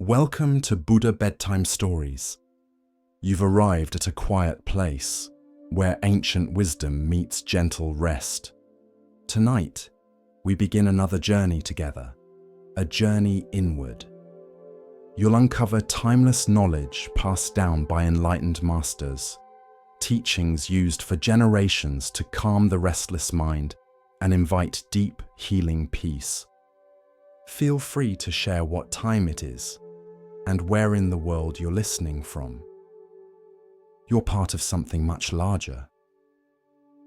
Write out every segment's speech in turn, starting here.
Welcome to Buddha Bedtime Stories. You've arrived at a quiet place where ancient wisdom meets gentle rest. Tonight, we begin another journey together, a journey inward. You'll uncover timeless knowledge passed down by enlightened masters, teachings used for generations to calm the restless mind and invite deep, healing peace. Feel free to share what time it is and where in the world you're listening from. You're part of something much larger,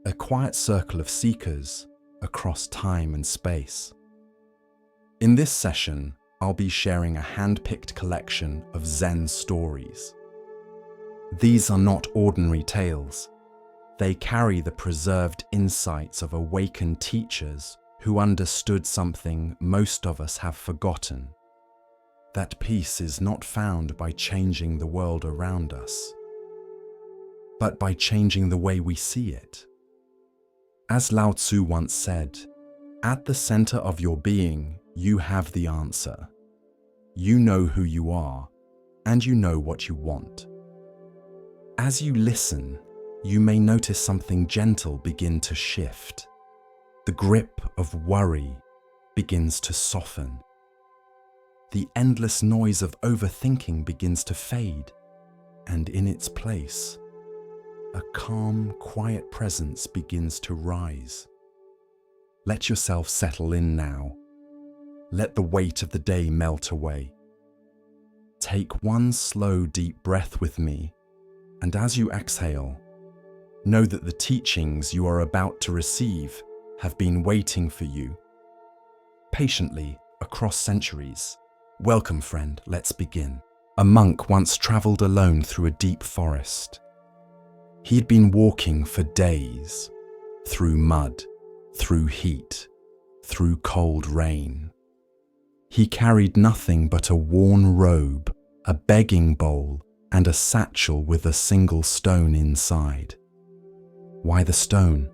a quiet circle of seekers across time and space. In this session, I'll be sharing a hand-picked collection of Zen stories. These are not ordinary tales. They carry the preserved insights of awakened teachers who understood something most of us have forgotten. That peace is not found by changing the world around us, but by changing the way we see it. As Lao Tzu once said, at the center of your being, you have the answer. You know who you are, and you know what you want. As you listen, you may notice something gentle begin to shift. The grip of worry begins to soften. The endless noise of overthinking begins to fade, and in its place, a calm, quiet presence begins to rise. Let yourself settle in now. Let the weight of the day melt away. Take one slow, deep breath with me, and as you exhale, know that the teachings you are about to receive have been waiting for you, patiently across centuries. Welcome, friend, let's begin. A monk once traveled alone through a deep forest. He'd been walking for days, through mud, through heat, through cold rain. He carried nothing but a worn robe, a begging bowl, and a satchel with a single stone inside. Why the stone?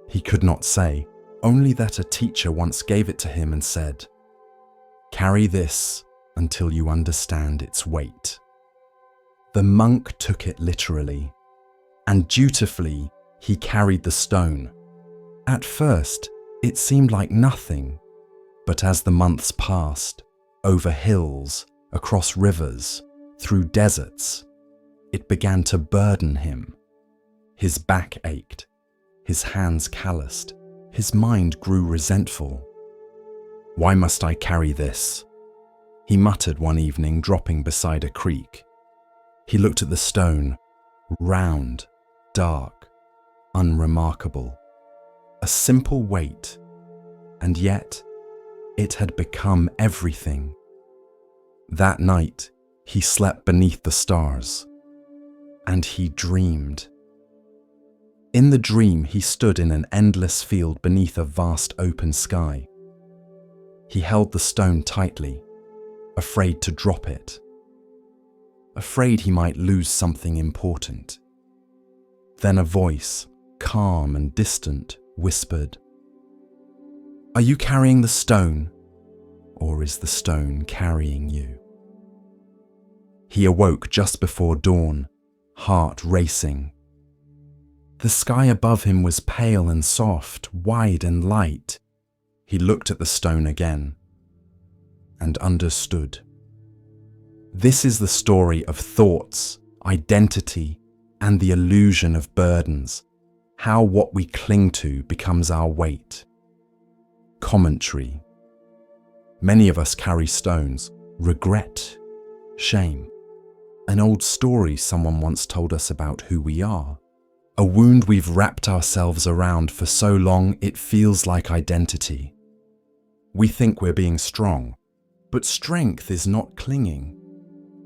He could not say, only that a teacher once gave it to him and said, "Carry this until you understand its weight." The monk took it literally, and dutifully he carried the stone. At first, it seemed like nothing, but as the months passed, over hills, across rivers, through deserts, it began to burden him. His back ached, his hands calloused, his mind grew resentful. "Why must I carry this?" he muttered one evening, dropping beside a creek. He looked at the stone, round, dark, unremarkable. A simple weight, and yet it had become everything. That night, he slept beneath the stars, and he dreamed. In the dream, he stood in an endless field beneath a vast open sky. He held the stone tightly, afraid to drop it, afraid he might lose something important. Then a voice, calm and distant, whispered, "Are you carrying the stone, or is the stone carrying you?" He awoke just before dawn, heart racing. The sky above him was pale and soft, wide and light. He looked at the stone again and understood. This is the story of thoughts, identity, and the illusion of burdens, how what we cling to becomes our weight. Commentary. Many of us carry stones, regret, shame, an old story someone once told us about who we are, a wound we've wrapped ourselves around for so long it feels like identity. We think we're being strong, but strength is not clinging.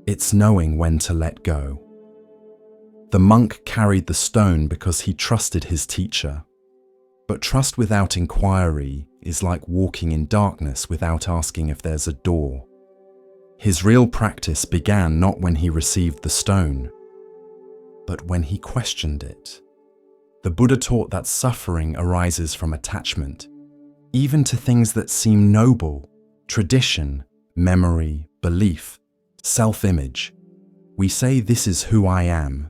It's knowing when to let go. The monk carried the stone because he trusted his teacher. But trust without inquiry is like walking in darkness without asking if there's a door. His real practice began not when he received the stone, but when he questioned it. The Buddha taught that suffering arises from attachment, even to things that seem noble, tradition, memory, belief. Self-image. We say this is who I am.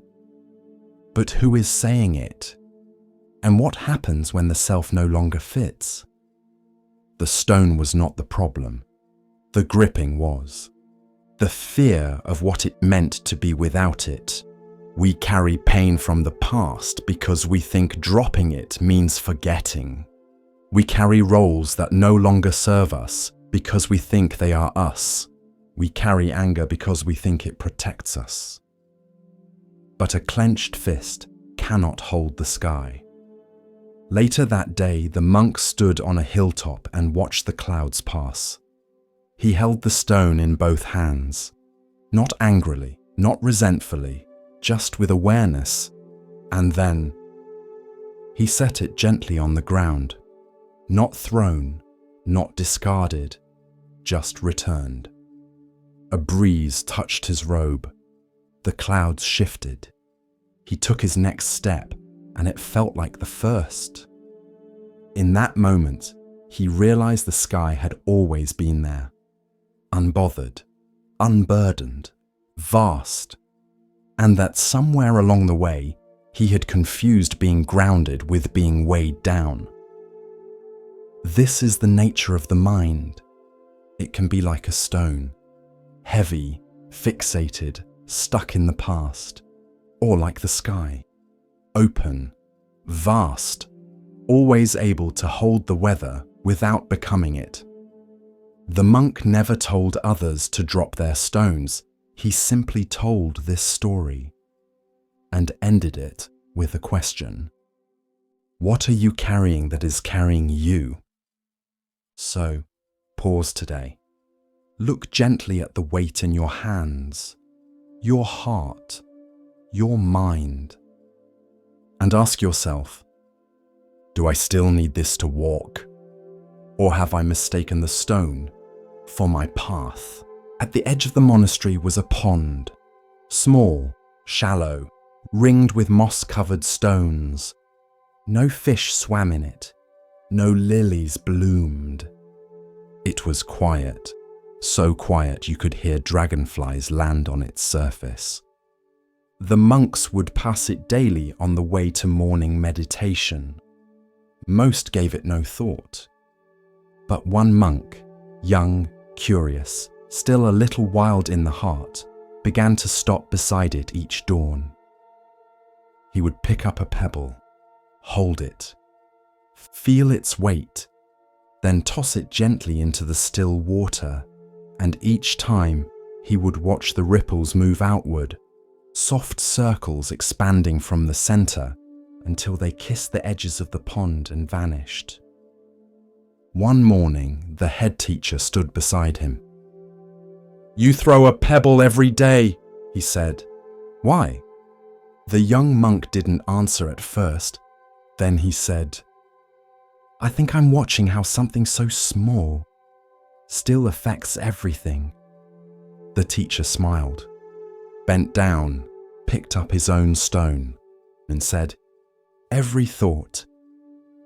But who is saying it? And what happens when the self no longer fits? The stone was not the problem. The gripping was. The fear of what it meant to be without it. We carry pain from the past because we think dropping it means forgetting. We carry roles that no longer serve us because we think they are us. We carry anger because we think it protects us. But a clenched fist cannot hold the sky. Later that day, the monk stood on a hilltop and watched the clouds pass. He held the stone in both hands, not angrily, not resentfully, just with awareness, and then he set it gently on the ground, not thrown, not discarded, just returned. A breeze touched his robe. The clouds shifted. He took his next step, and it felt like the first. In that moment, he realized the sky had always been there. Unbothered, unburdened, vast, and that somewhere along the way, he had confused being grounded with being weighed down. This is the nature of the mind. It can be like a stone, heavy, fixated, stuck in the past, or like the sky, open, vast, always able to hold the weather without becoming it. The monk never told others to drop their stones. He simply told this story and ended it with a question. What are you carrying that is carrying you? So, pause today. Look gently at the weight in your hands, your heart, your mind, and ask yourself, do I still need this to walk? Or have I mistaken the stone for my path? At the edge of the monastery was a pond, small, shallow, ringed with moss-covered stones. No fish swam in it, no lilies bloomed. It was quiet. So quiet you could hear dragonflies land on its surface. The monks would pass it daily on the way to morning meditation. Most gave it no thought. But one monk, young, curious, still a little wild in the heart, began to stop beside it each dawn. He would pick up a pebble, hold it, feel its weight, then toss it gently into the still water. And each time, he would watch the ripples move outward, soft circles expanding from the center until they kissed the edges of the pond and vanished. One morning, the head teacher stood beside him. "You throw a pebble every day," he said. "Why?" The young monk didn't answer at first. Then he said, "I think I'm watching how something so small still affects everything." The teacher smiled, bent down, picked up his own stone, and said, "Every thought,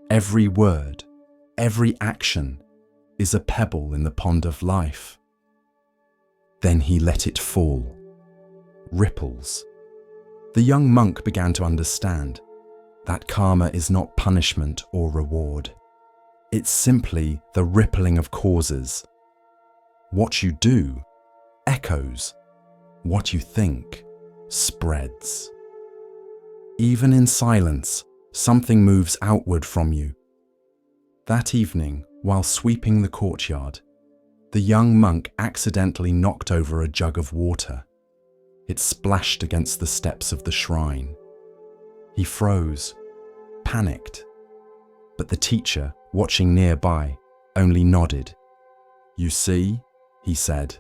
every word, every action is a pebble in the pond of life." Then he let it fall. Ripples. The young monk began to understand that karma is not punishment or reward. It's simply the rippling of causes. What you do echoes. What you think spreads. Even in silence, something moves outward from you. That evening, while sweeping the courtyard, the young monk accidentally knocked over a jug of water. It splashed against the steps of the shrine. He froze, panicked, but the teacher, watching nearby, only nodded. "You see," he said,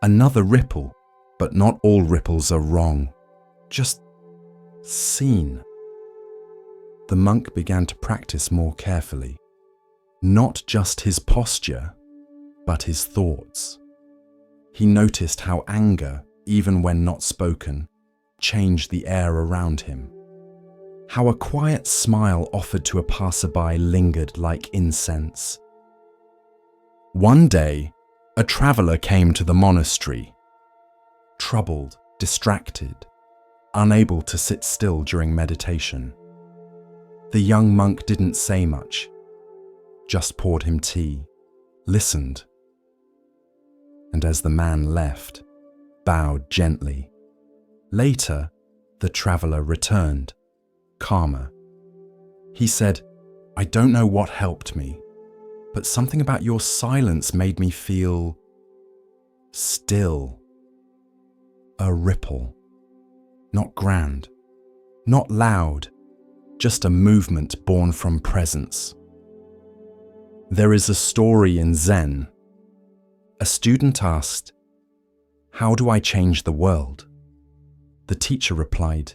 "another ripple, but not all ripples are wrong. Just seen." The monk began to practice more carefully. Not just his posture, but his thoughts. He noticed how anger, even when not spoken, changed the air around him. How a quiet smile offered to a passerby lingered like incense. One day, a traveler came to the monastery. troubled, distracted, unable to sit still during meditation. The young monk didn't say much, just poured him tea, listened, and as the man left, bowed gently. Later, the traveler returned, calmer. He said, "I don't know what helped me, but something about your silence made me feel still. A ripple. Not grand, not loud, just a movement born from presence." There is a story in Zen. A student asked, "How do I change the world?" The teacher replied,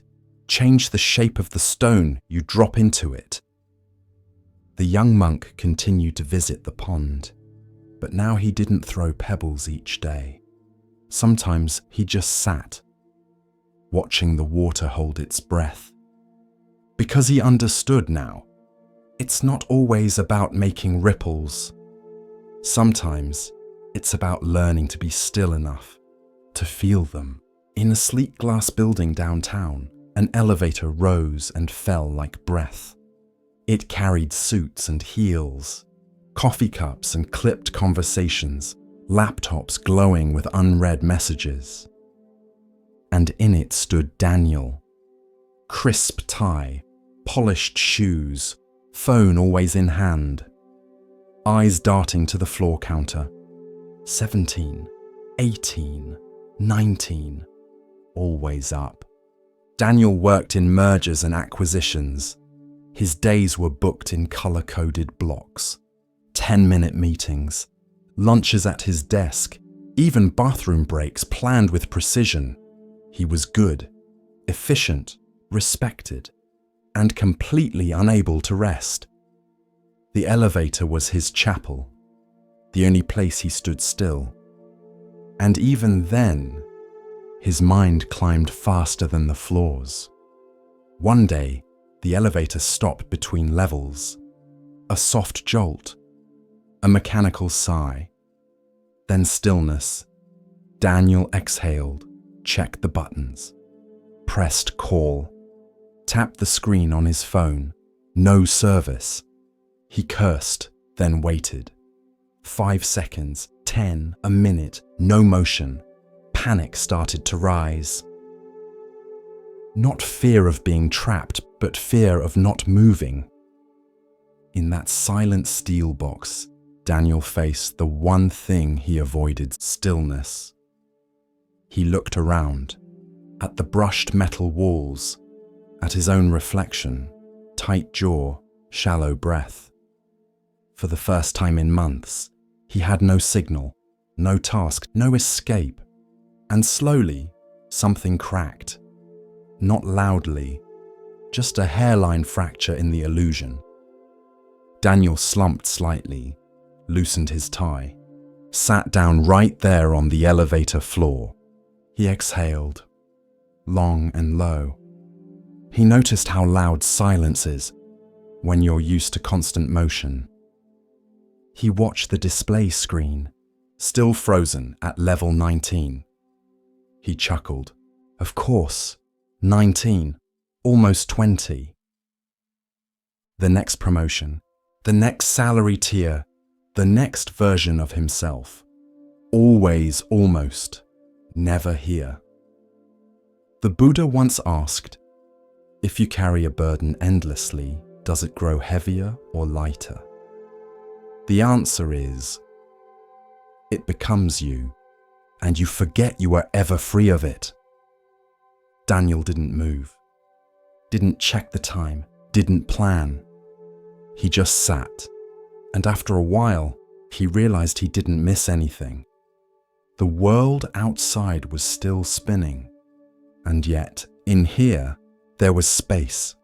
"Change the shape of the stone you drop into it." The young monk continued to visit the pond, but now he didn't throw pebbles each day. Sometimes he just sat, watching the water hold its breath. Because he understood now, it's not always about making ripples. Sometimes it's about learning to be still enough to feel them. In a sleek glass building downtown, an elevator rose and fell like breath. It carried suits and heels, coffee cups and clipped conversations, laptops glowing with unread messages. And in it stood Daniel. Crisp tie, polished shoes, phone always in hand. Eyes darting to the floor counter. 17, 18, 19, always up. Daniel worked in mergers and acquisitions. His days were booked in color-coded blocks. 10-minute meetings, lunches at his desk, even bathroom breaks planned with precision. He was good, efficient, respected, and completely unable to rest. The elevator was his chapel, the only place he stood still. And even then, his mind climbed faster than the floors. One day, the elevator stopped between levels. A soft jolt, a mechanical sigh, then stillness. Daniel exhaled, checked the buttons, pressed call, tapped the screen on his phone. No service. He cursed, then waited. 5 seconds, 10, a minute, no motion. Panic started to rise. Not fear of being trapped, but fear of not moving. In that silent steel box, Daniel faced the one thing he avoided: stillness. He looked around, at the brushed metal walls, at his own reflection, tight jaw, shallow breath. For the first time in months, he had no signal, no task, no escape. And slowly, something cracked. Not loudly, just a hairline fracture in the illusion. Daniel slumped slightly, loosened his tie, sat down right there on the elevator floor. He exhaled, long and low. He noticed how loud silence is when you're used to constant motion. He watched the display screen, still frozen at level 19. He chuckled. Of course, 19, almost 20. The next promotion, the next salary tier, the next version of himself. Always almost, never here. The Buddha once asked, if you carry a burden endlessly, does it grow heavier or lighter? The answer is, it becomes you, and you forget you are ever free of it. Daniel didn't move, didn't check the time, didn't plan. He just sat, and after a while, he realized he didn't miss anything. The world outside was still spinning, and yet, in here, there was space.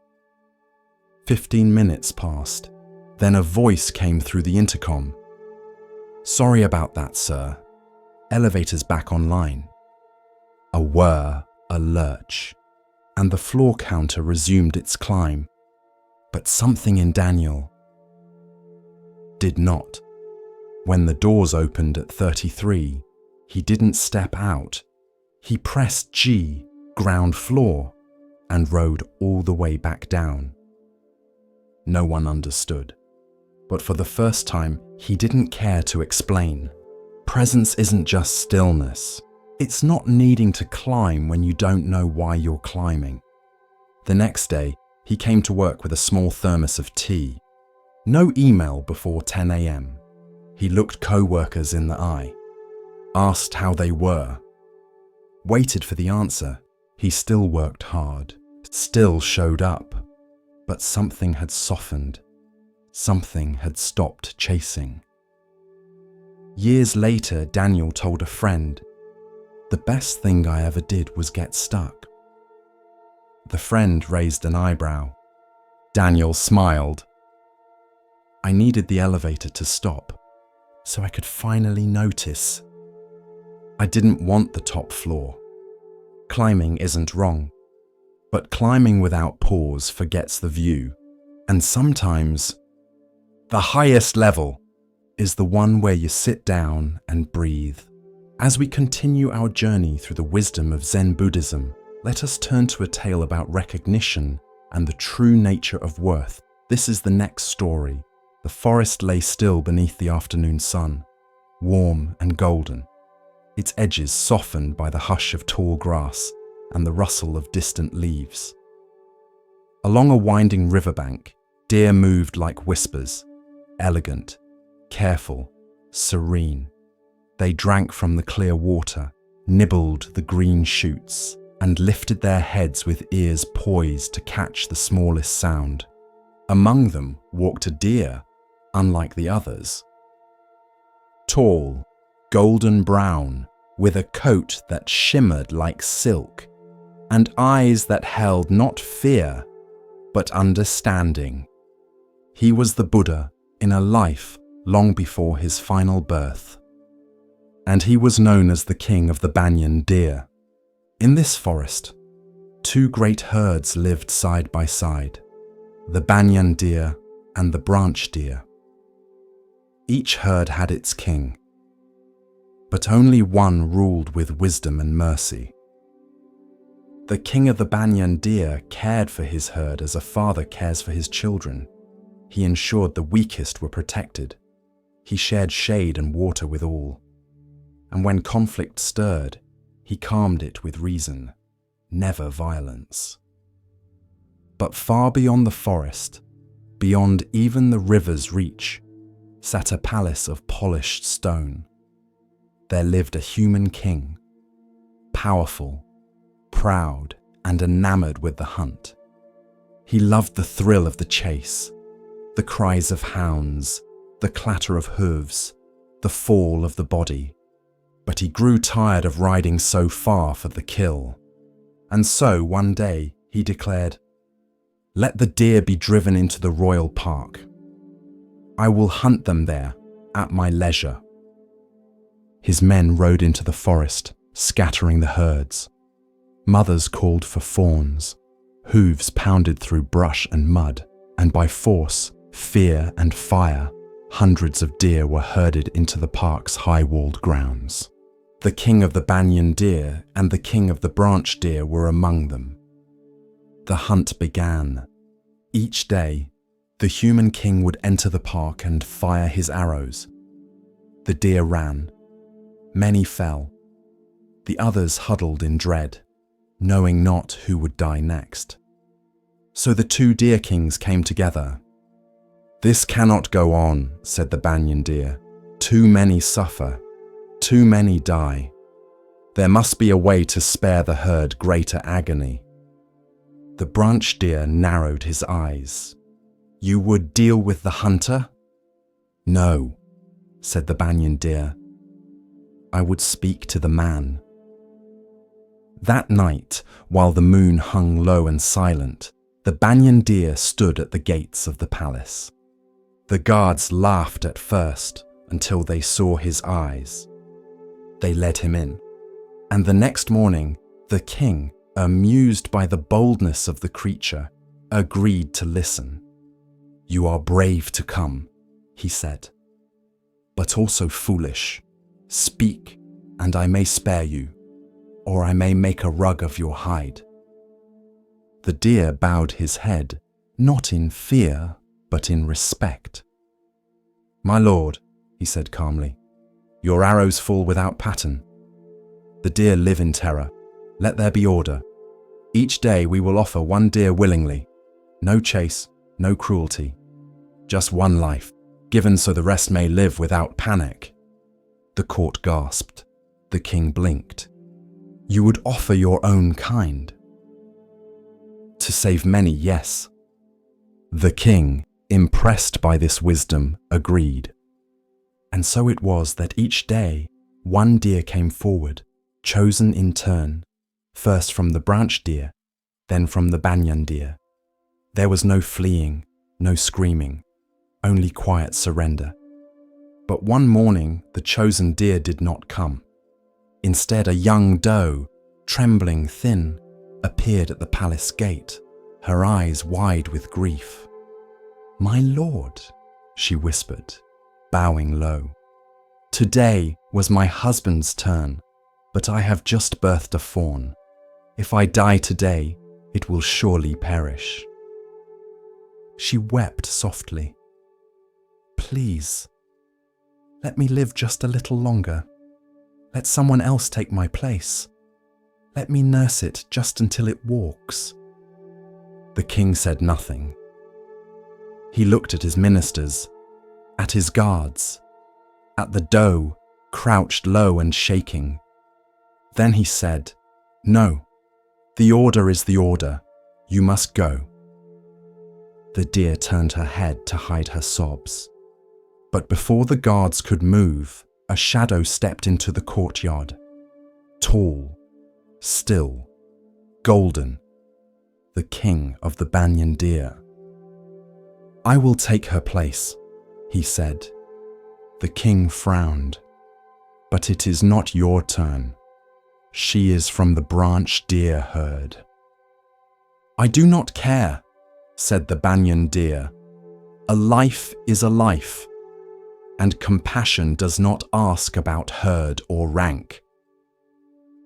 15 minutes passed, then a voice came through the intercom. Sorry about that, sir. Elevator's back online. A whir, a lurch, and the floor counter resumed its climb. But something in Daniel did not. When the doors opened at 33, he didn't step out. He pressed G, ground floor, and rode all the way back down. No one understood, but for the first time, he didn't care to explain. Presence isn't just stillness. It's not needing to climb when you don't know why you're climbing. The next day, he came to work with a small thermos of tea. No email before 10 a.m. He looked co-workers in the eye, asked how they were, waited for the answer. He still worked hard, still showed up, but something had softened. Something had stopped chasing. Years later, Daniel told a friend, "The best thing I ever did was get stuck." The friend raised an eyebrow. Daniel smiled. "I needed the elevator to stop, so I could finally notice. I didn't want the top floor. Climbing isn't wrong, but climbing without pause forgets the view, and sometimes the highest level is the one where you sit down and breathe." As we continue our journey through the wisdom of Zen Buddhism, let us turn to a tale about recognition and the true nature of worth. This is the next story. The forest lay still beneath the afternoon sun, warm and golden, its edges softened by the hush of tall grass and the rustle of distant leaves. Along a winding riverbank, deer moved like whispers, elegant, careful, serene. They drank from the clear water, nibbled the green shoots, and lifted their heads with ears poised to catch the smallest sound. Among them walked a deer, unlike the others. Tall, golden brown, with a coat that shimmered like silk, and eyes that held not fear, but understanding. He was the Buddha in a life long before his final birth. And he was known as the king of the banyan deer. In this forest, two great herds lived side by side, the banyan deer and the branch deer. Each herd had its king, but only one ruled with wisdom and mercy. The king of the banyan deer cared for his herd as a father cares for his children. He ensured the weakest were protected. He shared shade and water with all. And when conflict stirred, he calmed it with reason, never violence. But far beyond the forest, beyond even the river's reach, sat a palace of polished stone. There lived a human king, powerful, proud, and enamored with the hunt. He loved the thrill of the chase, the cries of hounds, the clatter of hooves, the fall of the body. But he grew tired of riding so far for the kill. And so one day he declared, "Let the deer be driven into the royal park. I will hunt them there at my leisure." His men rode into the forest, scattering the herds. Mothers called for fawns. Hooves pounded through brush and mud, and by force, fear and fire, hundreds of deer were herded into the park's high-walled grounds. The king of the banyan deer and the king of the branch deer were among them. The hunt began. Each day, the human king would enter the park and fire his arrows. The deer ran. Many fell. The others huddled in dread, knowing not who would die next. So the two deer kings came together. "This cannot go on," said the banyan deer. "Too many suffer. Too many die. There must be a way to spare the herd greater agony." The branch deer narrowed his eyes. "You would deal with the hunter?" "No," said the banyan deer. "I would speak to the man." That night, while the moon hung low and silent, the banyan deer stood at the gates of the palace. The guards laughed at first until they saw his eyes. They led him in, and the next morning, the king, amused by the boldness of the creature, agreed to listen. "You are brave to come," he said, "but also foolish. Speak, and I may spare you." or I may make a rug of your hide." The deer bowed his head, not in fear, but in respect. "My lord," he said calmly, "your arrows fall without pattern. The deer live in terror. Let there be order. Each day we will offer one deer willingly. No chase, no cruelty. Just one life, given so the rest may live without panic." The court gasped. The king blinked. "You would offer your own kind?" "To save many, yes." The king, impressed by this wisdom, agreed. And so it was that each day one deer came forward, chosen in turn, first from the branch deer, then from the banyan deer. There was no fleeing, no screaming, only quiet surrender. But one morning the chosen deer did not come. Instead, a young doe, trembling thin, appeared at the palace gate, her eyes wide with grief. "My lord," she whispered, bowing low, "today was my husband's turn, but I have just birthed a fawn. If I die today, it will surely perish." She wept softly. "Please, let me live just a little longer. Let someone else take my place. Let me nurse it just until it walks." The king said nothing. He looked at his ministers, at his guards, at the doe, crouched low and shaking. Then he said, "No, the order is the order. You must go." The deer turned her head to hide her sobs. But before the guards could move, a shadow stepped into the courtyard. Tall, still, golden, the king of the banyan deer. "I will take her place," he said. The king frowned. "But it is not your turn. She is from the branch deer herd." "I do not care," said the banyan deer. "A life is a life, and compassion does not ask about herd or rank."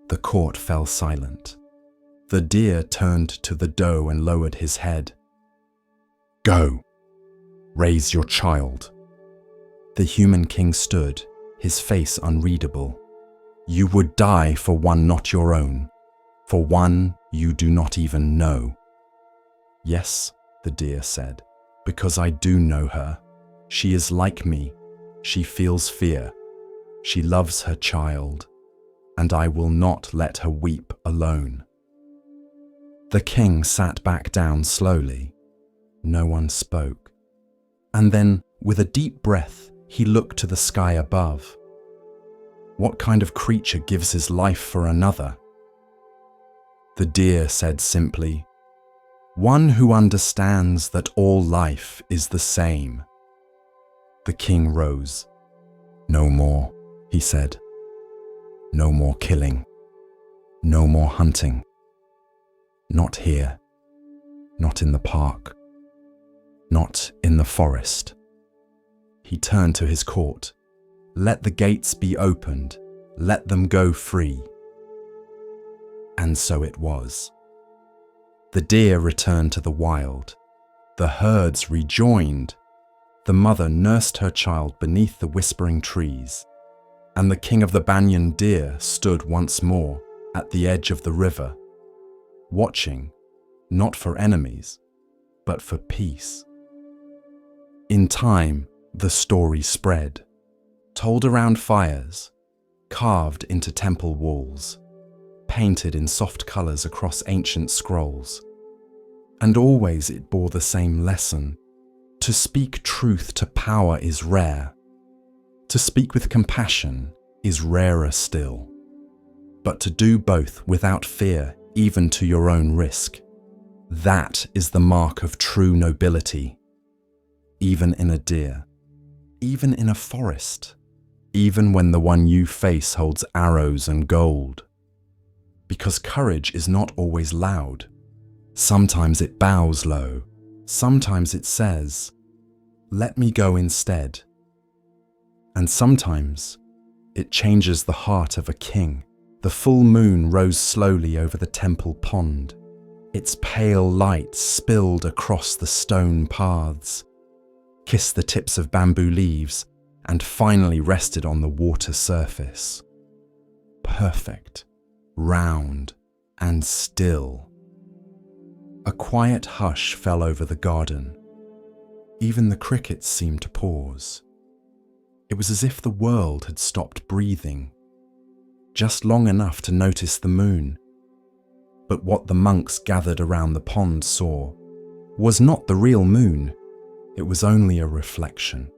The court fell silent. The deer turned to the doe and lowered his head. "Go, raise your child." The human king stood, his face unreadable. "You would die for one not your own, for one you do not even know." "Yes," the deer said, "because I do know her. She is like me. She feels fear. She loves her child, and I will not let her weep alone." The king sat back down slowly. No one spoke. And then, with a deep breath, he looked to the sky above. What kind of creature gives his life for another? The deer said simply, "One who understands that all life is the same." The king rose. "No more," he said. "No more killing. No more hunting. Not here. Not in the park. Not in the forest." He turned to his court. "Let the gates be opened. Let them go free." And so it was. The deer returned to the wild. The herds rejoined. The mother nursed her child beneath the whispering trees. And the king of the banyan deer stood once more at the edge of the river, watching, not for enemies, but for peace. In time, the story spread, told around fires, carved into temple walls, painted in soft colors across ancient scrolls. And always it bore the same lesson. To speak truth to power is rare. To speak with compassion is rarer still. But to do both without fear, even to your own risk, that is the mark of true nobility. Even in a deer, even in a forest, even when the one you face holds arrows and gold. Because courage is not always loud. Sometimes it bows low. Sometimes it says, "Let me go instead." And sometimes it changes the heart of a king The full moon rose slowly over the temple pond. Its pale light spilled across the stone paths, kissed the tips of bamboo leaves, and finally rested on the water surface. Perfect, round, and still. A quiet hush fell over the garden. Even the crickets seemed to pause. It was as if the world had stopped breathing, just long enough to notice the moon. But what the monks gathered around the pond saw was not the real moon. It was only a reflection.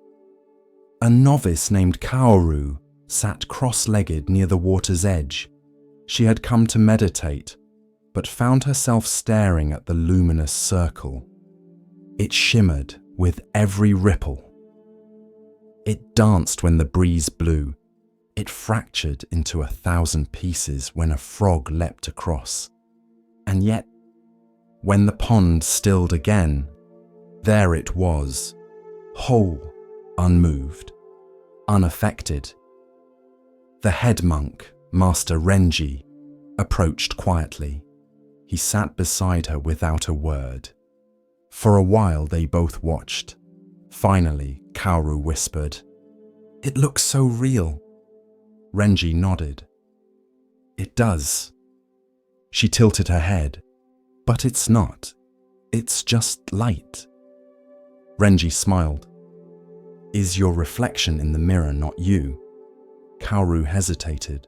A novice named Kaoru sat cross-legged near the water's edge. She had come to meditate, but found herself staring at the luminous circle. It shimmered with every ripple. It danced when the breeze blew. It fractured into 1,000 pieces when a frog leapt across. And yet, when the pond stilled again, there it was, whole, unmoved, unaffected. The head monk, Master Renji, approached quietly. He sat beside her without a word. For a while they both watched. Finally, Kaoru whispered, "It looks so real." Renji nodded. "It does." She tilted her head. "But it's not. It's just light." Renji smiled. "Is your reflection in the mirror not you?" Kaoru hesitated.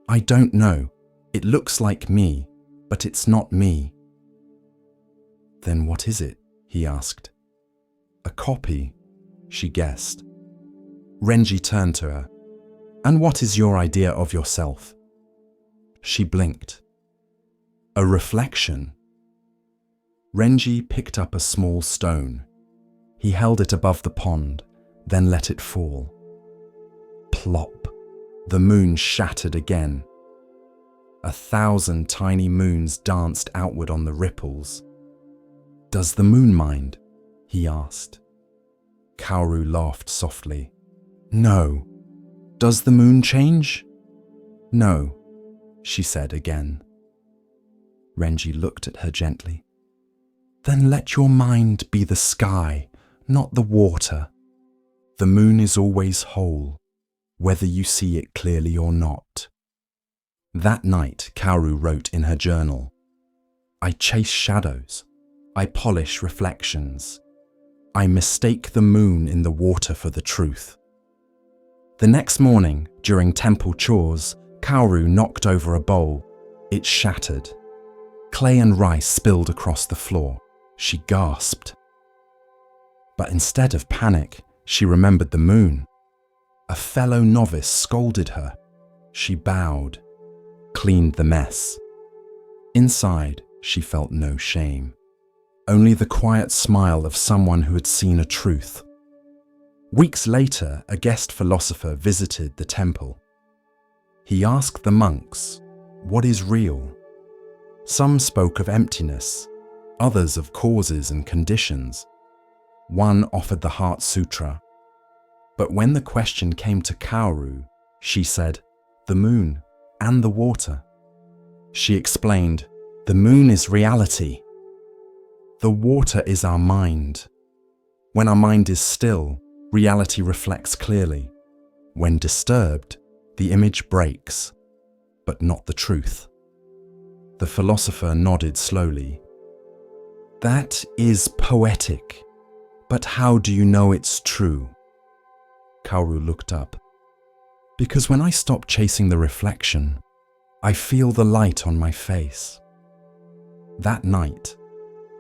"I don't know. It looks like me, but it's not me." "Then what is it?" he asked. "A copy," she guessed. Renji turned to her. "And what is your idea of yourself?" She blinked. "A reflection." Renji picked up a small stone. He held it above the pond, then let it fall. Plop! The moon shattered again. 1,000 tiny moons danced outward on the ripples. "Does the moon mind?" he asked. Kaoru laughed softly. "No." "Does the moon change?" "No," she said again. Renji looked at her gently. "Then let your mind be the sky, not the water. The moon is always whole, whether you see it clearly or not." That night, Kaoru wrote in her journal, "I chase shadows. I polish reflections. I mistake the moon in the water for the truth." The next morning, during temple chores, Kaoru knocked over a bowl. It shattered. Clay and rice spilled across the floor. She gasped. But instead of panic, she remembered the moon. A fellow novice scolded her. She bowed, cleaned the mess. Inside, she felt no shame. Only the quiet smile of someone who had seen a truth. Weeks later, a guest philosopher visited the temple. He asked the monks, "What is real?" Some spoke of emptiness, others of causes and conditions. One offered the Heart Sutra. But when the question came to Kaoru, she said, "The moon and the water." She explained, "The moon is reality. The water is our mind. When our mind is still, reality reflects clearly. When disturbed, the image breaks, but not the truth." The philosopher nodded slowly. "That is poetic, but how do you know it's true?" Kaoru looked up. "Because when I stop chasing the reflection, I feel the light on my face." That night,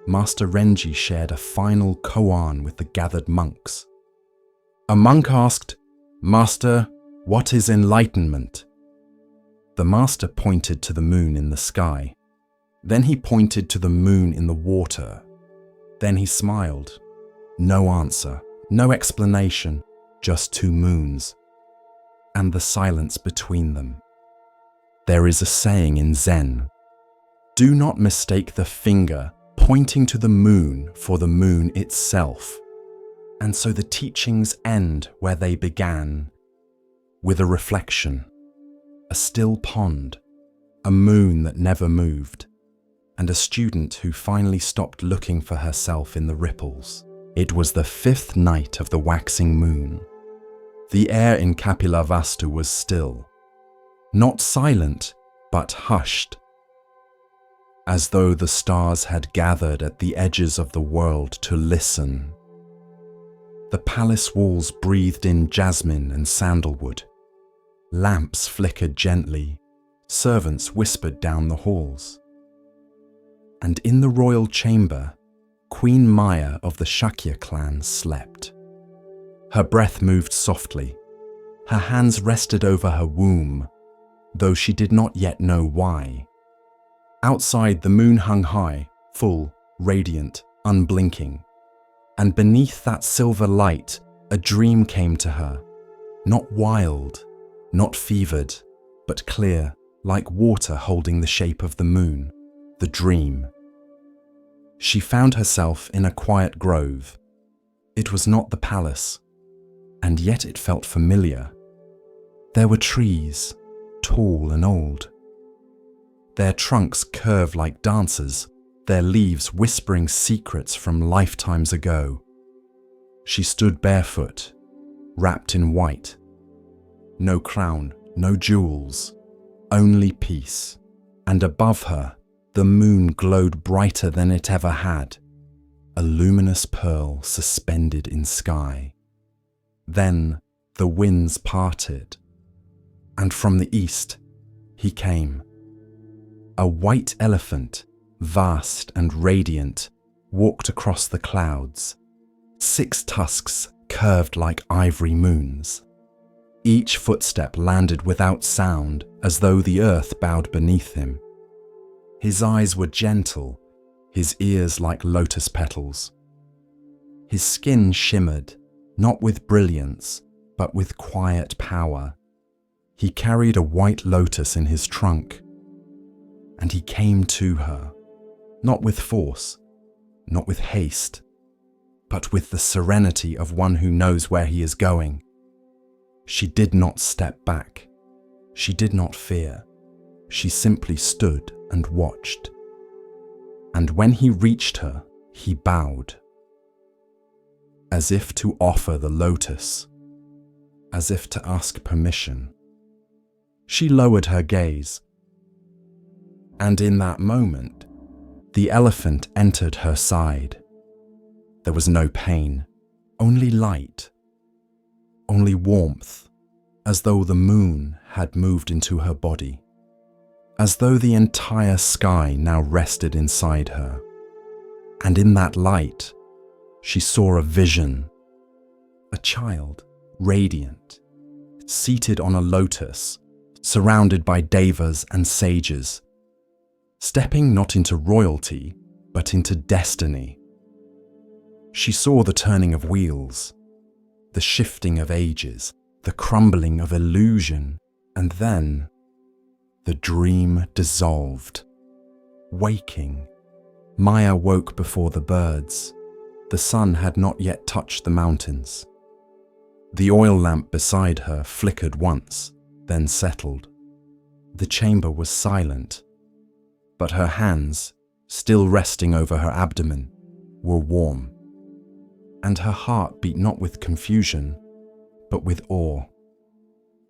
Master Renji shared a final koan with the gathered monks. A monk asked, "Master, what is enlightenment?" The master pointed to the moon in the sky. Then he pointed to the moon in the water. Then he smiled. No answer, no explanation, just two moons. And the silence between them. There is a saying in Zen, "Do not mistake the finger pointing to the moon for the moon itself." And so the teachings end where they began, with a reflection, a a still pond, a moon that never moved, and a student who finally stopped looking for herself in the ripples. It was the 5th night of the waxing moon. The air in Kapilavastu was still, not silent, but hushed, as though the stars had gathered at the edges of the world to listen. The palace walls breathed in jasmine and sandalwood. Lamps flickered gently, servants whispered down the halls. And in the royal chamber, Queen Maya of the Shakya clan slept. Her breath moved softly. Her hands rested over her womb, though she did not yet know why. Outside, the moon hung high, full, radiant, unblinking. And beneath that silver light, a dream came to her. Not wild, not fevered, but clear, like water holding the shape of the moon. The dream. She found herself in a quiet grove. It was not the palace, and yet it felt familiar. There were trees, tall and old. Their trunks curved like dancers, their leaves whispering secrets from lifetimes ago. She stood barefoot, wrapped in white. No crown, no jewels, only peace. And above her, the moon glowed brighter than it ever had, a luminous pearl suspended in sky. Then the winds parted, and from the east he came. A white elephant, vast and radiant, walked across the clouds, 6 tusks curved like ivory moons. Each footstep landed without sound, as though the earth bowed beneath him. His eyes were gentle, his ears like lotus petals. His skin shimmered, not with brilliance, but with quiet power. He carried a white lotus in his trunk, and he came to her, not with force, not with haste, but with the serenity of one who knows where he is going. She did not step back. She did not fear. She simply stood and watched. And when he reached her, he bowed, as if to offer the lotus, as if to ask permission. She lowered her gaze, and in that moment, the elephant entered her side. There was no pain, only light, only warmth, as though the moon had moved into her body, as though the entire sky now rested inside her. And in that light, she saw a vision, a child, radiant, seated on a lotus, surrounded by devas and sages, stepping not into royalty, but into destiny. She saw the turning of wheels, the shifting of ages, the crumbling of illusion, and then the dream dissolved. Waking, Maya woke before the birds. The sun had not yet touched the mountains. The oil lamp beside her flickered once, then settled. The chamber was silent, but her hands, still resting over her abdomen, were warm. And her heart beat not with confusion, but with awe.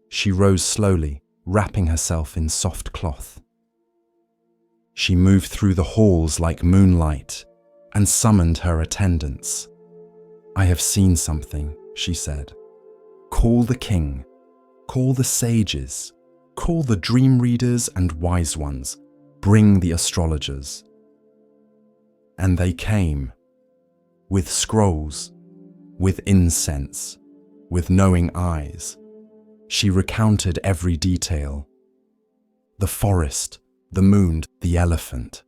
She rose slowly, wrapping herself in soft cloth. She moved through the halls like moonlight and summoned her attendants. "I have seen something," she said. "Call the king, call the sages, call the dream readers and wise ones, bring the astrologers." And they came, with scrolls, with incense, with knowing eyes. She recounted every detail. The forest, the moon, the elephant,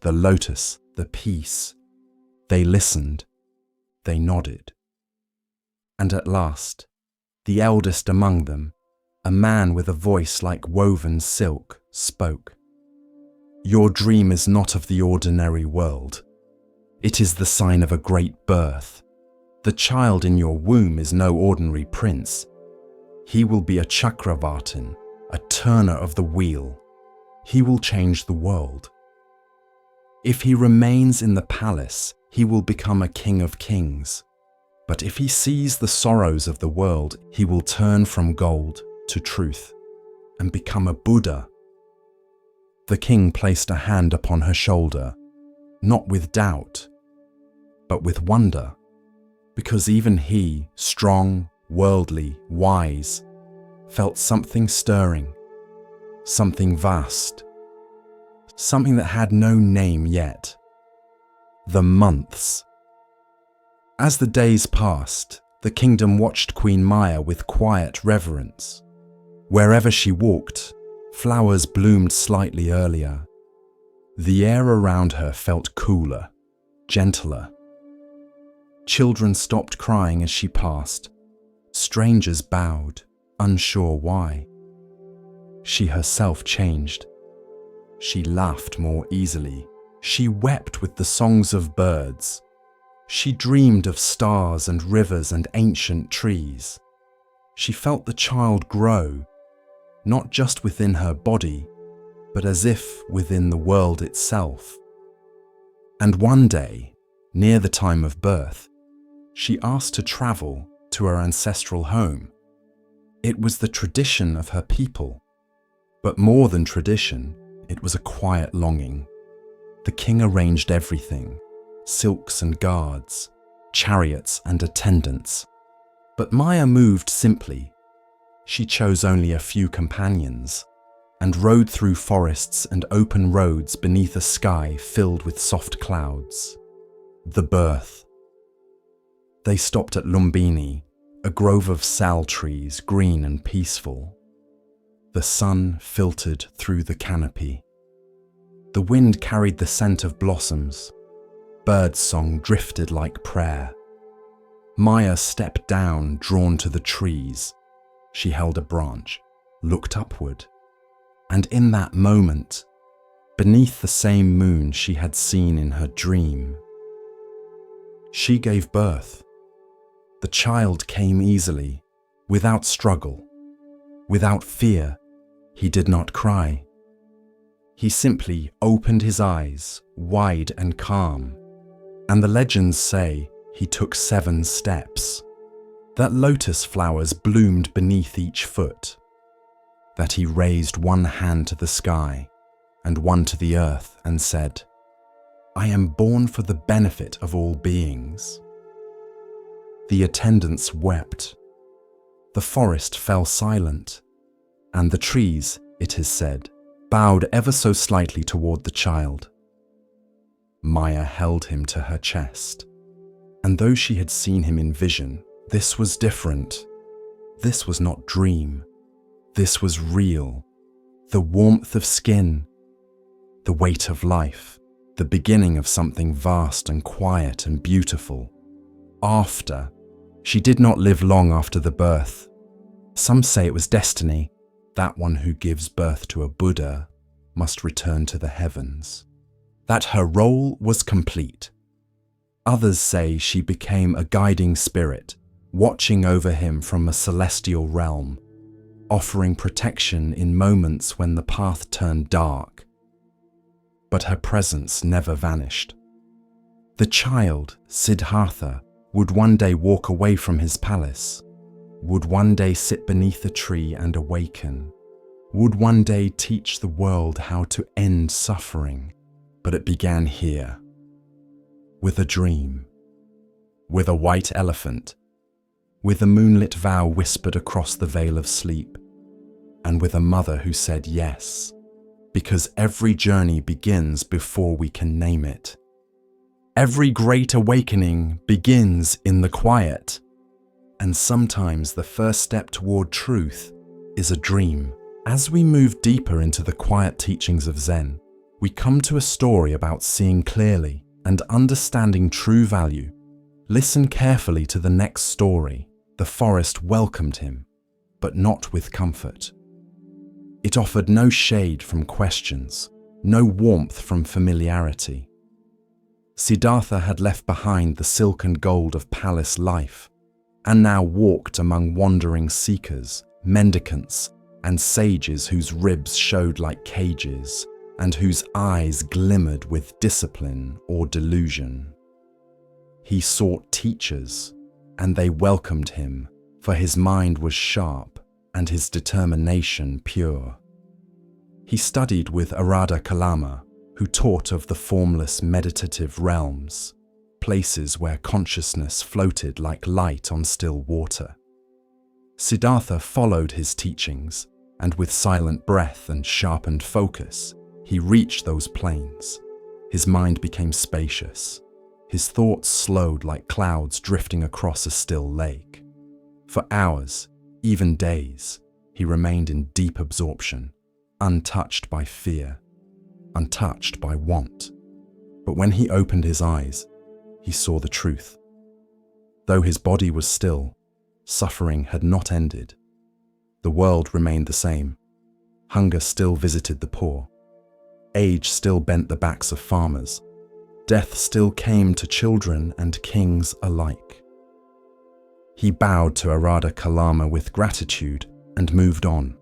the lotus, the peace. They listened, they nodded. And at last, the eldest among them, a man with a voice like woven silk, spoke. "Your dream is not of the ordinary world. It is the sign of a great birth. The child in your womb is no ordinary prince. He will be a Chakravartin, a turner of the wheel. He will change the world. If he remains in the palace, he will become a king of kings. But if he sees the sorrows of the world, he will turn from gold to truth and become a Buddha. The king placed a hand upon her shoulder, not with doubt, but with wonder, because even he, strong, worldly, wise, felt something stirring, something vast, something that had no name yet. The months. As the days passed, the kingdom watched Queen Maya with quiet reverence. Wherever she walked, flowers bloomed slightly earlier. The air around her felt cooler, gentler. Children stopped crying as she passed. Strangers bowed, unsure why. She herself changed. She laughed more easily. She wept with the songs of birds. She dreamed of stars and rivers and ancient trees. She felt the child grow, not just within her body, but as if within the world itself. And one day, near the time of birth, she asked to travel to her ancestral home. It was the tradition of her people, but more than tradition, it was a quiet longing. The king arranged everything, silks and guards, chariots and attendants. But Maya moved simply. She chose only a few companions and rode through forests and open roads beneath a sky filled with soft clouds. The birth. They stopped at Lumbini, a grove of sal trees, green and peaceful. The sun filtered through the canopy. The wind carried the scent of blossoms. Birdsong drifted like prayer. Maya stepped down, drawn to the trees. She held a branch, looked upward, and in that moment, beneath the same moon she had seen in her dream, she gave birth. The child came easily, without struggle, without fear. He did not cry. He simply opened his eyes, wide and calm, and the legends say he took 7 steps, that lotus flowers bloomed beneath each foot, that he raised one hand to the sky and one to the earth and said, "I am born for the benefit of all beings." The attendants wept. The forest fell silent, and the trees, it is said, bowed ever so slightly toward the child. Maya held him to her chest, and though she had seen him in vision, this was different. This was not dream. This was real. The warmth of skin, the weight of life, the beginning of something vast and quiet and beautiful. She did not live long after the birth. Some say it was destiny. That one who gives birth to a Buddha must return to the heavens. That her role was complete. Others say she became a guiding spirit, watching over him from a celestial realm, offering protection in moments when the path turned dark. But her presence never vanished. The child, Siddhartha, would one day walk away from his palace, would one day sit beneath a tree and awaken, would one day teach the world how to end suffering. But it began here, with a dream, with a white elephant, with a moonlit vow whispered across the veil of sleep, and with a mother who said yes, because every journey begins before we can name it. Every great awakening begins in the quiet, and sometimes the first step toward truth is a dream. As we move deeper into the quiet teachings of Zen, we come to a story about seeing clearly and understanding true value. Listen carefully to the next story. The forest welcomed him, but not with comfort. It offered no shade from questions, no warmth from familiarity. Siddhartha had left behind the silk and gold of palace life, and now walked among wandering seekers, mendicants, and sages whose ribs showed like cages, and whose eyes glimmered with discipline or delusion. He sought teachers, and they welcomed him, for his mind was sharp and his determination pure. He studied with Arada Kalama, who taught of the formless meditative realms, places where consciousness floated like light on still water. Siddhartha followed his teachings, and with silent breath and sharpened focus, he reached those plains. His mind became spacious. His thoughts slowed like clouds drifting across a still lake. For hours, even days, he remained in deep absorption, untouched by fear, untouched by want. But when he opened his eyes, he saw the truth. Though his body was still, suffering had not ended. The world remained the same. Hunger still visited the poor. Age still bent the backs of farmers. Death still came to children and kings alike. He bowed to Arada Kalama with gratitude and moved on.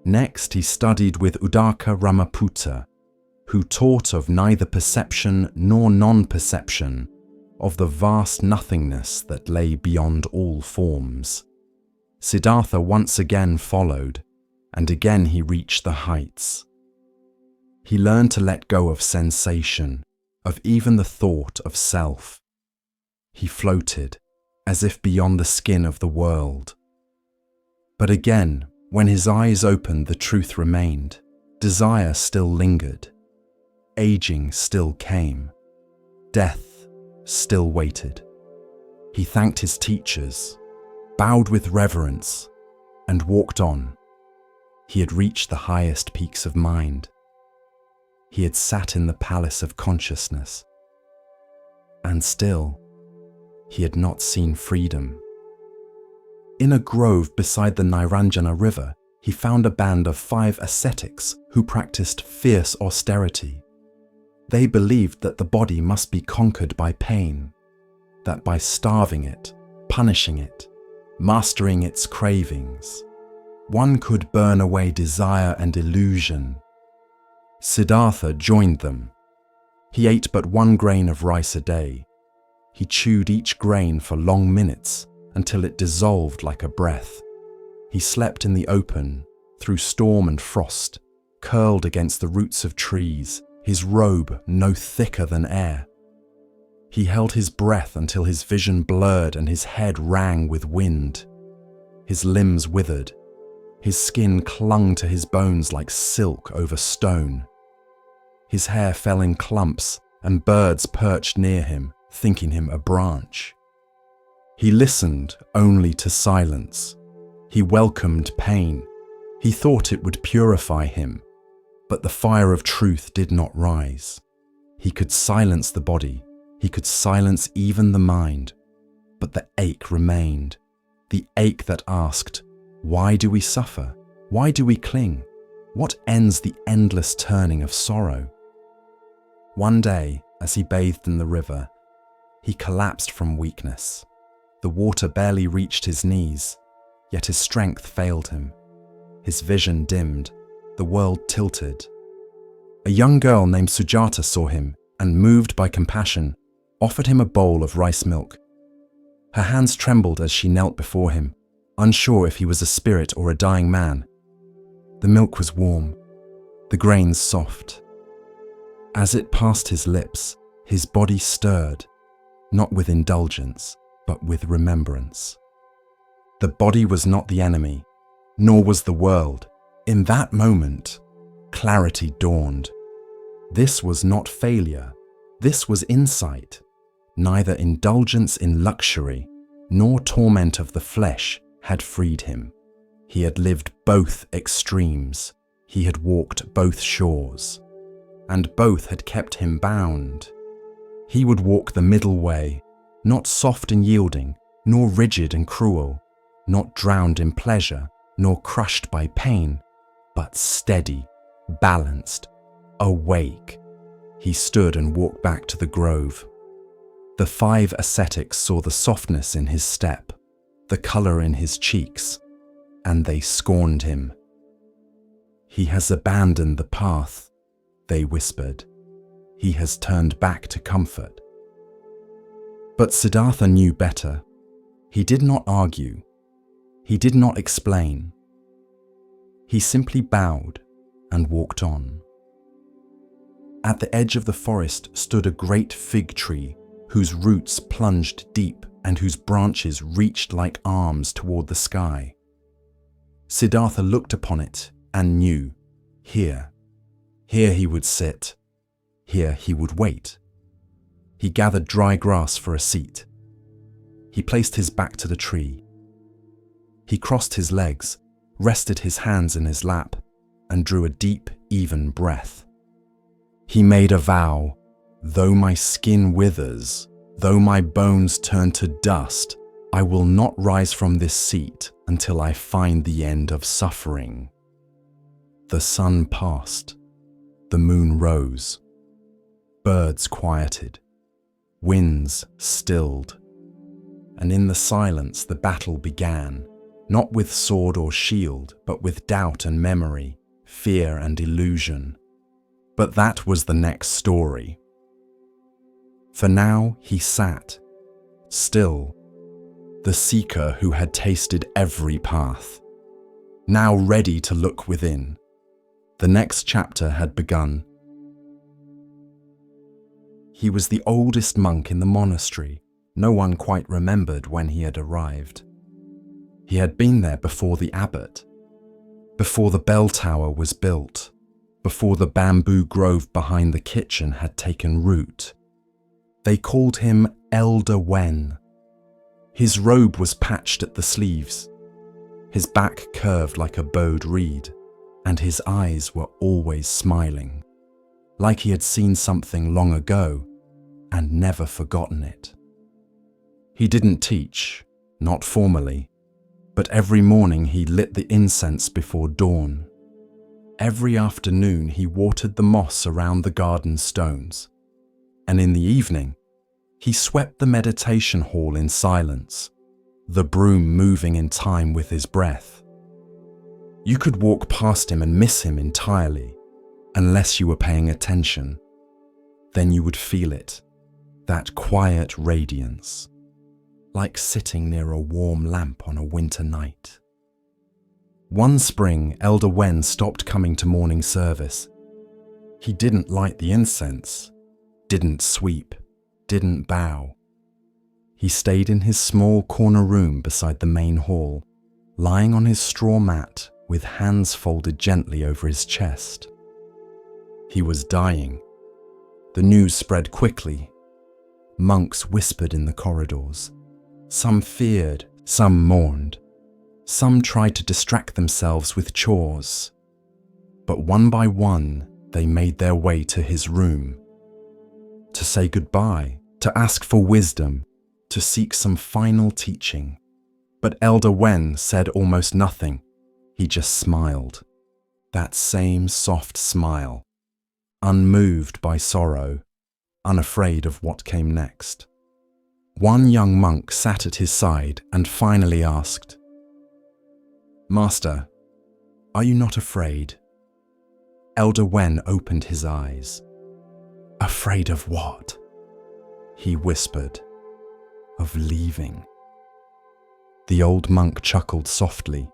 Next, he studied with Uddaka Ramaputta, who taught of neither perception nor non-perception, of the vast nothingness that lay beyond all forms. Siddhartha once again followed, and again he reached the heights. He learned to let go of sensation, of even the thought of self. He floated, as if beyond the skin of the world. But again, when his eyes opened, the truth remained. Desire still lingered. Aging still came. Death still waited. He thanked his teachers, bowed with reverence, and walked on. He had reached the highest peaks of mind. He had sat in the palace of consciousness. And still, he had not seen freedom. In a grove beside the Niranjana river, he found a band of 5 ascetics who practiced fierce austerity. They believed that the body must be conquered by pain, that by starving it, punishing it, mastering its cravings, one could burn away desire and illusion. Siddhartha joined them. He ate but 1 grain of rice a day. He chewed each grain for long minutes until it dissolved like a breath. He slept in the open, through storm and frost, curled against the roots of trees, his robe no thicker than air. He held his breath until his vision blurred and his head rang with wind. His limbs withered. His skin clung to his bones like silk over stone. His hair fell in clumps, and birds perched near him, thinking him a branch. He listened only to silence. He welcomed pain. He thought it would purify him, but the fire of truth did not rise. He could silence the body. He could silence even the mind, but the ache remained. The ache that asked, why do we suffer? Why do we cling? What ends the endless turning of sorrow? One day, as he bathed in the river, he collapsed from weakness. The water barely reached his knees, yet his strength failed him. His vision dimmed, the world tilted. A young girl named Sujata saw him and, moved by compassion, offered him a bowl of rice milk. Her hands trembled as she knelt before him, unsure if he was a spirit or a dying man. The milk was warm, the grains soft. As it passed his lips, his body stirred, not with indulgence, but with remembrance. The body was not the enemy, nor was the world. In that moment, clarity dawned. This was not failure, this was insight. Neither indulgence in luxury, nor torment of the flesh had freed him. He had lived both extremes. He had walked both shores, and both had kept him bound. He would walk the middle way, not soft and yielding, nor rigid and cruel, not drowned in pleasure, nor crushed by pain, but steady, balanced, awake. He stood and walked back to the grove. The 5 ascetics saw the softness in his step, the colour in his cheeks, and they scorned him. He has abandoned the path, they whispered. He has turned back to comfort. But Siddhartha knew better. He did not argue. He did not explain. He simply bowed and walked on. At the edge of the forest stood a great fig tree whose roots plunged deep and whose branches reached like arms toward the sky. Siddhartha looked upon it and knew, here he would sit, here he would wait. He gathered dry grass for a seat. He placed his back to the tree. He crossed his legs, rested his hands in his lap, and drew a deep, even breath. He made a vow, though my skin withers, though my bones turn to dust, I will not rise from this seat until I find the end of suffering. The sun passed. The moon rose. Birds quieted. Winds stilled. And in the silence the battle began, not with sword or shield, but with doubt and memory, fear and illusion. But that was the next story. For now he sat, still, the seeker who had tasted every path, now ready to look within. The next chapter had begun. He was the oldest monk in the monastery. No one quite remembered when he had arrived. He had been there before the abbot, before the bell tower was built, before the bamboo grove behind the kitchen had taken root. They called him Elder Wen. His robe was patched at the sleeves, his back curved like a bowed reed, and his eyes were always smiling, like he had seen something long ago and never forgotten it. He didn't teach, not formally, but every morning he lit the incense before dawn. Every afternoon he watered the moss around the garden stones, and in the evening he swept the meditation hall in silence, the broom moving in time with his breath. You could walk past him and miss him entirely, unless you were paying attention. Then you would feel it, that quiet radiance, like sitting near a warm lamp on a winter night. One spring, Elder Wen stopped coming to morning service. He didn't light the incense, didn't sweep, didn't bow. He stayed in his small corner room beside the main hall, lying on his straw mat with hands folded gently over his chest. He was dying. The news spread quickly. Monks whispered in the corridors. Some feared, some mourned. Some tried to distract themselves with chores. But one by one, they made their way to his room. To say goodbye, to ask for wisdom, to seek some final teaching. But Elder Wen said almost nothing. He just smiled. That same soft smile, unmoved by sorrow, unafraid of what came next. One young monk sat at his side and finally asked, "Master, are you not afraid?" Elder Wen opened his eyes. "Afraid of what?" he whispered. "Of leaving." The old monk chuckled softly,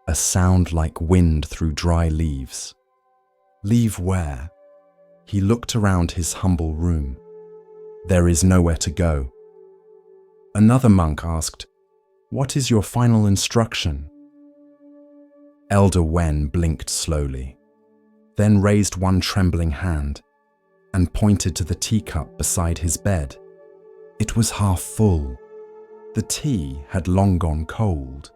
a sound like wind through dry leaves. "Leave where?" He looked around his humble room. "There is nowhere to go." Another monk asked, "What is your final instruction?" Elder Wen blinked slowly, then raised one trembling hand and pointed to the teacup beside his bed. It was half full. The tea had long gone cold.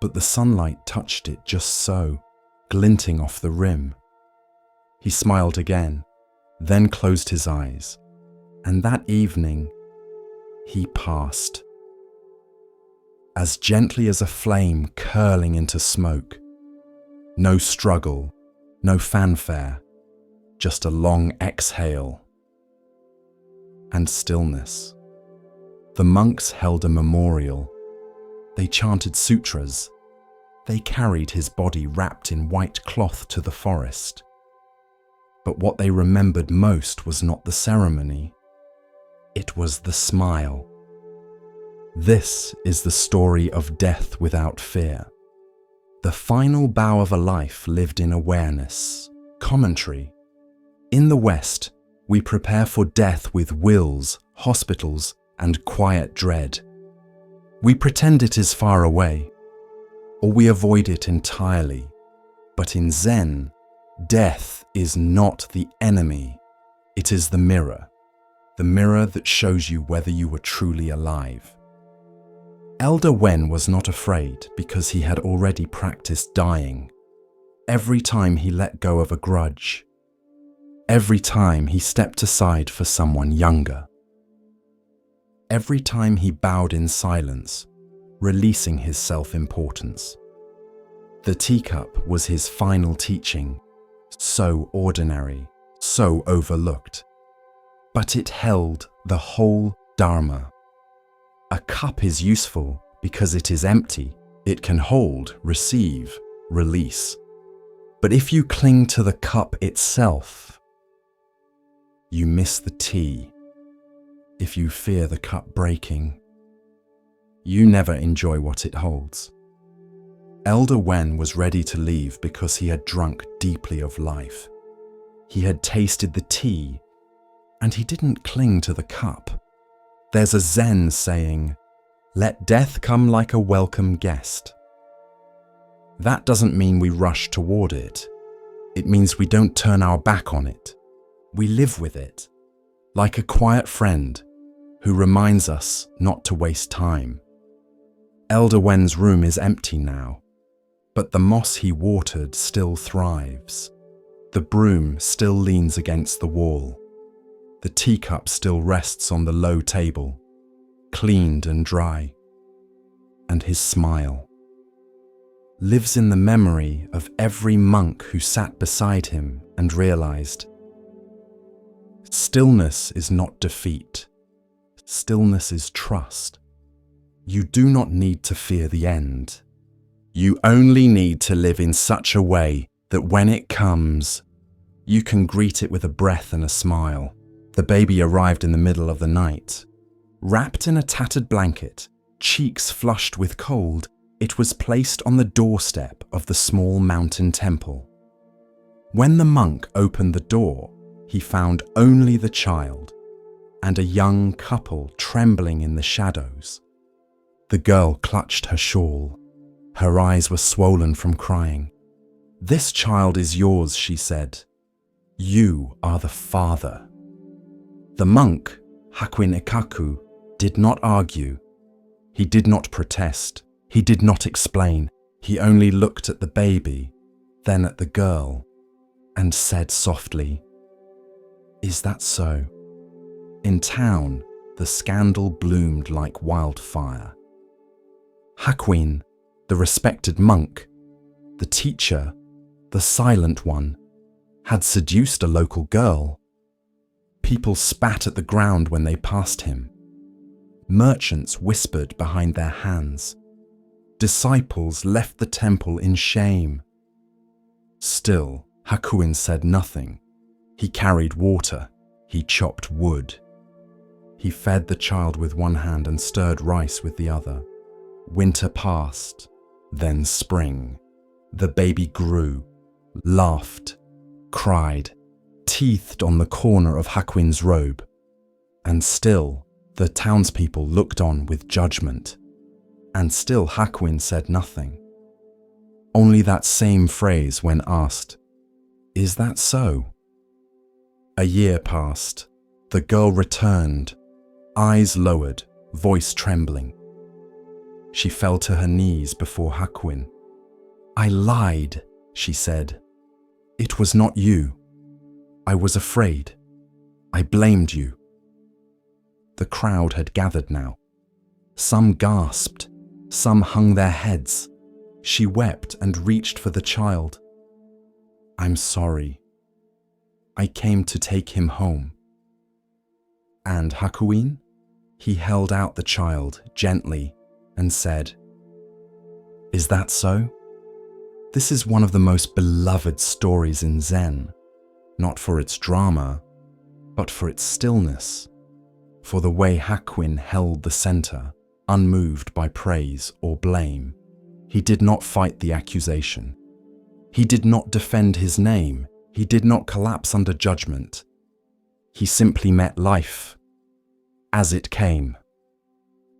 But the sunlight touched it just so, glinting off the rim. He smiled again, then closed his eyes, and that evening he passed. As gently as a flame curling into smoke. No struggle, no fanfare, just a long exhale. And stillness. The monks held a memorial. They chanted sutras. They carried his body wrapped in white cloth to the forest. But what they remembered most was not the ceremony. It was the smile. This is the story of death without fear. The final bow of a life lived in awareness. Commentary. In the West, we prepare for death with wills, hospitals, and quiet dread. We pretend it is far away, or we avoid it entirely. But in Zen, death is not the enemy. It is the mirror that shows you whether you were truly alive. Elder Wen was not afraid because he had already practiced dying. Every time he let go of a grudge, every time he stepped aside for someone younger, every time he bowed in silence, releasing his self-importance. The teacup was his final teaching, so ordinary, so overlooked. But it held the whole Dharma. A cup is useful because it is empty. It can hold, receive, release. But if you cling to the cup itself, you miss the tea. If you fear the cup breaking, you never enjoy what it holds. Elder Wen was ready to leave because he had drunk deeply of life. He had tasted the tea, and he didn't cling to the cup. There's a Zen saying, "Let death come like a welcome guest." That doesn't mean we rush toward it. It means we don't turn our back on it. We live with it, like a quiet friend who reminds us not to waste time. Elder Wen's room is empty now, but the moss he watered still thrives. The broom still leans against the wall. The teacup still rests on the low table, cleaned and dry. And his smile lives in the memory of every monk who sat beside him and realized, stillness is not defeat. Stillness is trust. You do not need to fear the end. You only need to live in such a way that when it comes, you can greet it with a breath and a smile. The baby arrived in the middle of the night. Wrapped in a tattered blanket, cheeks flushed with cold, it was placed on the doorstep of the small mountain temple. When the monk opened the door, he found only the child and a young couple trembling in the shadows. The girl clutched her shawl. Her eyes were swollen from crying. "This child is yours," she said. "You are the father." The monk, Hakuin Ekaku, did not argue. He did not protest. He did not explain. He only looked at the baby, then at the girl, and said softly, "Is that so?" In town, the scandal bloomed like wildfire. Hakuin, the respected monk, the teacher, the silent one, had seduced a local girl. People spat at the ground when they passed him. Merchants whispered behind their hands. Disciples left the temple in shame. Still, Hakuin said nothing. He carried water. He chopped wood. He fed the child with one hand and stirred rice with the other. Winter passed, then spring. The baby grew, laughed, cried, teethed on the corner of Hakuin's robe. And still, the townspeople looked on with judgment. And still Hakuin said nothing. Only that same phrase when asked, "Is that so?" A year passed. The girl returned, eyes lowered, voice trembling. She fell to her knees before Hakuin. "I lied," she said. "It was not you. I was afraid. I blamed you." The crowd had gathered now. Some gasped, some hung their heads. She wept and reached for the child. "I'm sorry. I came to take him home." And Hakuin? He held out the child gently and said, "Is that so?" This is one of the most beloved stories in Zen, not for its drama, but for its stillness, for the way Hakuin held the center, unmoved by praise or blame. He did not fight the accusation. He did not defend his name. He did not collapse under judgment. He simply met life as it came.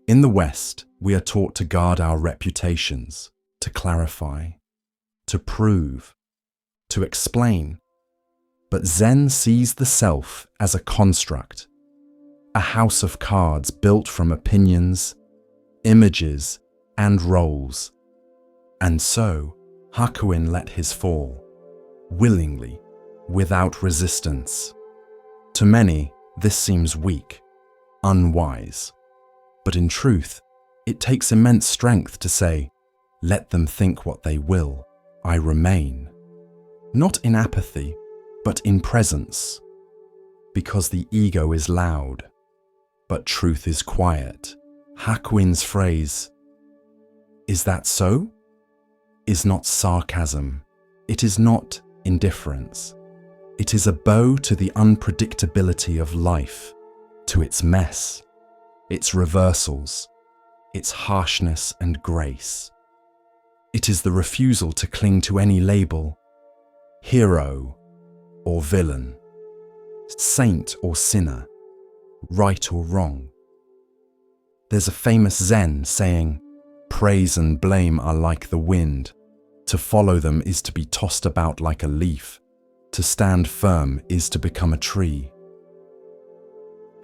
In the West, we are taught to guard our reputations, to clarify, to prove, to explain. But Zen sees the self as a construct, a house of cards built from opinions, images, and roles. And so, Hakuin let his fall, willingly, without resistance. To many, this seems weak, unwise. But in truth, it takes immense strength to say, let them think what they will, I remain. Not in apathy, but in presence. Because the ego is loud, but truth is quiet. Hakuin's phrase, "Is that so?" is not sarcasm. It is not indifference. It is a bow to the unpredictability of life, to its mess, its reversals, its harshness and grace. It is the refusal to cling to any label, hero or villain, saint or sinner, right or wrong. There's a famous Zen saying, praise and blame are like the wind. To follow them is to be tossed about like a leaf. To stand firm is to become a tree.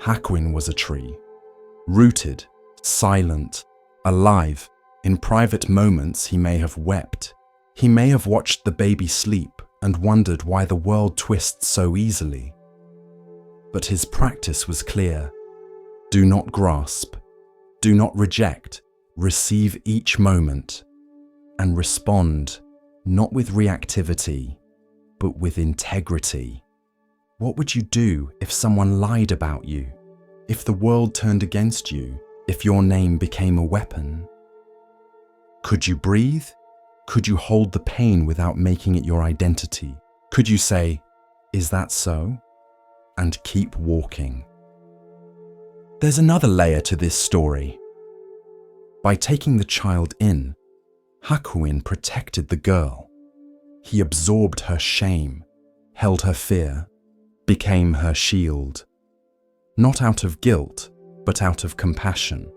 Hakuin was a tree, rooted, silent, alive. In private moments he may have wept. He may have watched the baby sleep and wondered why the world twists so easily. But his practice was clear. Do not grasp, do not reject, receive each moment and respond not with reactivity, but with integrity. What would you do if someone lied about you? If the world turned against you? If your name became a weapon? Could you breathe? Could you hold the pain without making it your identity? Could you say, is that so? And keep walking. There's another layer to this story. By taking the child in, Hakuin protected the girl. He absorbed her shame, held her fear, became her shield. Not out of guilt, but out of compassion.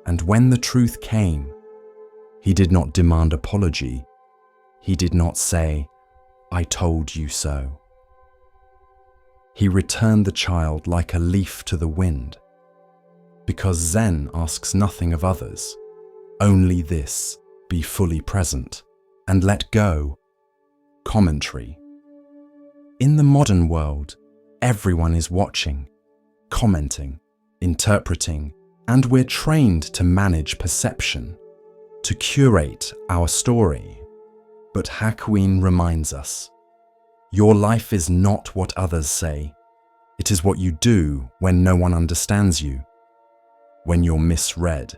And when the truth came, he did not demand apology. He did not say, I told you so. He returned the child like a leaf to the wind. Because Zen asks nothing of others, only this, be fully present and let go. Commentary. In the modern world, everyone is watching, commenting, interpreting, and we're trained to manage perception, to curate our story. But Hakuin reminds us, your life is not what others say. It is what you do when no one understands you, when you're misread,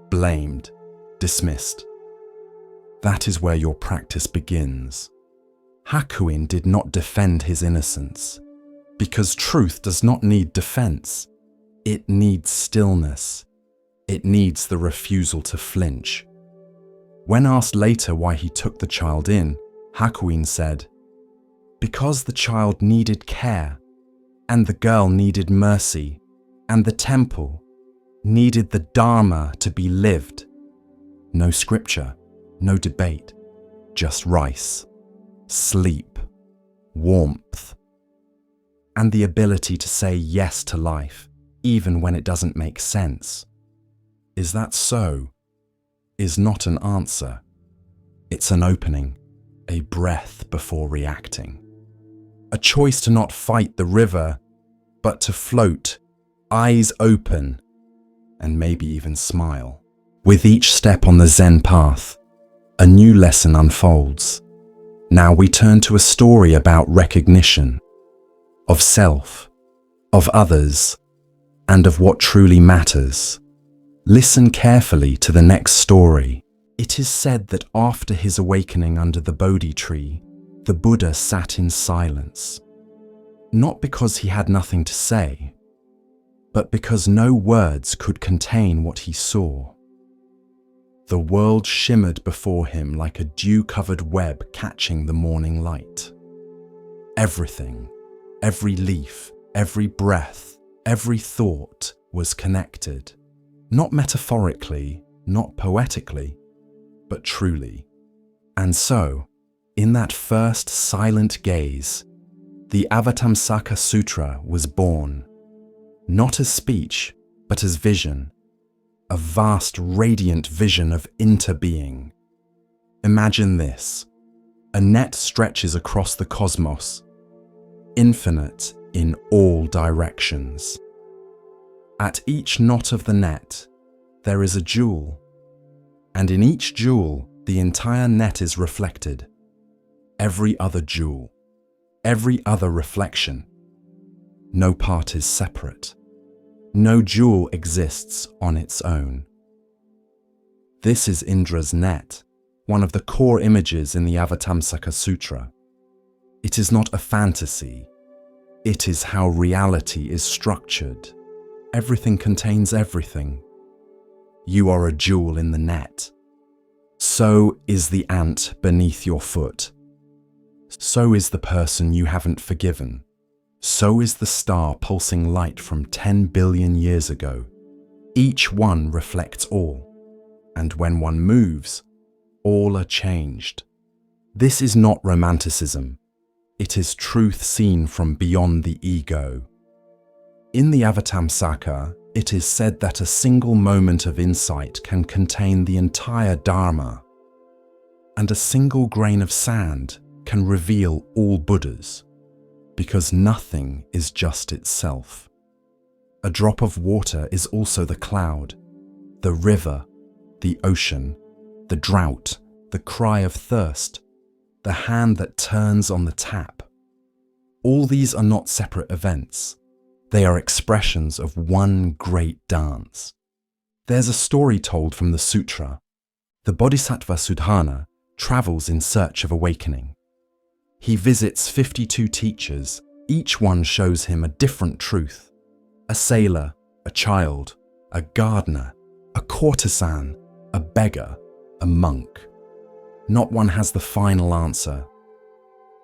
blamed, dismissed. That is where your practice begins. Hakuin did not defend his innocence, because truth does not need defense. It needs stillness. It needs the refusal to flinch. When asked later why he took the child in, Hakuin said, because the child needed care, and the girl needed mercy, and the temple needed the Dharma to be lived. No scripture, no debate, just rice, sleep, warmth, and the ability to say yes to life, even when it doesn't make sense. Is that so? Is not an answer. It's an opening, a breath before reacting. A choice to not fight the river, but to float, eyes open, and maybe even smile. With each step on the Zen path, a new lesson unfolds. Now we turn to a story about recognition, of self, of others, and of what truly matters. Listen carefully to the next story. It is said that after his awakening under the Bodhi tree, the Buddha sat in silence, not because he had nothing to say, but because no words could contain what he saw. The world shimmered before him like a dew-covered web catching the morning light. Everything, every leaf, every breath, every thought was connected, not metaphorically, not poetically, but truly. And so, in that first silent gaze, the Avatamsaka Sutra was born, not as speech, but as vision, a vast radiant vision of interbeing. Imagine this: a net stretches across the cosmos, infinite in all directions. At each knot of the net, there is a jewel, and in each jewel, the entire net is reflected. Every other jewel, every other reflection. No part is separate. No jewel exists on its own. This is Indra's net, one of the core images in the Avatamsaka Sutra. It is not a fantasy. It is how reality is structured. Everything contains everything. You are a jewel in the net. So is the ant beneath your foot. So is the person you haven't forgiven. So is the star pulsing light from 10 billion years ago. Each one reflects all, and when one moves, all are changed. This is not romanticism. It is truth seen from beyond the ego. In the Avatamsaka, it is said that a single moment of insight can contain the entire Dharma, and a single grain of sand can reveal all Buddhas, because nothing is just itself. A drop of water is also the cloud, the river, the ocean, the drought, the cry of thirst, the hand that turns on the tap. All these are not separate events. They are expressions of one great dance. There's a story told from the sutra. The Bodhisattva Sudhana travels in search of awakening. He visits 52 teachers. Each one shows him a different truth. A sailor, a child, a gardener, a courtesan, a beggar, a monk. Not one has the final answer,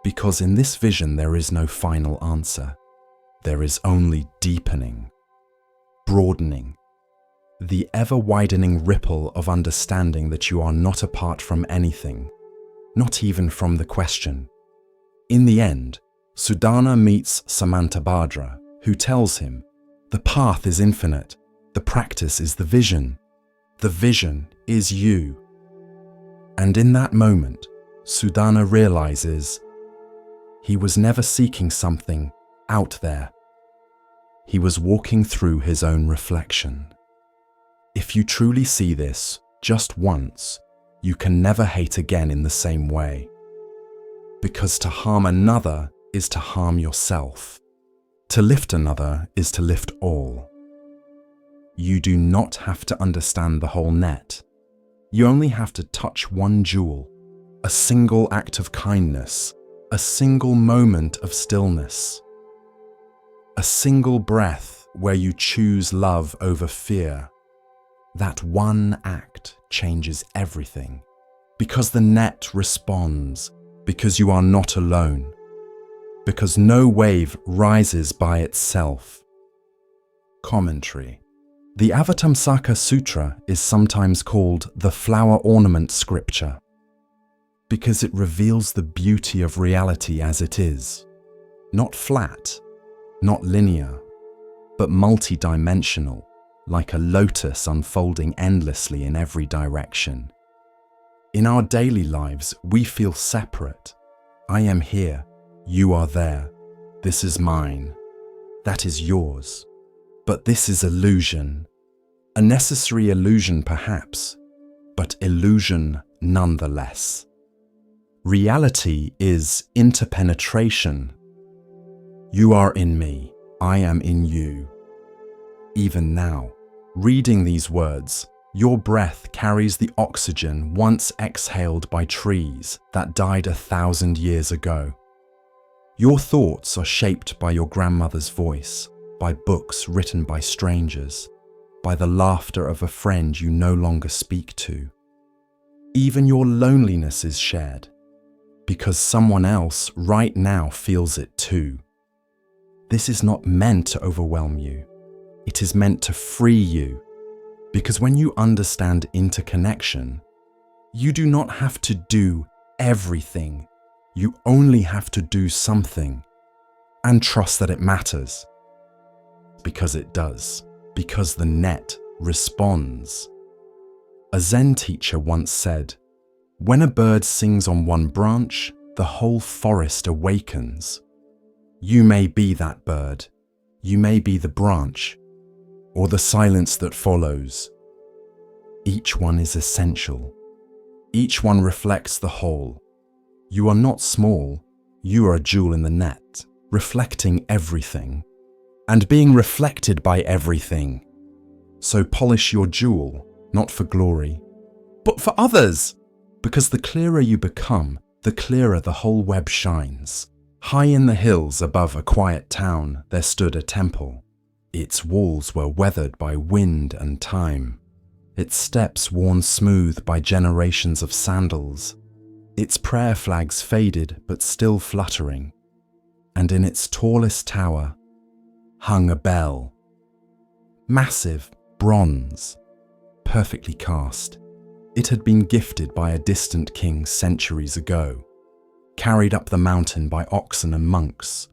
because in this vision there is no final answer. There is only deepening, broadening, the ever-widening ripple of understanding that you are not apart from anything, not even from the question. In the end, Sudhana meets Samantabhadra, who tells him, the path is infinite, the practice is the vision is you. And in that moment, Sudhana realizes he was never seeking something out there. He was walking through his own reflection. If you truly see this just once, you can never hate again in the same way. Because to harm another is to harm yourself. To lift another is to lift all. You do not have to understand the whole net. You only have to touch one jewel, a single act of kindness, a single moment of stillness, a single breath where you choose love over fear. That one act changes everything, because the net responds, because you are not alone, because no wave rises by itself. Commentary. The Avatamsaka Sutra is sometimes called the flower ornament scripture, because it reveals the beauty of reality as it is, not flat, not linear, but multi-dimensional, like a lotus unfolding endlessly in every direction. In our daily lives, we feel separate. I am here, you are there, this is mine, that is yours. But this is illusion. A necessary illusion perhaps, but illusion nonetheless. Reality is interpenetration. You are in me, I am in you. Even now, reading these words, Your breath carries the oxygen once exhaled by trees that died 1,000 years ago. Your thoughts are shaped by your grandmother's voice, by books written by strangers, by the laughter of a friend you no longer speak to. Even your loneliness is shared, because someone else right now feels it too. This is not meant to overwhelm you. It is meant to free you, because when you understand interconnection, you do not have to do everything. You only have to do something and trust that it matters. Because it does. Because the net responds. A Zen teacher once said, "When a bird sings on one branch, the whole forest awakens." You may be that bird. You may be the branch, or the silence that follows. Each one is essential. Each one reflects the whole. You are not small. You are a jewel in the net, reflecting everything, and being reflected by everything. So polish your jewel, not for glory, but for others, because the clearer you become, the clearer the whole web shines. High in the hills above a quiet town, there stood a temple. Its walls were weathered by wind and time, its steps worn smooth by generations of sandals, its prayer flags faded but still fluttering, and in its tallest tower hung a bell. Massive, bronze, perfectly cast. It had been gifted by a distant king centuries ago, carried up the mountain by oxen and monks,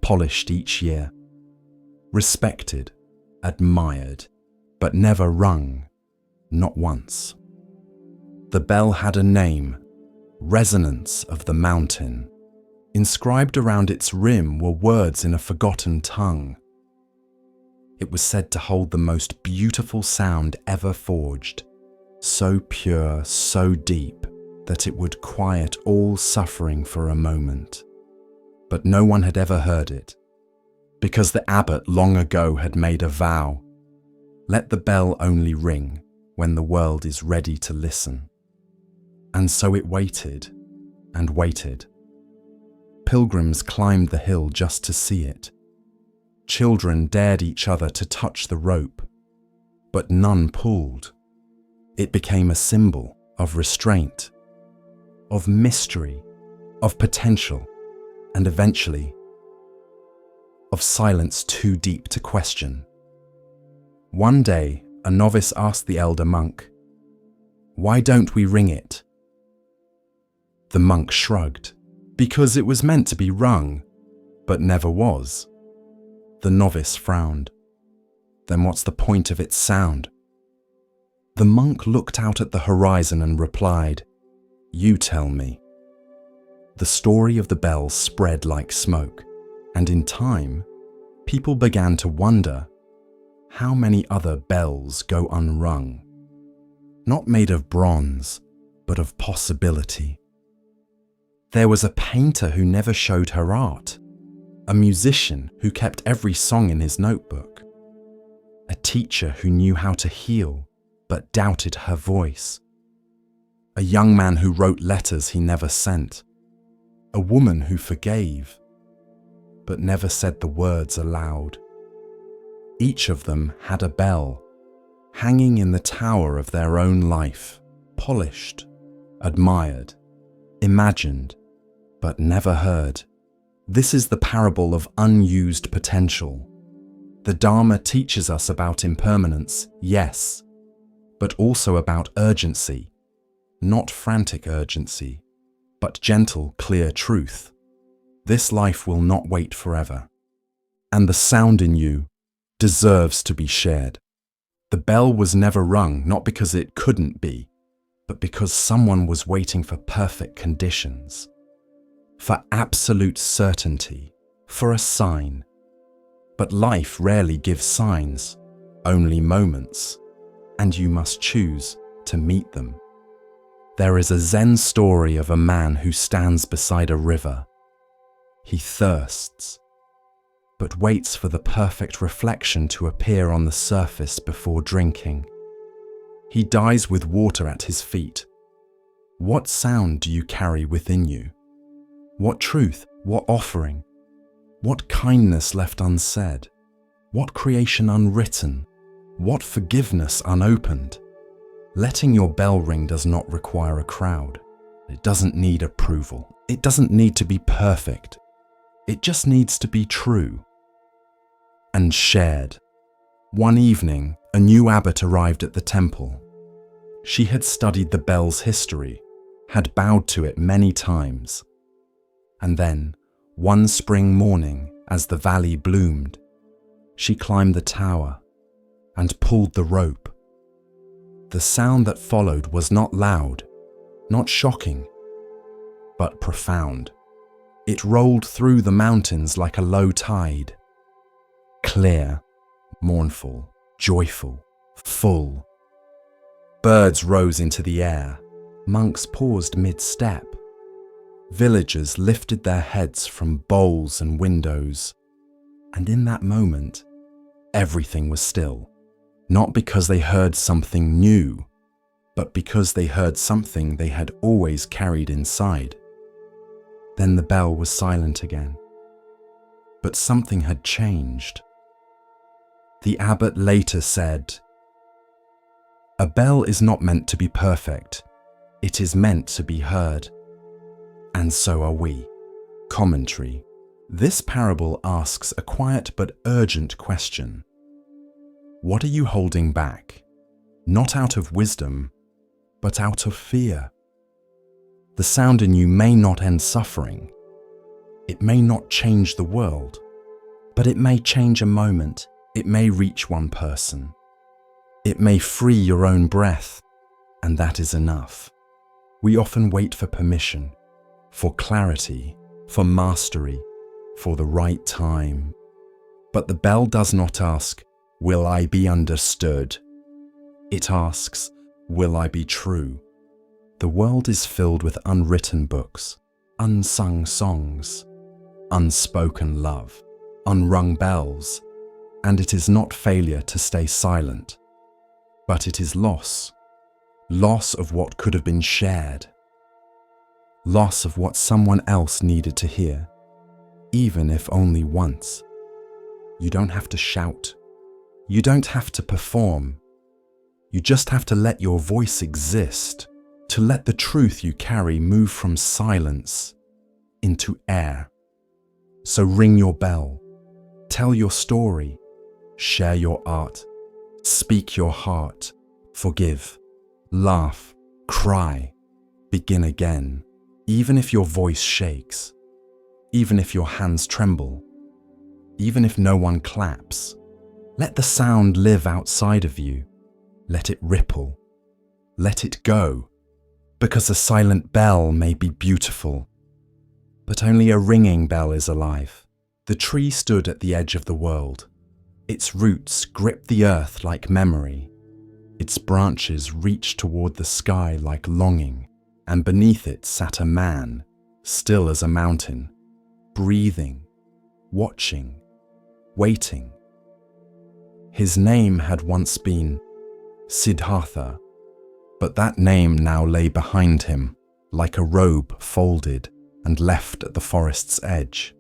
polished each year, respected, admired, but never rung, not once. The bell had a name, Resonance of the Mountain. Inscribed around its rim were words in a forgotten tongue. It was said to hold the most beautiful sound ever forged, so pure, so deep, that it would quiet all suffering for a moment. But no one had ever heard it, because the abbot long ago had made a vow: let the bell only ring when the world is ready to listen. And so it waited and waited. Pilgrims climbed the hill just to see it. Children dared each other to touch the rope, but none pulled. It became a symbol of restraint, of mystery, of potential, and eventually of silence too deep to question. One day, a novice asked the elder monk, "Why don't we ring it?" The monk shrugged, because it was meant to be rung, but never was. The novice frowned. Then what's the point of its sound? The monk looked out at the horizon and replied, "You tell me." The story of the bell spread like smoke, and in time, people began to wonder, how many other bells go unrung? Not made of bronze, but of possibility. There was a painter who never showed her art, a musician who kept every song in his notebook, a teacher who knew how to heal but doubted her voice, a young man who wrote letters he never sent, a woman who forgave but never said the words aloud. Each of them had a bell, hanging in the tower of their own life, polished, admired, imagined, but never heard. This is the parable of unused potential. The Dharma teaches us about impermanence, yes, but also about urgency, not frantic urgency, but gentle, clear truth. This life will not wait forever, and the sound in you deserves to be shared. The bell was never rung, not because it couldn't be, but because someone was waiting for perfect conditions, for absolute certainty, for a sign. But life rarely gives signs, only moments, and you must choose to meet them. There is a Zen story of a man who stands beside a river. He thirsts, but waits for the perfect reflection to appear on the surface before drinking. He dies with water at his feet. What sound do you carry within you? What truth, what offering, what kindness left unsaid, what creation unwritten, what forgiveness unopened? Letting your bell ring does not require a crowd. It doesn't need approval. It doesn't need to be perfect. It just needs to be true and shared. One evening, a new abbot arrived at the temple. She had studied the bell's history, had bowed to it many times. And then, one spring morning, as the valley bloomed, she climbed the tower and pulled the rope. The sound that followed was not loud, not shocking, but profound. It rolled through the mountains like a low tide, clear, mournful, joyful, full. Birds rose into the air, monks paused mid-step. Villagers lifted their heads from bowls and windows, and in that moment, everything was still. Not because they heard something new, but because they heard something they had always carried inside. Then the bell was silent again. But something had changed. The abbot later said, "A bell is not meant to be perfect. It is meant to be heard. And so are we." Commentary. This parable asks a quiet but urgent question. What are you holding back? Not out of wisdom, but out of fear. The sound in you may not end suffering. It may not change the world, but it may change a moment. It may reach one person. It may free your own breath, and that is enough. We often wait for permission, for clarity, for mastery, for the right time. But the bell does not ask, "Will I be understood?" It asks, "Will I be true?" The world is filled with unwritten books, unsung songs, unspoken love, unrung bells, and it is not failure to stay silent, but it is loss of what could have been shared, loss of what someone else needed to hear, even if only once. You don't have to shout. You don't have to perform. You just have to let your voice exist, to let the truth you carry move from silence into air. So ring your bell, tell your story, share your art, speak your heart, forgive, laugh, cry, begin again, even if your voice shakes, even if your hands tremble, even if no one claps. Let the sound live outside of you. Let it ripple. Let it go. Because a silent bell may be beautiful, but only a ringing bell is alive. The tree stood at the edge of the world. Its roots gripped the earth like memory. Its branches reached toward the sky like longing, and beneath it sat a man, still as a mountain, breathing, watching, waiting. His name had once been Siddhartha, but that name now lay behind him, like a robe folded and left at the forest's edge.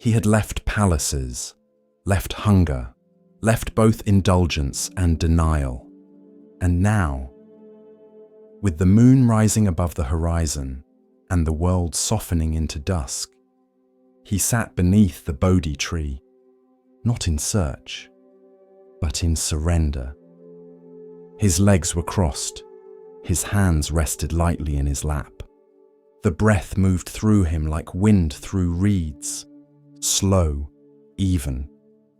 He had left palaces, left hunger, left both indulgence and denial. And now, with the moon rising above the horizon and the world softening into dusk, he sat beneath the Bodhi tree, not in search, but in surrender. His legs were crossed, his hands rested lightly in his lap. The breath moved through him like wind through reeds, slow, even,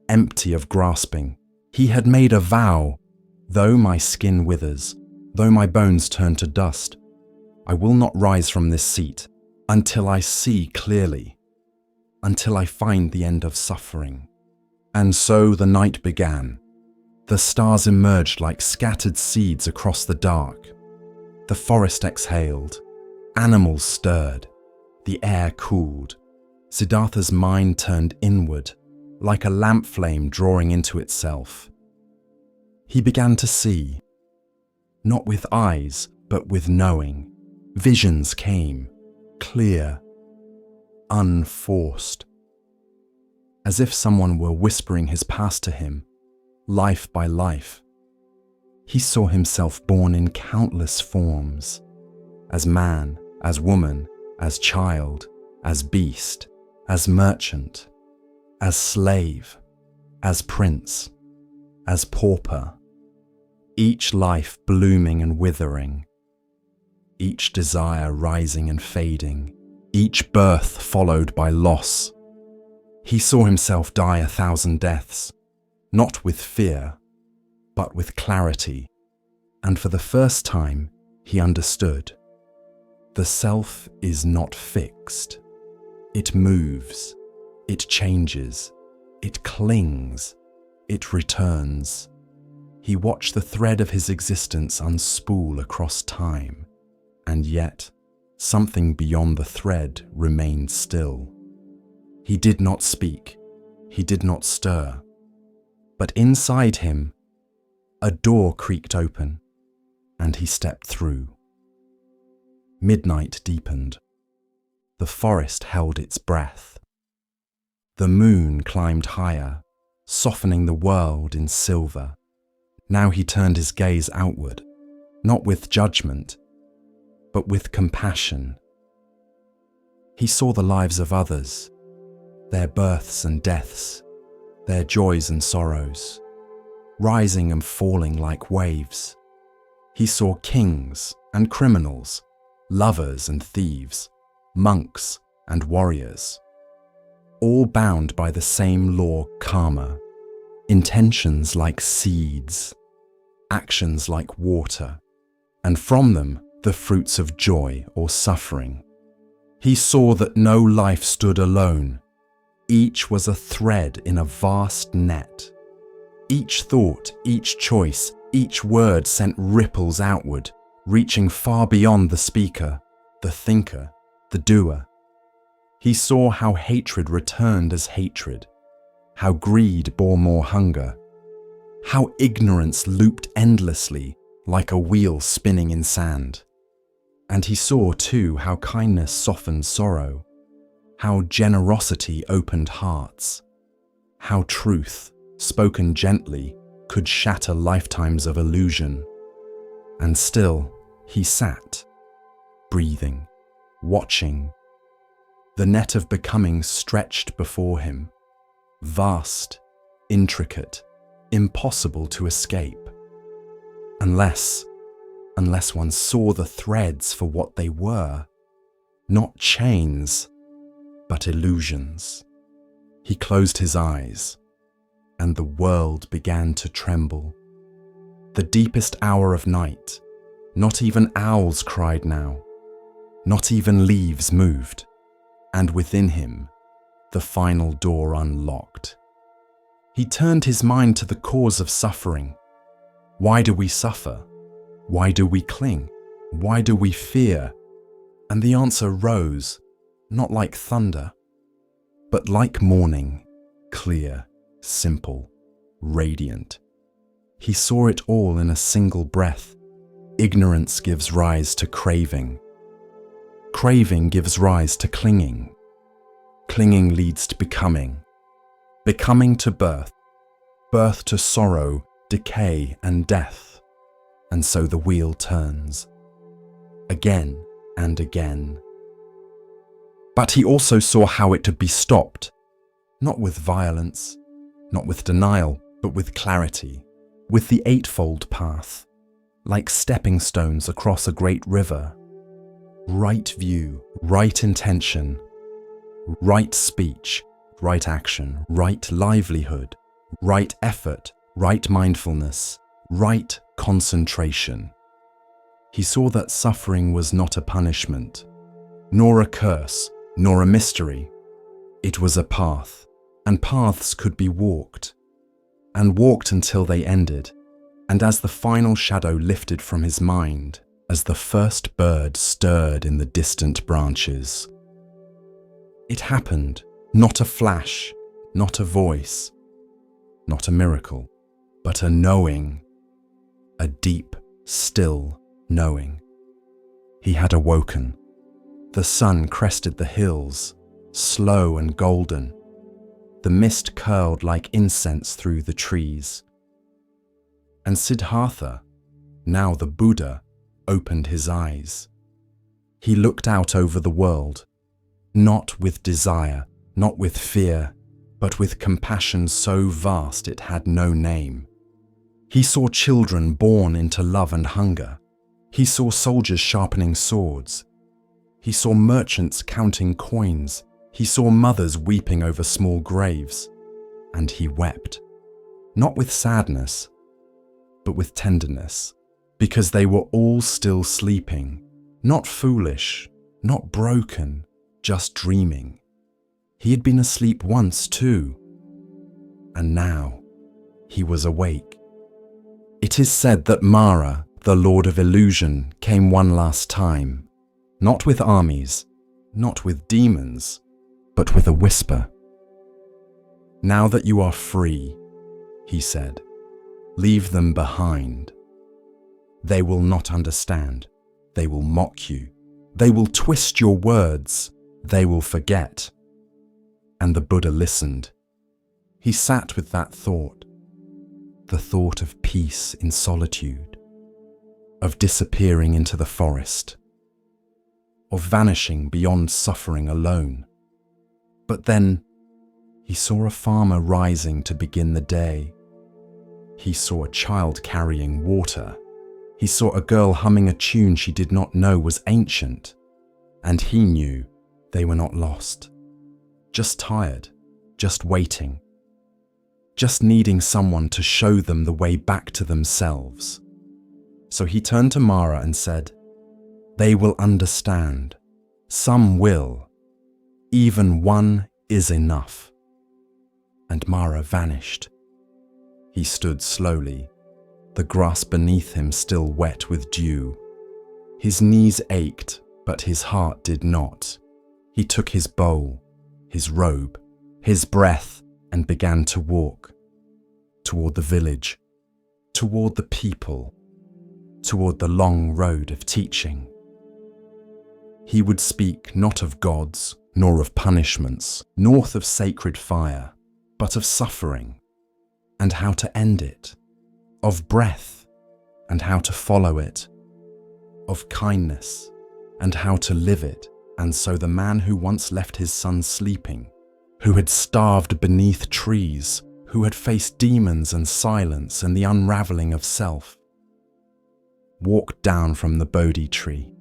empty of grasping. He had made a vow, though my skin withers, though my bones turn to dust, I will not rise from this seat until I see clearly, until I find the end of suffering. And so the night began. The stars emerged like scattered seeds across the dark. The forest exhaled. Animals stirred. The air cooled. Siddhartha's mind turned inward, like a lamp flame drawing into itself. He began to see. not with eyes, but with knowing. Visions came, clear, unforced, as if someone were whispering his past to him, life by life. He saw himself born in countless forms, as man, as woman, as child, as beast, as merchant, as slave, as prince, as pauper, each life blooming and withering, each desire rising and fading, each birth followed by loss. He saw himself die 1,000 deaths, not with fear, but with clarity, and for the first time he understood. The self is not fixed. It moves, it changes, it clings, it returns. He watched the thread of his existence unspool across time, and yet something beyond the thread remained still. He did not speak, he did not stir, but inside him, a door creaked open, and he stepped through. Midnight deepened. The forest held its breath. The moon climbed higher, softening the world in silver. Now he turned his gaze outward, not with judgment, but with compassion. He saw the lives of others, their births and deaths, their joys and sorrows, rising and falling like waves. He saw kings and criminals, lovers and thieves, monks and warriors, all bound by the same law, karma, intentions like seeds, actions like water, and from them the fruits of joy or suffering. He saw that no life stood alone. Each was a thread in a vast net. Each thought, each choice, each word sent ripples outward, reaching far beyond the speaker, the thinker, the doer. He saw how hatred returned as hatred, how greed bore more hunger, how ignorance looped endlessly like a wheel spinning in sand. And he saw too how kindness softened sorrow, how generosity opened hearts, how truth, spoken gently, could shatter lifetimes of illusion. And still, he sat, breathing, watching. The net of becoming stretched before him, vast, intricate, impossible to escape. Unless one saw the threads for what they were, not chains, but illusions. He closed his eyes, and the world began to tremble. The deepest hour of night, not even owls cried now, not even leaves moved, and within him, the final door unlocked. He turned his mind to the cause of suffering. Why do we suffer? Why do we cling? Why do we fear? And the answer rose, not like thunder, but like morning, clear, simple, radiant. He saw it all in a single breath. Ignorance gives rise to craving. Craving gives rise to clinging. Clinging leads to becoming. Becoming to birth. Birth to sorrow, decay, and death. And so the wheel turns. Again and again. But he also saw how it could be stopped. Not with violence, not with denial, but with clarity. With the eightfold path. Like stepping stones across a great river. Right view, right intention, right speech, right action, right livelihood, right effort, right mindfulness, right concentration. He saw that suffering was not a punishment, nor a curse, nor a mystery. It was a path, and paths could be walked, and walked until they ended. And as the final shadow lifted from his mind, as the first bird stirred in the distant branches, it happened, not a flash, not a voice, not a miracle, but a knowing, a deep, still knowing. He had awoken. The sun crested the hills, slow and golden. The mist curled like incense through the trees. And Siddhartha, now the Buddha, opened his eyes. He looked out over the world, not with desire, not with fear, but with compassion so vast it had no name. He saw children born into love and hunger. He saw soldiers sharpening swords. He saw merchants counting coins. He saw mothers weeping over small graves. And he wept, not with sadness, but with tenderness, because they were all still sleeping, not foolish, not broken, just dreaming. He had been asleep once too, and now he was awake. It is said that Mara, the Lord of Illusion, came one last time, not with armies, not with demons, but with a whisper. Now that you are free, he said, leave them behind. They will not understand. They will mock you. They will twist your words. They will forget. And the Buddha listened. He sat with that thought, the thought of peace in solitude, of disappearing into the forest, of vanishing beyond suffering alone. But then he saw a farmer rising to begin the day. He saw a child carrying water. He saw a girl humming a tune she did not know was ancient. And he knew they were not lost, just tired, just waiting, just needing someone to show them the way back to themselves. So he turned to Mara and said, "They will understand. Some will. Even one is enough." And Mara vanished. He stood slowly, the grass beneath him still wet with dew. His knees ached, but his heart did not. He took his bowl, his robe, his breath, and began to walk toward the village, toward the people, toward the long road of teaching. He would speak not of gods, nor of punishments, nor of sacred fire, but of suffering, and how to end it, of breath, and how to follow it, of kindness, and how to live it. And so the man who once left his son sleeping, who had starved beneath trees, who had faced demons and silence and the unraveling of self, walked down from the Bodhi tree.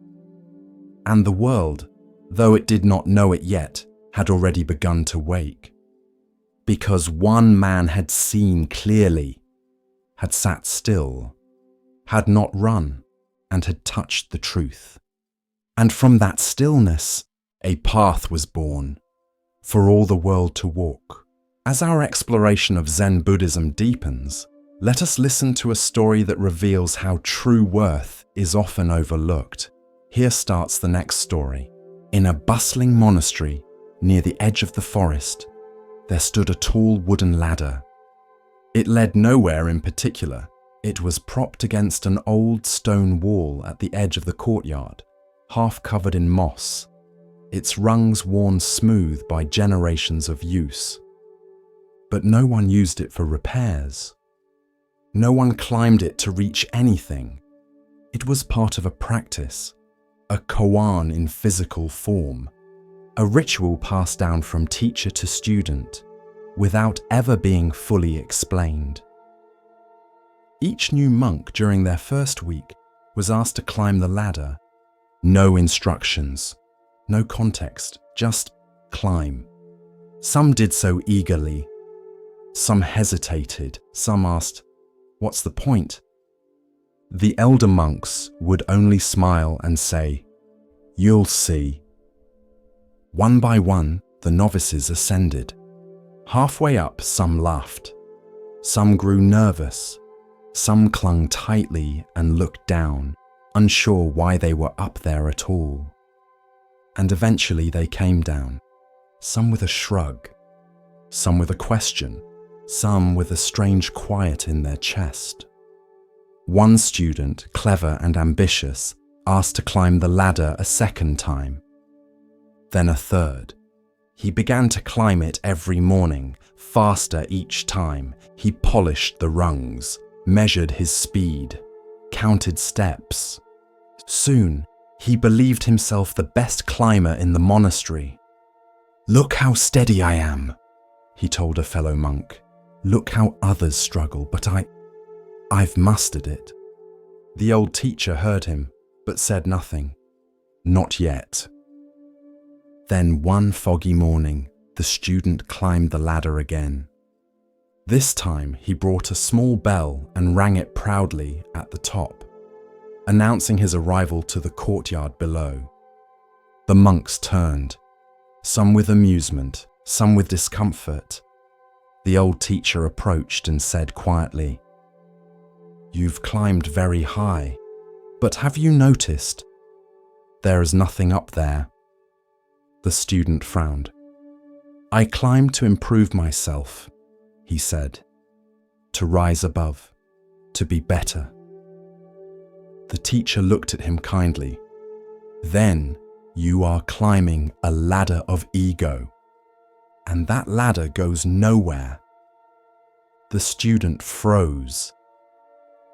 And the world, though it did not know it yet, had already begun to wake. Because one man had seen clearly, had sat still, had not run, and had touched the truth. And from that stillness, a path was born for all the world to walk. As our exploration of Zen Buddhism deepens, let us listen to a story that reveals how true worth is often overlooked. Here starts the next story. In a bustling monastery near the edge of the forest, there stood a tall wooden ladder. It led nowhere in particular. It was propped against an old stone wall at the edge of the courtyard, half covered in moss, its rungs worn smooth by generations of use. But no one used it for repairs. No one climbed it to reach anything. It was part of a practice, a koan in physical form, a ritual passed down from teacher to student, without ever being fully explained. Each new monk during their first week was asked to climb the ladder. No instructions, no context, just climb. Some did so eagerly. Some hesitated. Some asked, "What's the point?" The elder monks would only smile and say, "You'll see." One by one, the novices ascended. Halfway up, some laughed. Some grew nervous. Some clung tightly and looked down, unsure why they were up there at all. And eventually they came down, some with a shrug, some with a question, some with a strange quiet in their chest. One student, clever and ambitious, asked to climb the ladder a second time. Then a third. He began to climb it every morning, faster each time. He polished the rungs, measured his speed, counted steps. Soon, he believed himself the best climber in the monastery. "Look how steady I am," he told a fellow monk. "Look how others struggle, but I've mastered it." The old teacher heard him, but said nothing. Not yet. Then one foggy morning, the student climbed the ladder again. This time he brought a small bell and rang it proudly at the top, announcing his arrival to the courtyard below. The monks turned, some with amusement, some with discomfort. The old teacher approached and said quietly, "You've climbed very high, but have you noticed? There is nothing up there." The student frowned. "I climbed to improve myself," he said, "to rise above, to be better." The teacher looked at him kindly. "Then you are climbing a ladder of ego, and that ladder goes nowhere." The student froze.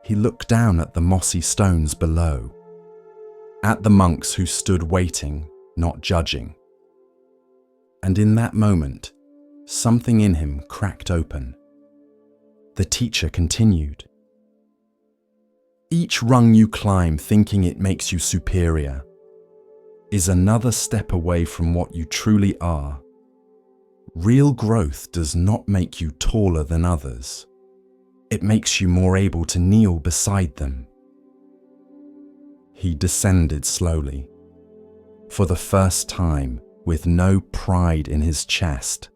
He looked down at the mossy stones below, at the monks who stood waiting, not judging. And in that moment, something in him cracked open. The teacher continued, "Each rung you climb thinking it makes you superior is another step away from what you truly are. Real growth does not make you taller than others. It makes you more able to kneel beside them." He descended slowly, for the first time, with no pride in his chest.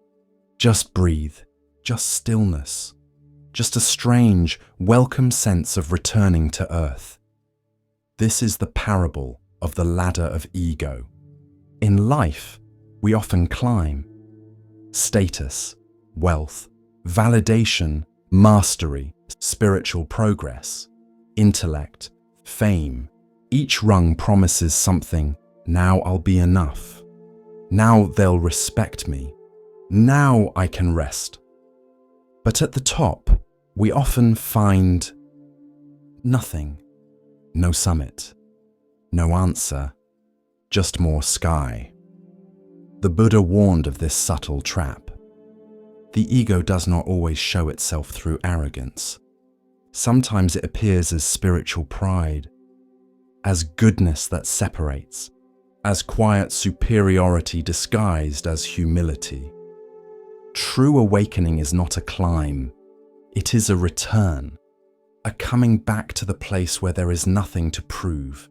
Just breathe, just stillness, just a strange, welcome sense of returning to earth. This is the parable of the ladder of ego. In life, we often climb. Status, wealth, validation, mastery, spiritual progress, intellect, fame. Each rung promises something. Now I'll be enough. Now they'll respect me. Now I can rest. But at the top, we often find nothing. No summit. No answer. Just more sky. The Buddha warned of this subtle trap. The ego does not always show itself through arrogance. Sometimes it appears as spiritual pride, as goodness that separates, as quiet superiority disguised as humility. True awakening is not a climb, it is a return, a coming back to the place where there is nothing to prove,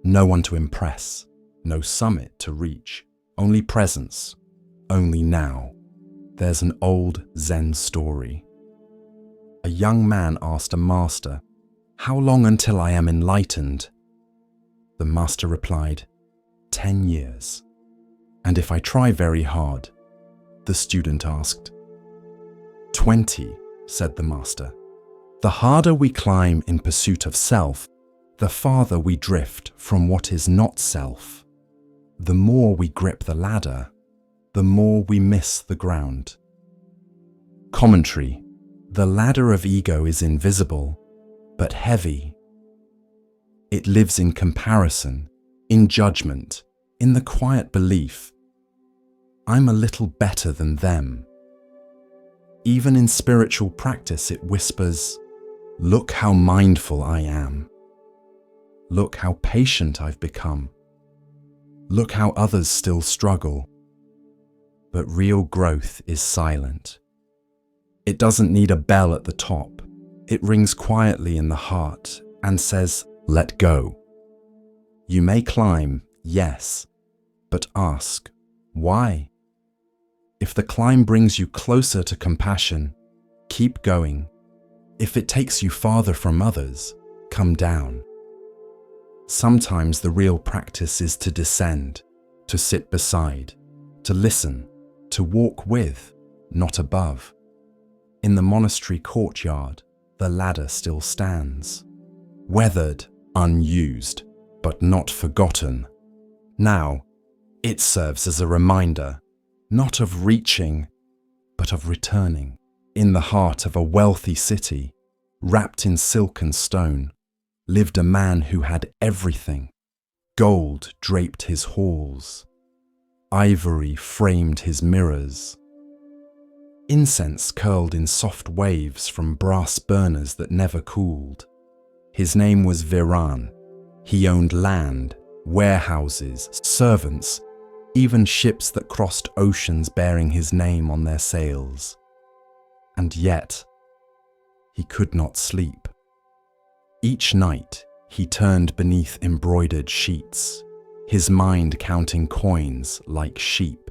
no one to impress, no summit to reach, only presence, only now. There's an old Zen story. A young man asked a master, "How long until I am enlightened?" The master replied, 10 years. "And if I try very hard?" the student asked. 20, said the master. "The harder we climb in pursuit of self, the farther we drift from what is not self. The more we grip the ladder, the more we miss the ground." Commentary: the ladder of ego is invisible, but heavy. It lives in comparison, in judgment, in the quiet belief, "I'm a little better than them." Even in spiritual practice, it whispers, "Look how mindful I am. Look how patient I've become. Look how others still struggle." But real growth is silent. It doesn't need a bell at the top. It rings quietly in the heart and says, "Let go." You may climb, yes, but ask, why? If the climb brings you closer to compassion, keep going. If it takes you farther from others, come down. Sometimes the real practice is to descend, to sit beside, to listen, to walk with, not above. In the monastery courtyard, the ladder still stands. weathered, unused, but not forgotten. Now, it serves as a reminder, not of reaching, but of returning. In the heart of a wealthy city, wrapped in silk and stone, lived a man who had everything. Gold draped his halls. Ivory framed his mirrors. Incense curled in soft waves from brass burners that never cooled. His name was Viran. He owned land, warehouses, servants, even ships that crossed oceans bearing his name on their sails. And yet, he could not sleep. Each night, he turned beneath embroidered sheets, his mind counting coins like sheep.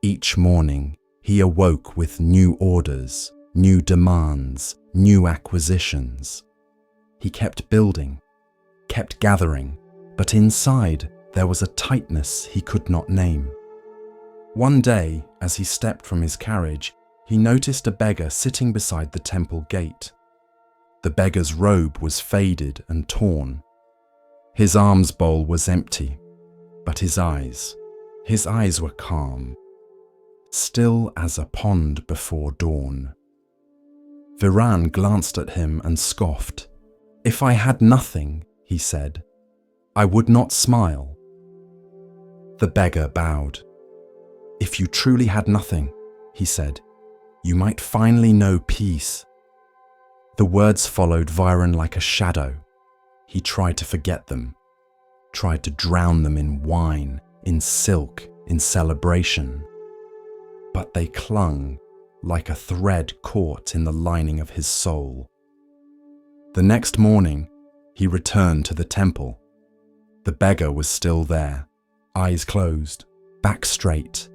Each morning, he awoke with new orders, new demands, new acquisitions. He kept building, kept gathering, but inside there was a tightness he could not name. One day, as he stepped from his carriage, he noticed a beggar sitting beside the temple gate. The beggar's robe was faded and torn. His alms bowl was empty, but his eyes were calm, still as a pond before dawn. Viran glanced at him and scoffed. "If I had nothing," he said, "I would not smile." The beggar bowed. "If you truly had nothing," he said, "you might finally know peace." The words followed Viran like a shadow. He tried to forget them, tried to drown them in wine, in silk, in celebration. But they clung like a thread caught in the lining of his soul. The next morning, he returned to the temple. The beggar was still there, eyes closed, back straight,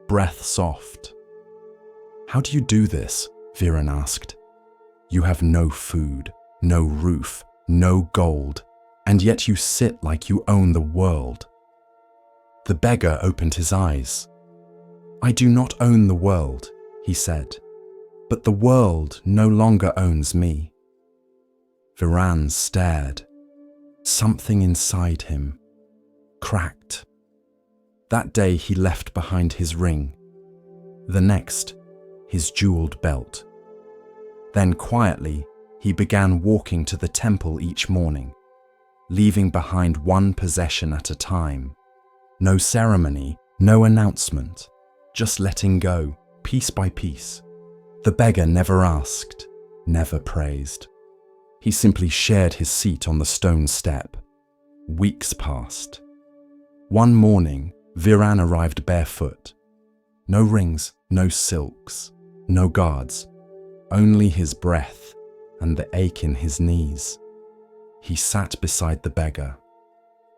breath soft. "How do you do this?" Viran asked. "You have no food, no roof, no gold, and yet you sit like you own the world." The beggar opened his eyes. "I do not own the world," he said, "but the world no longer owns me." Viran stared. Something inside him cracked. That day he left behind his ring. The next, his jeweled belt. Then quietly, he began walking to the temple each morning, leaving behind one possession at a time. No ceremony, no announcement, just letting go, piece by piece. The beggar never asked, never praised. He simply shared his seat on the stone step. Weeks passed. One morning, Viran arrived barefoot. No rings, no silks, no guards, only his breath and the ache in his knees. He sat beside the beggar,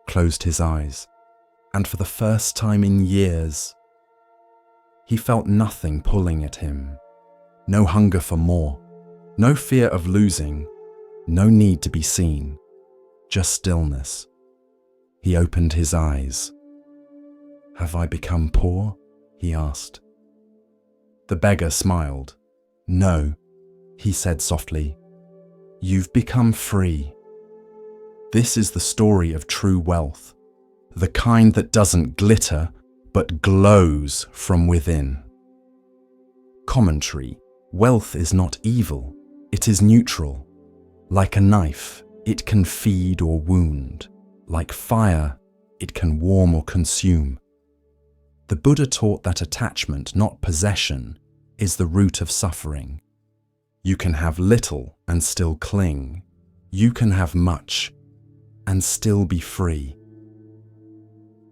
closed his eyes, and for the first time in years, he felt nothing pulling at him. No hunger for more, no fear of losing, no need to be seen, just stillness. He opened his eyes. "Have I become poor?" he asked. The beggar smiled. "No," he said softly. "You've become free." This is the story of true wealth, the kind that doesn't glitter, but glows from within. Commentary: wealth is not evil, it is neutral. Like a knife, it can feed or wound. Like fire, it can warm or consume. The Buddha taught that attachment, not possession, is the root of suffering. You can have little and still cling. You can have much and still be free.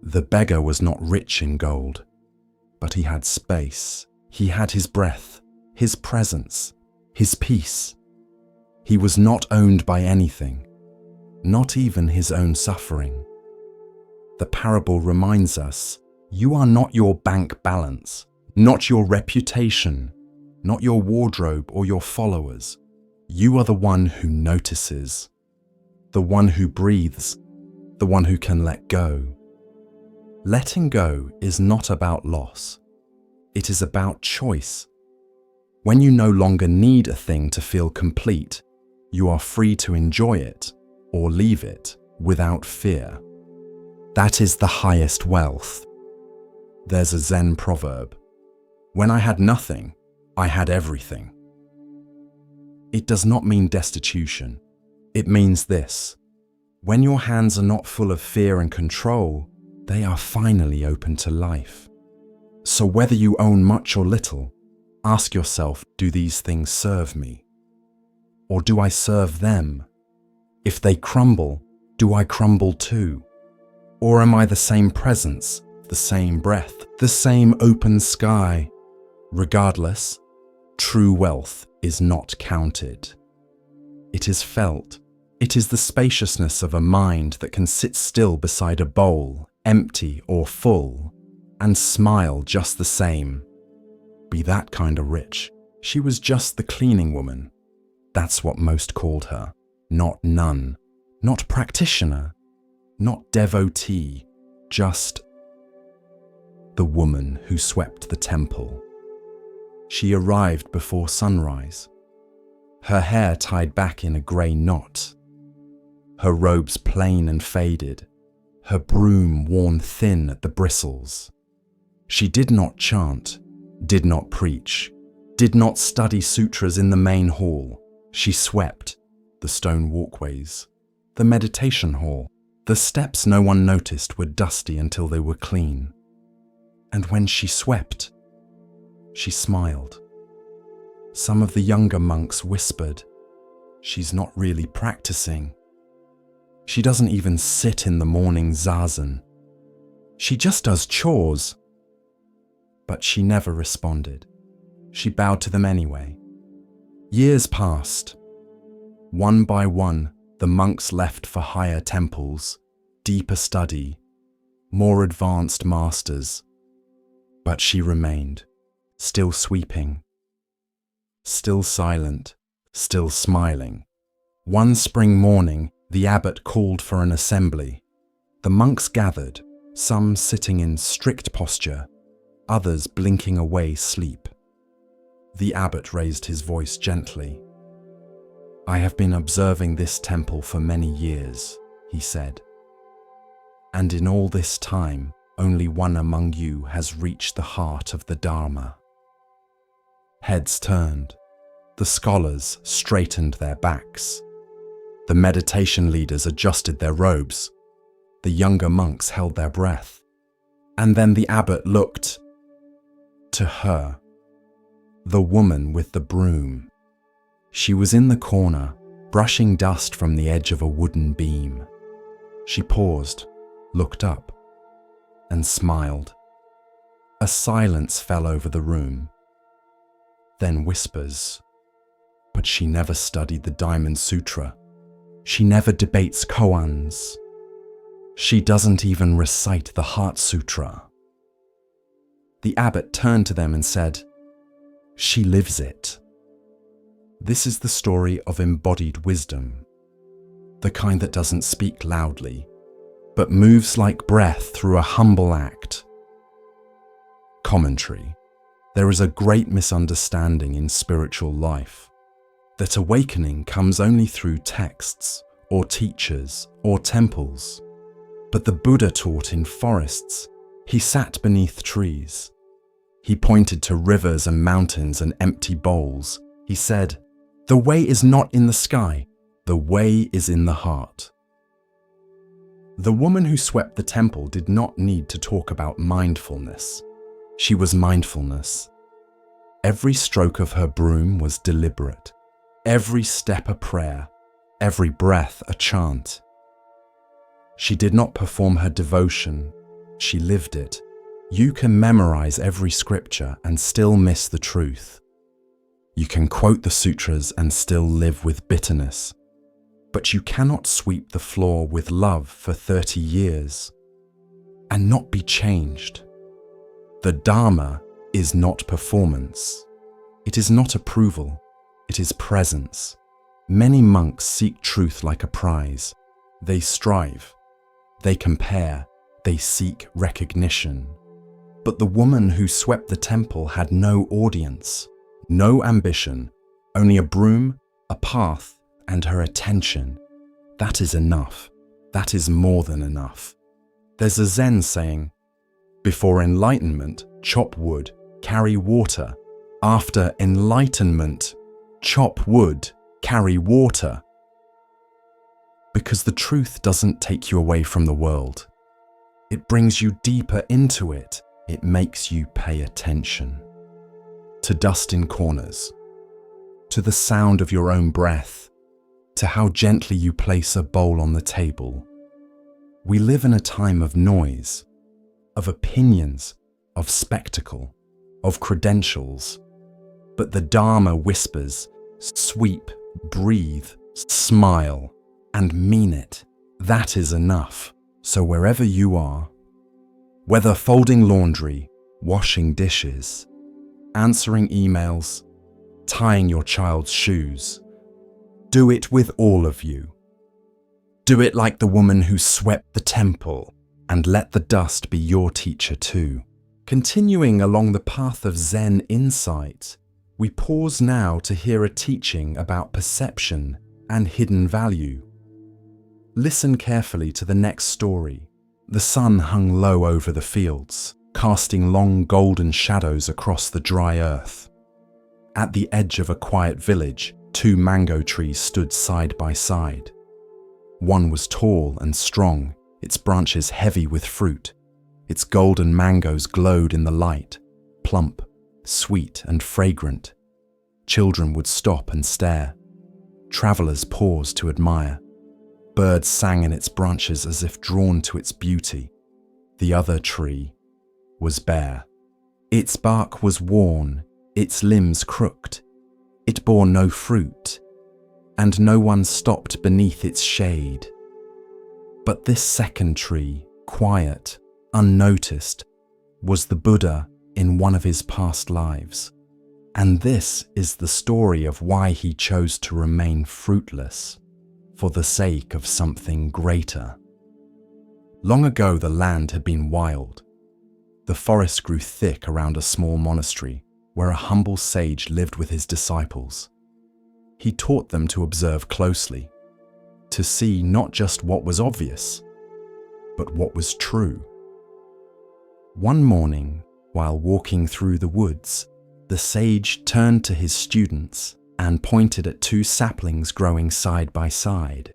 The beggar was not rich in gold, but he had space. He had his breath, his presence, his peace. He was not owned by anything, not even his own suffering. The parable reminds us, you are not your bank balance, not your reputation, not your wardrobe or your followers. You are the one who notices, the one who breathes, the one who can let go. Letting go is not about loss. It is about choice. When you no longer need a thing to feel complete, You are free to enjoy it or leave it without fear. That is the highest wealth. There's a Zen proverb: when I had nothing, I had everything. It does not mean destitution. It means this: when your hands are not full of fear and control, they are finally open to life. So whether you own much or little, ask yourself, do these things serve me? Or do I serve them? If they crumble, do I crumble too? Or am I the same presence, the same breath, the same open sky? Regardless, true wealth is not counted. It is felt. It is the spaciousness of a mind that can sit still beside a bowl, empty or full, and smile just the same. Be that kind of rich. She was just the cleaning woman. That's what most called her. Not nun, not practitioner, not devotee, just the woman who swept the temple. She arrived before sunrise, her hair tied back in a grey knot, her robes plain and faded, her broom worn thin at the bristles. She did not chant, did not preach, did not study sutras in the main hall. She swept the stone walkways, the meditation hall. The steps no one noticed were dusty until they were clean. And when she swept, she smiled. Some of the younger monks whispered, "She's not really practicing. She doesn't even sit in the morning zazen. She just does chores." But she never responded. She bowed to them anyway. Years passed. One by one, the monks left for higher temples, deeper study, more advanced masters. But she remained, still sweeping, still silent, still smiling. One spring morning, the abbot called for an assembly. The monks gathered, some sitting in strict posture, others blinking away sleep. The abbot raised his voice gently. "I have been observing this temple for many years," he said. "And in all this time, only one among you has reached the heart of the Dharma." Heads turned. The scholars straightened their backs. The meditation leaders adjusted their robes. The younger monks held their breath. And then the abbot looked to her, the woman with the broom. She was in the corner, brushing dust from the edge of a wooden beam. She paused, looked up, and smiled. A silence fell over the room. Then whispers. But she never studied the Diamond Sutra. She never debates koans. She doesn't even recite the Heart Sutra. The abbot turned to them and said, "She lives it." This is the story of embodied wisdom, the kind that doesn't speak loudly, but moves like breath through a humble act. Commentary. There is a great misunderstanding in spiritual life, that awakening comes only through texts, or teachers, or temples. But the Buddha taught in forests. He sat beneath trees. He pointed to rivers and mountains and empty bowls. He said, "The way is not in the sky, the way is in the heart." The woman who swept the temple did not need to talk about mindfulness. She was mindfulness. Every stroke of her broom was deliberate. Every step a prayer, every breath a chant. She did not perform her devotion, she lived it. You can memorize every scripture and still miss the truth. You can quote the sutras and still live with bitterness. But you cannot sweep the floor with love for 30 years and not be changed. The Dharma is not performance. It is not approval. It is presence. Many monks seek truth like a prize. They strive. They compare. They seek recognition. But the woman who swept the temple had no audience, no ambition, only a broom, a path, and her attention. That is enough. That is more than enough. There's a Zen saying, before enlightenment, chop wood, carry water. After enlightenment, chop wood, carry water. Because the truth doesn't take you away from the world. It brings you deeper into it. It makes you pay attention. To dust in corners, to the sound of your own breath, to how gently you place a bowl on the table. We live in a time of noise, of opinions, of spectacle, of credentials. But the Dharma whispers, sweep, breathe, smile, and mean it. That is enough. So wherever you are, whether folding laundry, washing dishes, answering emails, tying your child's shoes, do it with all of you. Do it like the woman who swept the temple, and let the dust be your teacher too. Continuing along the path of Zen insight, we pause now to hear a teaching about perception and hidden value. Listen carefully to the next story. The sun hung low over the fields, casting long golden shadows across the dry earth. At the edge of a quiet village, 2 mango trees stood side by side. One was tall and strong, its branches heavy with fruit. Its golden mangoes glowed in the light, plump, sweet and fragrant. Children would stop and stare. Travelers paused to admire. Birds sang in its branches as if drawn to its beauty. The other tree was bare. Its bark was worn, its limbs crooked. It bore no fruit, and no one stopped beneath its shade. But this second tree, quiet, unnoticed, was the Buddha in one of his past lives. And this is the story of why he chose to remain fruitless, for the sake of something greater. Long ago, the land had been wild. The forest grew thick around a small monastery where a humble sage lived with his disciples. He taught them to observe closely, to see not just what was obvious, but what was true. One morning, while walking through the woods, the sage turned to his students and pointed at 2 saplings growing side by side.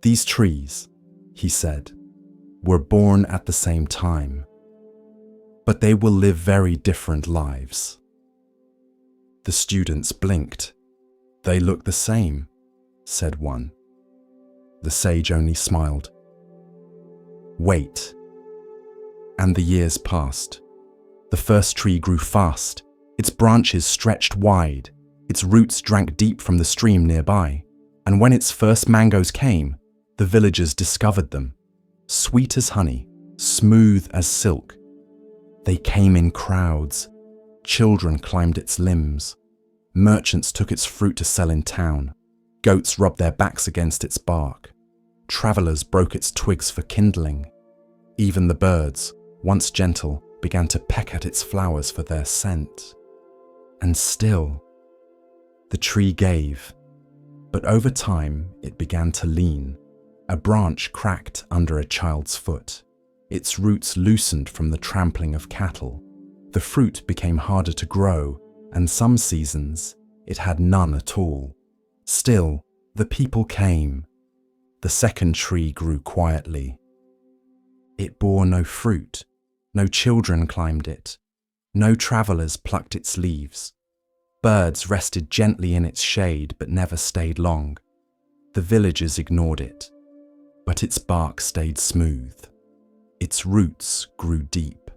These trees, he said, were born at the same time, but they will live very different lives. The students blinked. They look the same, said one. The sage only smiled. Wait. And the years passed. The first tree grew fast. Its branches stretched wide. Its roots drank deep from the stream nearby. And when its first mangoes came, the villagers discovered them. Sweet as honey, smooth as silk. They came in crowds. Children climbed its limbs. Merchants took its fruit to sell in town. Goats rubbed their backs against its bark. Travelers broke its twigs for kindling. Even the birds, once gentle, began to peck at its flowers for their scent. And still, the tree gave, but over time it began to lean. A branch cracked under a child's foot. Its roots loosened from the trampling of cattle. The fruit became harder to grow, and some seasons it had none at all. Still, the people came. The second tree grew quietly. It bore no fruit. No children climbed it. No travelers plucked its leaves. Birds rested gently in its shade but never stayed long. The villagers ignored it, but its bark stayed smooth. Its roots grew deep.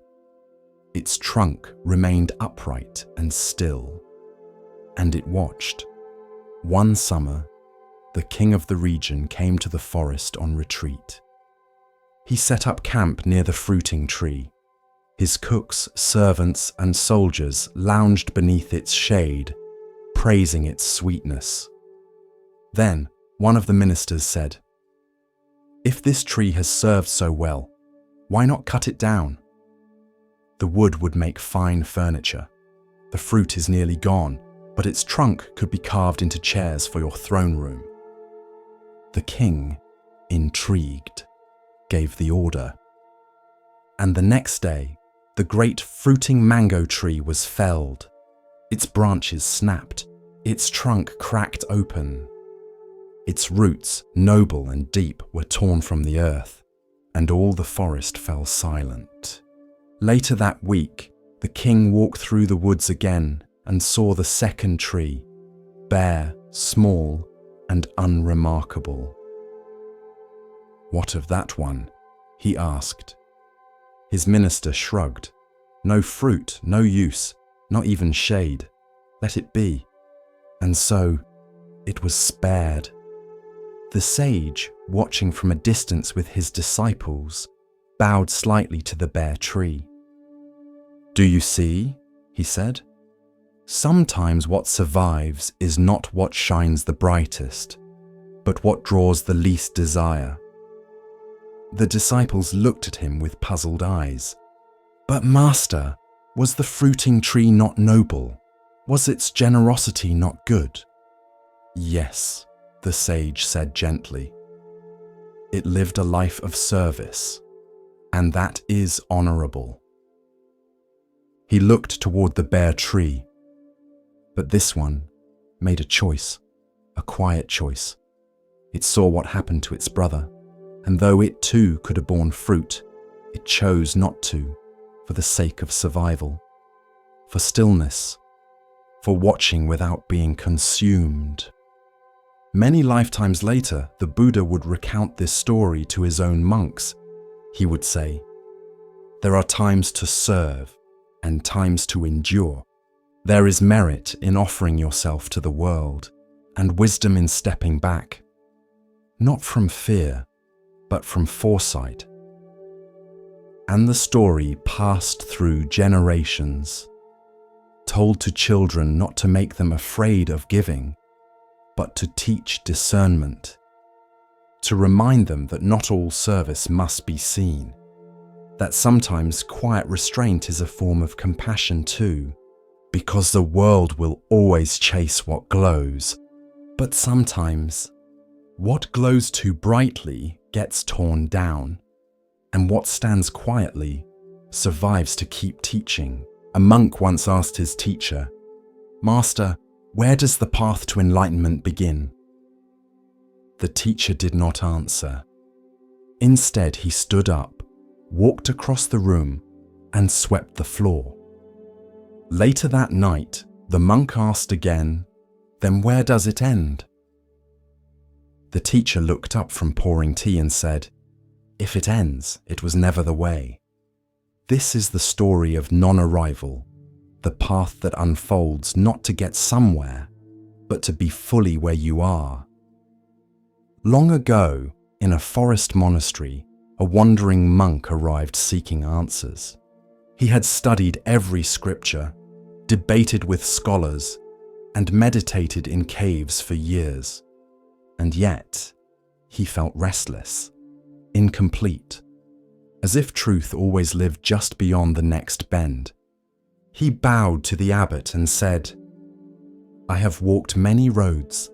Its trunk remained upright and still. And it watched. One summer, the king of the region came to the forest on retreat. He set up camp near the fruiting tree. His cooks, servants, and soldiers lounged beneath its shade, praising its sweetness. Then one of the ministers said, "If this tree has served so well, why not cut it down? The wood would make fine furniture. The fruit is nearly gone, but its trunk could be carved into chairs for your throne room. The king, intrigued, gave the order. And the next day, the great fruiting mango tree was felled. Its branches snapped, its trunk cracked open. Its roots, noble and deep, were torn from the earth, and all the forest fell silent. Later that week, the king walked through the woods again and saw the second tree, bare, small, and unremarkable. "What of that one?" he asked. His minister shrugged. "No fruit, no use, not even shade. Let it be." And so, it was spared. The sage, watching from a distance with his disciples, bowed slightly to the bare tree. "Do you see?" he said. "Sometimes what survives is not what shines the brightest, but what draws the least desire." The disciples looked at him with puzzled eyes. "But Master, was the fruiting tree not noble? Was its generosity not good?" "Yes," the sage said gently. "It lived a life of service, and that is honorable." He looked toward the bare tree, but this one made a choice, a quiet choice. It saw what happened to its brother, and though it too could have borne fruit, it chose not to, for the sake of survival, for stillness, for watching without being consumed. Many lifetimes later, the Buddha would recount this story to his own monks. He would say, "There are times to serve and times to endure. There is merit in offering yourself to the world, and wisdom in stepping back, not from fear, but from foresight." And the story passed through generations, told to children not to make them afraid of giving, but to teach discernment, to remind them that not all service must be seen, that sometimes quiet restraint is a form of compassion too, because the world will always chase what glows, but sometimes what glows too brightly gets torn down, and what stands quietly survives to keep teaching. A monk once asked his teacher, "Master, where does the path to enlightenment begin?" The teacher did not answer. Instead, he stood up, walked across the room, and swept the floor. Later that night, the monk asked again, "Then where does it end?" The teacher looked up from pouring tea and said, "If it ends, it was never the way." This is the story of non-arrival, the path that unfolds not to get somewhere, but to be fully where you are. Long ago, in a forest monastery, a wandering monk arrived seeking answers. He had studied every scripture, debated with scholars, and meditated in caves for years. And yet, he felt restless, incomplete, as if truth always lived just beyond the next bend. He bowed to the abbot and said, "I have walked many roads.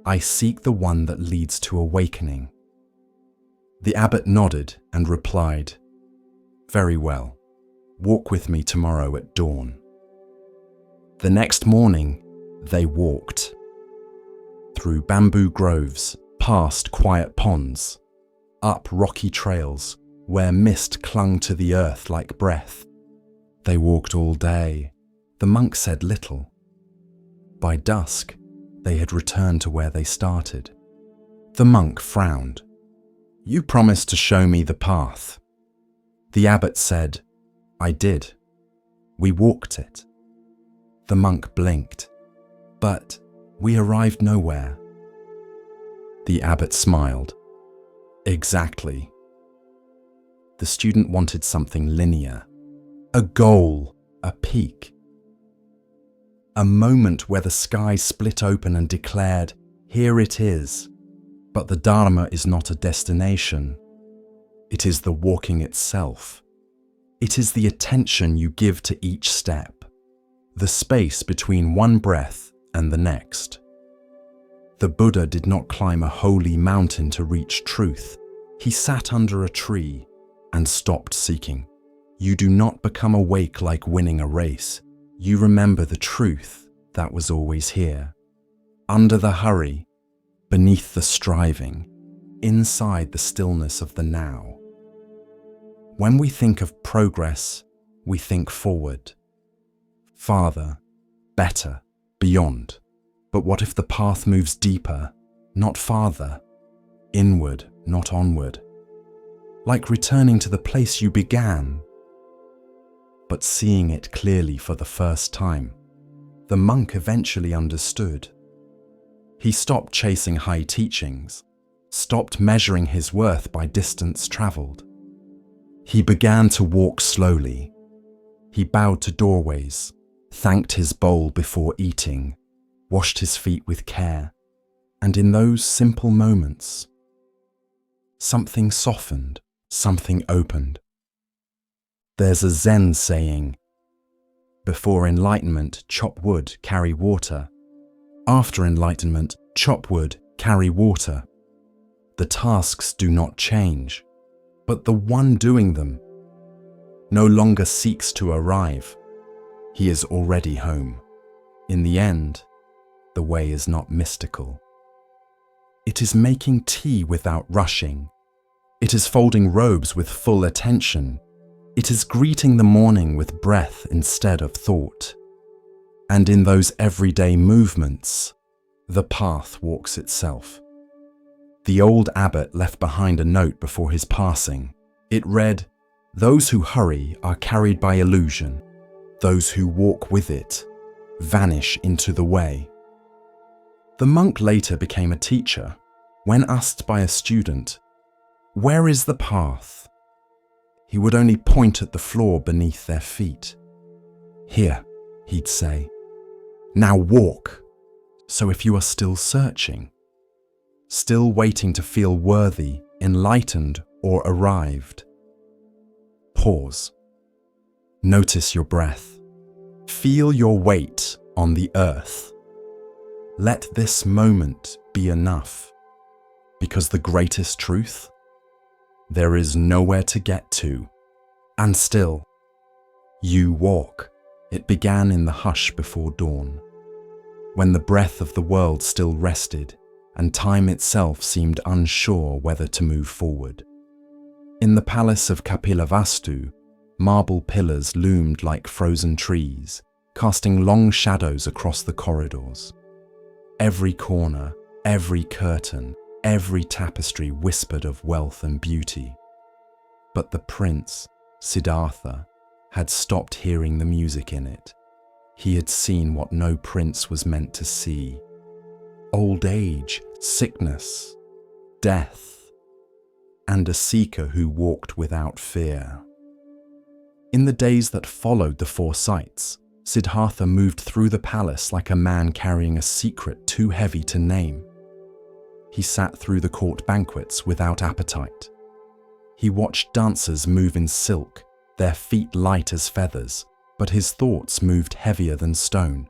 I seek the one that leads to awakening." The abbot nodded and replied, "Very well. Walk with me tomorrow at dawn." The next morning, they walked. Through bamboo groves, past quiet ponds, up rocky trails where mist clung to the earth like breath. They walked all day. The monk said little. By dusk, they had returned to where they started. The monk frowned. "You promised to show me the path." The abbot said, "I did. We walked it." The monk blinked. "But we arrived nowhere." The abbot smiled. "Exactly." The student wanted something linear, a goal, a peak. A moment where the sky split open and declared, "Here it is." But the Dharma is not a destination. It is the walking itself. It is the attention you give to each step, the space between one breath and the next. The Buddha did not climb a holy mountain to reach truth. He sat under a tree and stopped seeking. You do not become awake like winning a race. You remember the truth that was always here. Under the hurry, beneath the striving, inside the stillness of the now. When we think of progress, we think forward. Farther, better, beyond. But what if the path moves deeper, not farther? Inward, not onward. Like returning to the place you began, but seeing it clearly for the first time. The monk eventually understood. He stopped chasing high teachings, stopped measuring his worth by distance traveled. He began to walk slowly. He bowed to doorways, thanked his bowl before eating, washed his feet with care, and in those simple moments, something softened, something opened. There's a Zen saying, before enlightenment, chop wood, carry water. After enlightenment, chop wood, carry water. The tasks do not change, but the one doing them no longer seeks to arrive. He is already home. In the end, the way is not mystical. It is making tea without rushing. It is folding robes with full attention. It is greeting the morning with breath instead of thought. And in those everyday movements, the path walks itself. The old abbot left behind a note before his passing. It read, "Those who hurry are carried by illusion. Those who walk with it vanish into the way." The monk later became a teacher. When asked by a student, "Where is the path?" he would only point at the floor beneath their feet. "Here," he'd say. "Now walk." So if you are still searching, still waiting to feel worthy, enlightened, or arrived, pause. Notice your breath. Feel your weight on the earth. Let this moment be enough, because the greatest truth, there is nowhere to get to, and still, you walk. It began in the hush before dawn, when the breath of the world still rested, and time itself seemed unsure whether to move forward. In the palace of Kapilavastu, marble pillars loomed like frozen trees, casting long shadows across the corridors. Every corner, every curtain, every tapestry whispered of wealth and beauty. But the prince, Siddhartha, had stopped hearing the music in it. He had seen what no prince was meant to see: old age, sickness, death, and a seeker who walked without fear. In the days that followed the 4 sights, Siddhartha moved through the palace like a man carrying a secret too heavy to name. He sat through the court banquets without appetite. He watched dancers move in silk, their feet light as feathers, but his thoughts moved heavier than stone.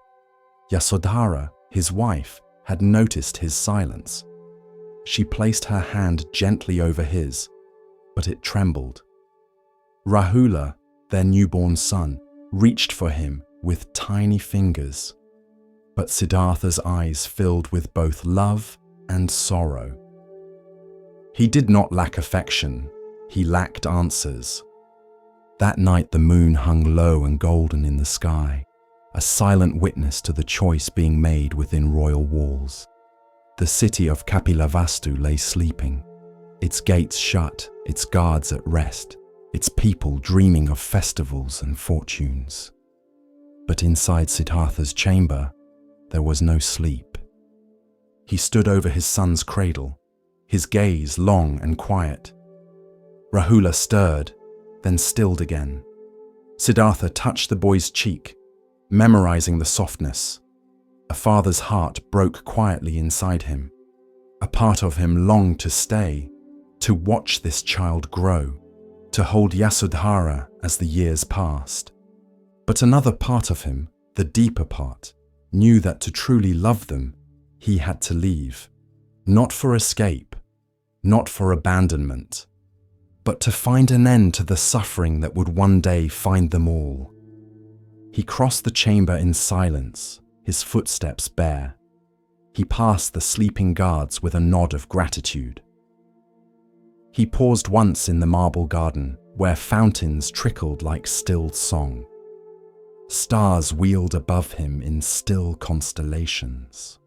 Yasodhara, his wife, had noticed his silence. She placed her hand gently over his, but it trembled. Rahula, their newborn son, reached for him with tiny fingers, but Siddhartha's eyes filled with both love and sorrow. He did not lack affection, he lacked answers. That night the moon hung low and golden in the sky, a silent witness to the choice being made within royal walls. The city of Kapilavastu lay sleeping, its gates shut, its guards at rest, its people dreaming of festivals and fortunes. But inside Siddhartha's chamber, there was no sleep. He stood over his son's cradle, his gaze long and quiet. Rahula stirred, then stilled again. Siddhartha touched the boy's cheek, memorizing the softness. A father's heart broke quietly inside him. A part of him longed to stay, to watch this child grow, to hold Yasodhara as the years passed. But another part of him, the deeper part, knew that to truly love them, he had to leave, not for escape, not for abandonment, but to find an end to the suffering that would one day find them all. He crossed the chamber in silence, his footsteps bare. He passed the sleeping guards with a nod of gratitude. He paused once in the marble garden, where fountains trickled like stilled song. Stars wheeled above him in still constellations.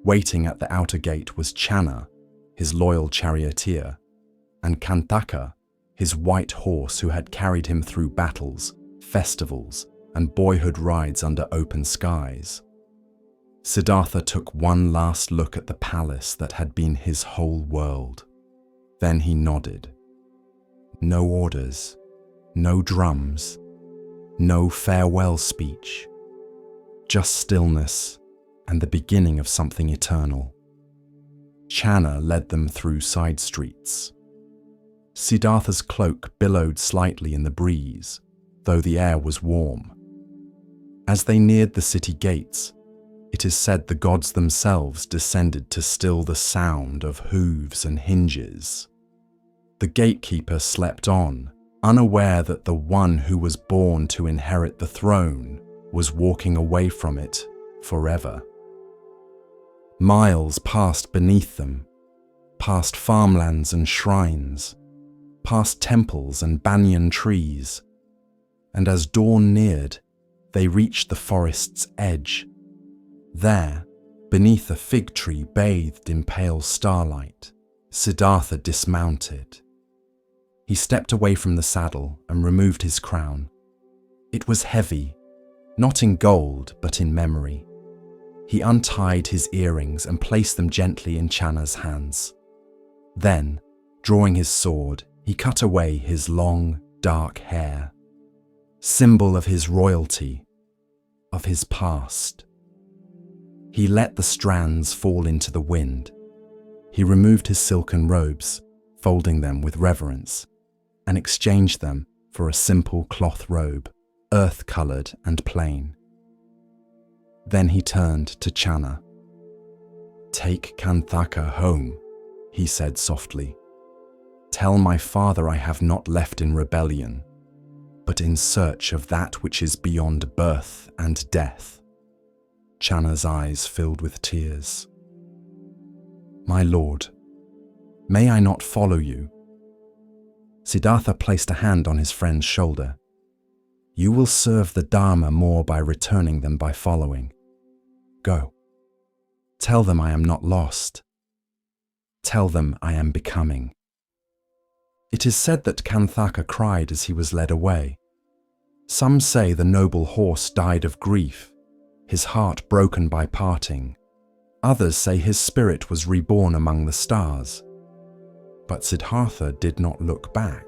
Waiting at the outer gate was Channa, his loyal charioteer, and Kanthaka, his white horse who had carried him through battles, festivals, and boyhood rides under open skies. Siddhartha took one last look at the palace that had been his whole world. Then he nodded. No orders, no drums, no farewell speech, just stillness and the beginning of something eternal. Channa led them through side streets. Siddhartha's cloak billowed slightly in the breeze, though the air was warm. As they neared the city gates, it is said the gods themselves descended to still the sound of hooves and hinges. The gatekeeper slept on, unaware that the one who was born to inherit the throne was walking away from it forever. Miles passed beneath them, past farmlands and shrines, past temples and banyan trees, and as dawn neared, they reached the forest's edge. There, beneath a fig tree bathed in pale starlight, Siddhartha dismounted. He stepped away from the saddle and removed his crown. It was heavy, not in gold, but in memory. He untied his earrings and placed them gently in Channa's hands. Then, drawing his sword, he cut away his long, dark hair, symbol of his royalty, of his past. He let the strands fall into the wind. He removed his silken robes, folding them with reverence, and exchanged them for a simple cloth robe, earth-coloured and plain. Then he turned to Channa. "Take Kanthaka home," he said softly. "Tell my father I have not left in rebellion, but in search of that which is beyond birth and death." Channa's eyes filled with tears. "My lord, may I not follow you?" Siddhartha placed a hand on his friend's shoulder. "You will serve the Dharma more by returning than by following. Go. Tell them I am not lost. Tell them I am becoming." It is said that Kanthaka cried as he was led away. Some say the noble horse died of grief, his heart broken by parting. Others say his spirit was reborn among the stars. But Siddhartha did not look back.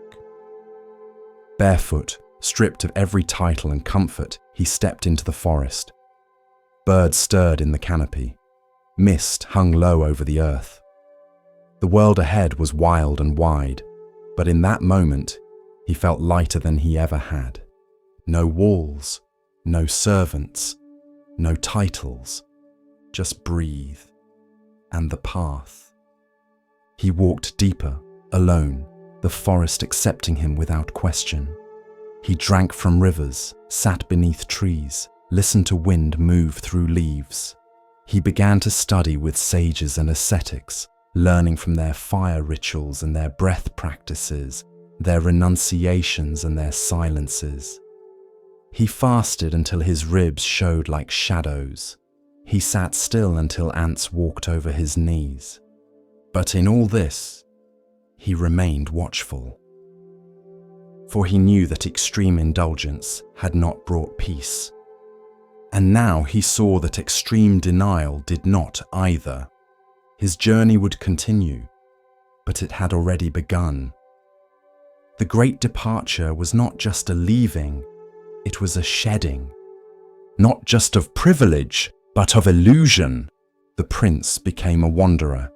Barefoot, stripped of every title and comfort, he stepped into the forest. Birds stirred in the canopy. Mist hung low over the earth. The world ahead was wild and wide, but in that moment, he felt lighter than he ever had. No walls, no servants, no titles, just breathe, and the path. He walked deeper, alone, the forest accepting him without question. He drank from rivers, sat beneath trees, listened to wind move through leaves. He began to study with sages and ascetics, learning from their fire rituals and their breath practices, their renunciations and their silences. He fasted until his ribs showed like shadows. He sat still until ants walked over his knees. But in all this, he remained watchful. For he knew that extreme indulgence had not brought peace. And now he saw that extreme denial did not either. His journey would continue, but it had already begun. The great departure was not just a leaving, it was a shedding. Not just of privilege, but of illusion. The prince became a wanderer.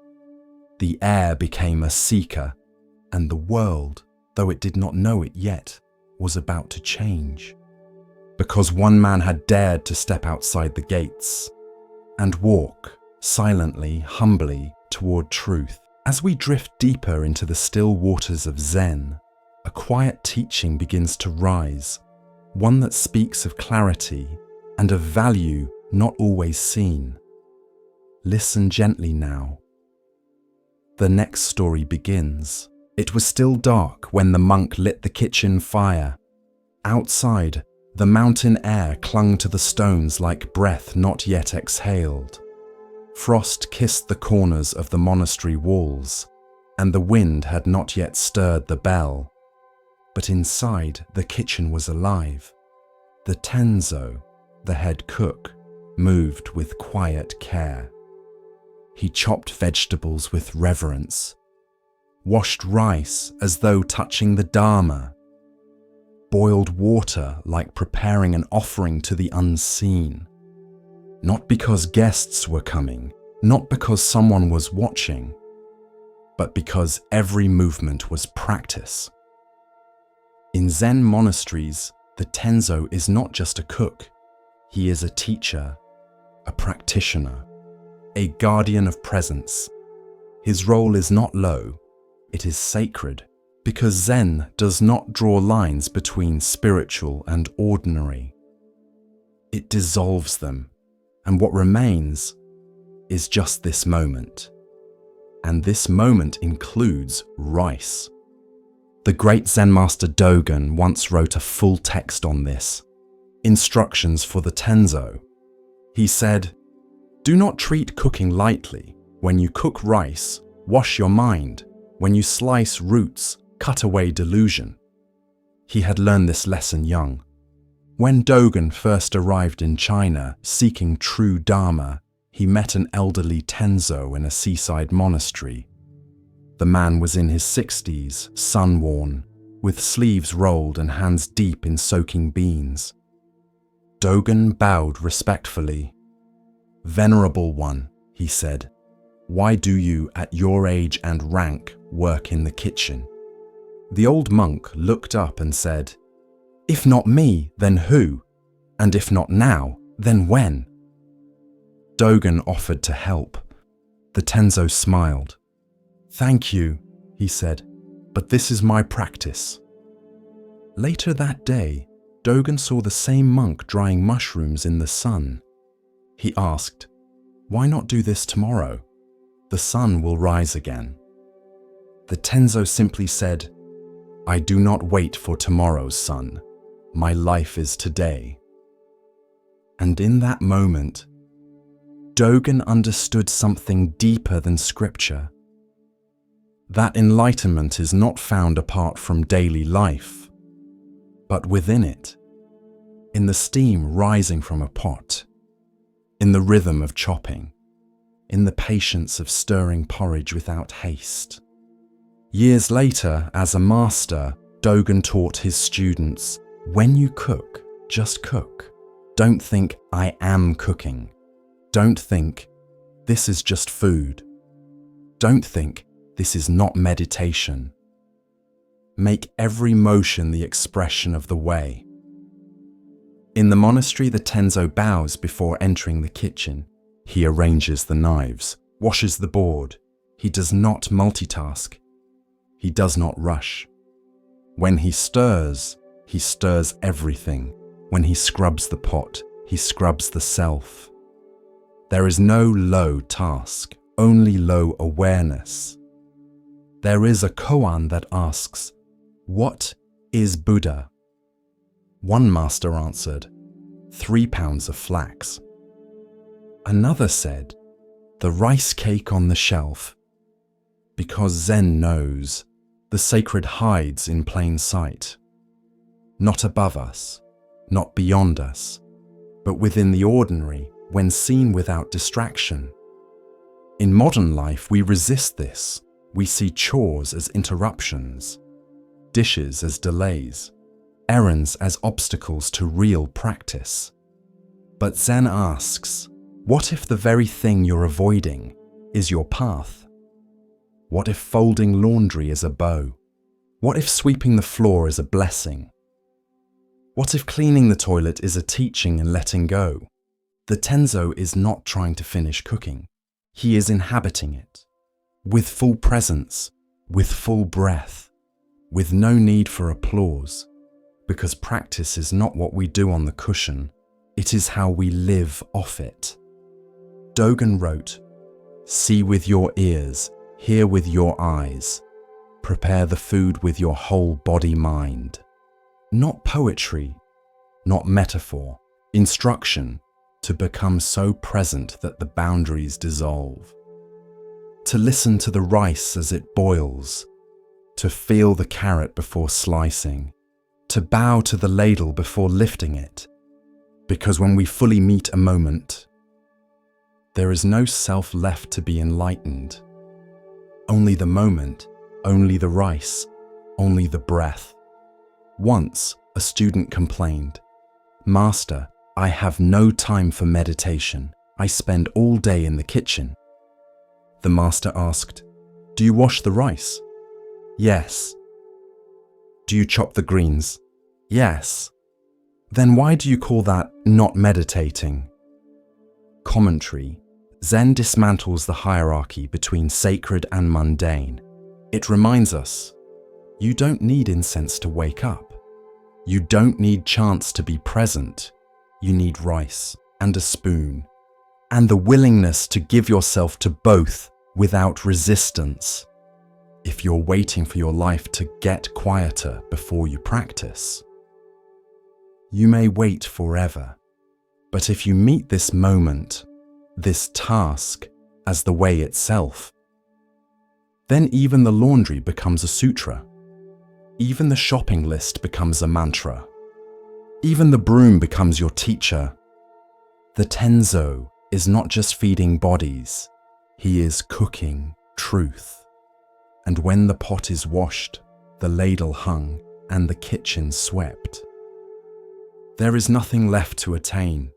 The air became a seeker, and the world, though it did not know it yet, was about to change. because one man had dared to step outside the gates and walk silently, humbly toward truth. As we drift deeper into the still waters of Zen, a quiet teaching begins to rise, one that speaks of clarity and of value not always seen. Listen gently now. The next story begins. It was still dark when the monk lit the kitchen fire. Outside, the mountain air clung to the stones like breath not yet exhaled. Frost kissed the corners of the monastery walls, and the wind had not yet stirred the bell. But inside, the kitchen was alive. The Tenzo, the head cook, moved with quiet care. He chopped vegetables with reverence, washed rice as though touching the Dharma, boiled water like preparing an offering to the unseen. Not because guests were coming, not because someone was watching, but because every movement was practice. In Zen monasteries, the Tenzo is not just a cook. He is a teacher, a practitioner, a guardian of presence. His role is not low, it is sacred, because Zen does not draw lines between spiritual and ordinary. It dissolves them, and what remains is just this moment. And this moment includes rice. The great Zen master Dogen once wrote a full text on this, instructions for the Tenzo. He said, "Do not treat cooking lightly. When you cook rice, wash your mind. When you slice roots, cut away delusion." He had learned this lesson young. When Dogen first arrived in China seeking true Dharma, he met an elderly Tenzo in a seaside monastery. The man was in his 60s, sun-worn, with sleeves rolled and hands deep in soaking beans. Dogen bowed respectfully. "Venerable one," he said, "why do you, at your age and rank, work in the kitchen?" The old monk looked up and said, "If not me, then who? And if not now, then when?" Dogen offered to help. The Tenzo smiled. "Thank you," he said, "but this is my practice." Later that day, Dogen saw the same monk drying mushrooms in the sun. He asked, "Why not do this tomorrow? The sun will rise again." The Tenzo simply said, "I do not wait for tomorrow's sun. My life is today." And in that moment, Dogen understood something deeper than scripture. That enlightenment is not found apart from daily life, but within it, in the steam rising from a pot, in the rhythm of chopping, in the patience of stirring porridge without haste. Years later, as a master, Dogen taught his students, when you cook, just cook. Don't think, I am cooking. Don't think, this is just food. Don't think, this is not meditation. Make every motion the expression of the way. In the monastery, the Tenzo bows before entering the kitchen. He arranges the knives, washes the board. He does not multitask. He does not rush. When he stirs everything. When he scrubs the pot, he scrubs the self. There is no low task, only low awareness. There is a koan that asks, "What is Buddha?" One master answered, 3 pounds of flax. Another said, "The rice cake on the shelf." Because Zen knows, the sacred hides in plain sight. Not above us, not beyond us, but within the ordinary, when seen without distraction. In modern life, we resist this. We see chores as interruptions, dishes as delays, errands as obstacles to real practice. But Zen asks, what if the very thing you're avoiding is your path? What if folding laundry is a bow? What if sweeping the floor is a blessing? What if cleaning the toilet is a teaching in letting go? The Tenzo is not trying to finish cooking. He is inhabiting it, with full presence, with full breath, with no need for applause, because practice is not what we do on the cushion, it is how we live off it. Dogen wrote, "See with your ears, hear with your eyes, prepare the food with your whole body-mind." Not poetry, not metaphor, instruction to become so present that the boundaries dissolve. To listen to the rice as it boils, to feel the carrot before slicing, to bow to the ladle before lifting it, because when we fully meet a moment, there is no self left to be enlightened. Only the moment, only the rice, only the breath. Once, a student complained, "Master, I have no time for meditation. I spend all day in the kitchen." The master asked, "Do you wash the rice?" "Yes." "Do you chop the greens?" "Yes." "Then why do you call that not meditating?" Commentary. Zen dismantles the hierarchy between sacred and mundane. It reminds us, you don't need incense to wake up. You don't need chants to be present. You need rice and a spoon, and the willingness to give yourself to both without resistance. If you're waiting for your life to get quieter before you practice, you may wait forever. But if you meet this moment, this task, as the way itself, then even the laundry becomes a sutra. Even the shopping list becomes a mantra. Even the broom becomes your teacher. The Tenzo is not just feeding bodies, he is cooking truth. And when the pot is washed, the ladle hung, and the kitchen swept, there is nothing left to attain,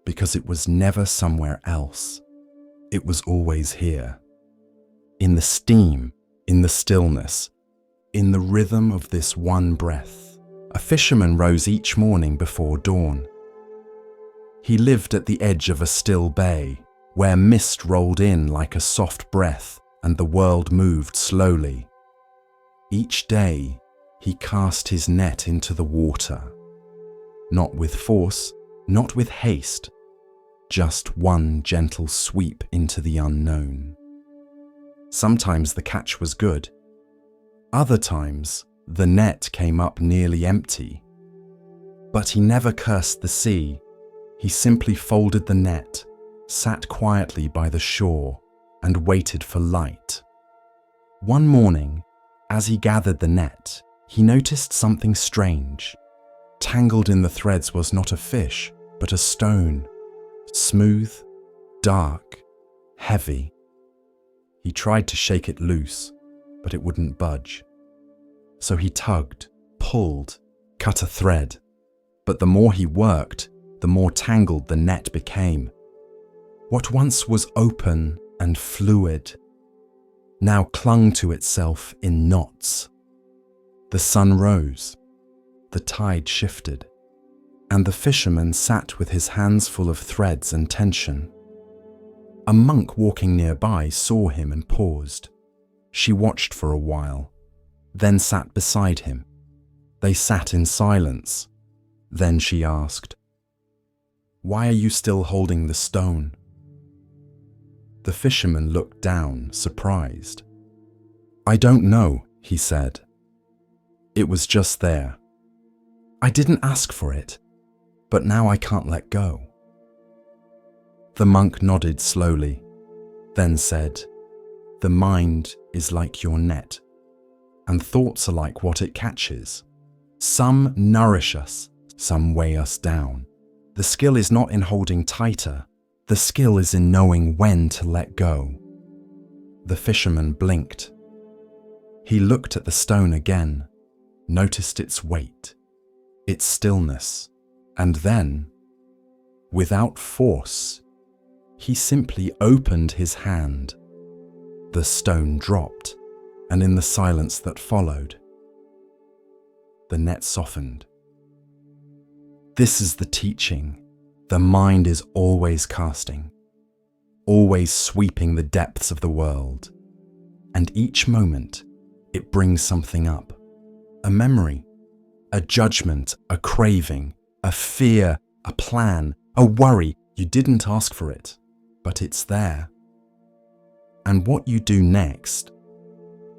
because it was never somewhere else. It was always here. In the steam, in the stillness, in the rhythm of this one breath. A fisherman rose each morning before dawn. He lived at the edge of a still bay, where mist rolled in like a soft breath and the world moved slowly. Each day, he cast his net into the water. Not with force, not with haste, just one gentle sweep into the unknown. Sometimes the catch was good. Other times, the net came up nearly empty. But he never cursed the sea. He simply folded the net, sat quietly by the shore, and waited for light. One morning, as he gathered the net, he noticed something strange. Tangled in the threads was not a fish, but a stone. Smooth, dark, heavy. He tried to shake it loose, but it wouldn't budge. So he tugged, pulled, cut a thread. But the more he worked, the more tangled the net became. What once was open and fluid now clung to itself in knots. The sun rose, the tide shifted, and the fisherman sat with his hands full of threads and tension. A monk walking nearby saw him and paused. She watched for a while, then sat beside him. They sat in silence. Then she asked, "Why are you still holding the stone?" The fisherman looked down, surprised. "I don't know," he said. "It was just there. I didn't ask for it, but now I can't let go." The monk nodded slowly, then said, "The mind is like your net, and thoughts are like what it catches. Some nourish us, some weigh us down. The skill is not in holding tighter, the skill is in knowing when to let go." The fisherman blinked. He looked at the stone again, noticed its weight, its stillness, and then, without force, he simply opened his hand. The stone dropped, and in the silence that followed, the net softened. This is the teaching. The mind is always casting, always sweeping the depths of the world. And each moment, it brings something up. A memory, a judgment, a craving, a fear, a plan, a worry. You didn't ask for it, but it's there. And what you do next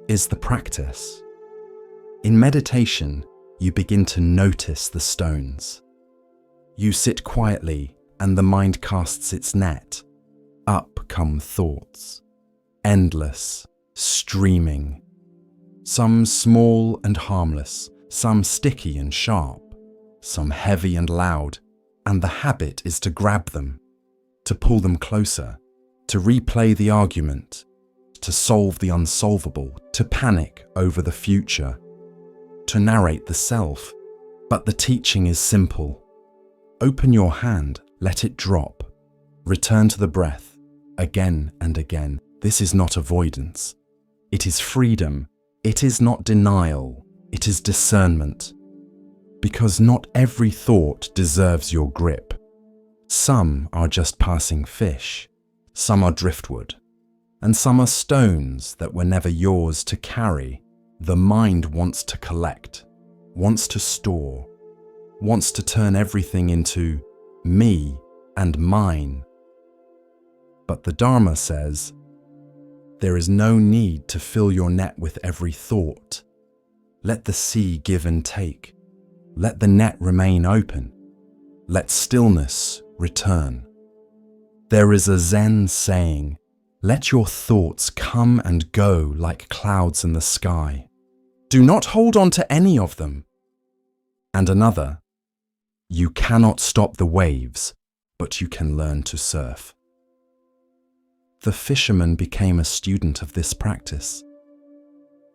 is the practice. In meditation, you begin to notice the stones. You sit quietly and the mind casts its net. Up come thoughts, endless, streaming. Some small and harmless, some sticky and sharp, some heavy and loud, and the habit is to grab them, to pull them closer, to replay the argument, to solve the unsolvable, to panic over the future, to narrate the self. But the teaching is simple. Open your hand, let it drop, return to the breath, again and again. This is not avoidance. It is freedom. It is not denial. It is discernment. Because not every thought deserves your grip. Some are just passing fish, some are driftwood, and some are stones that were never yours to carry. The mind wants to collect, wants to store, wants to turn everything into me and mine. But the Dharma says, there is no need to fill your net with every thought. Let the sea give and take. Let the net remain open. Let stillness return. There is a Zen saying, let your thoughts come and go like clouds in the sky. Do not hold on to any of them. And another, you cannot stop the waves, but you can learn to surf. The fisherman became a student of this practice.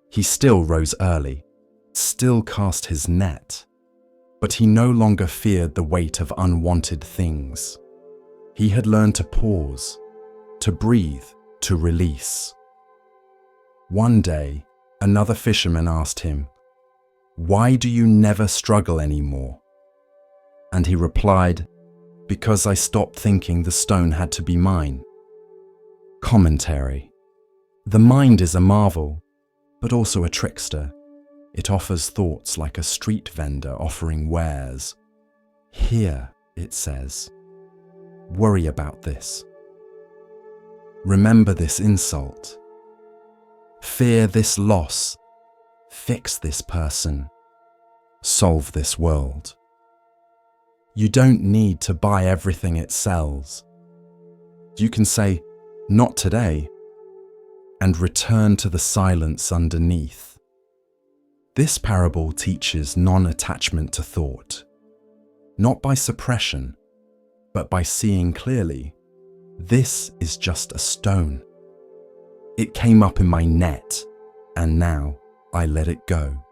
He still rose early, still cast his net, but he no longer feared the weight of unwanted things. He had learned to pause, to breathe, to release. One day, another fisherman asked him, "Why do you never struggle anymore?" And he replied, "Because I stopped thinking the stone had to be mine." Commentary. The mind is a marvel, but also a trickster. It offers thoughts like a street vendor offering wares. Here, it says, worry about this. Remember this insult. Fear this loss. Fix this person. Solve this world. You don't need to buy everything it sells. You can say, "Not today," and return to the silence underneath. This parable teaches non-attachment to thought, not by suppression, but by seeing clearly. This is just a stone. It came up in my net, and now I let it go.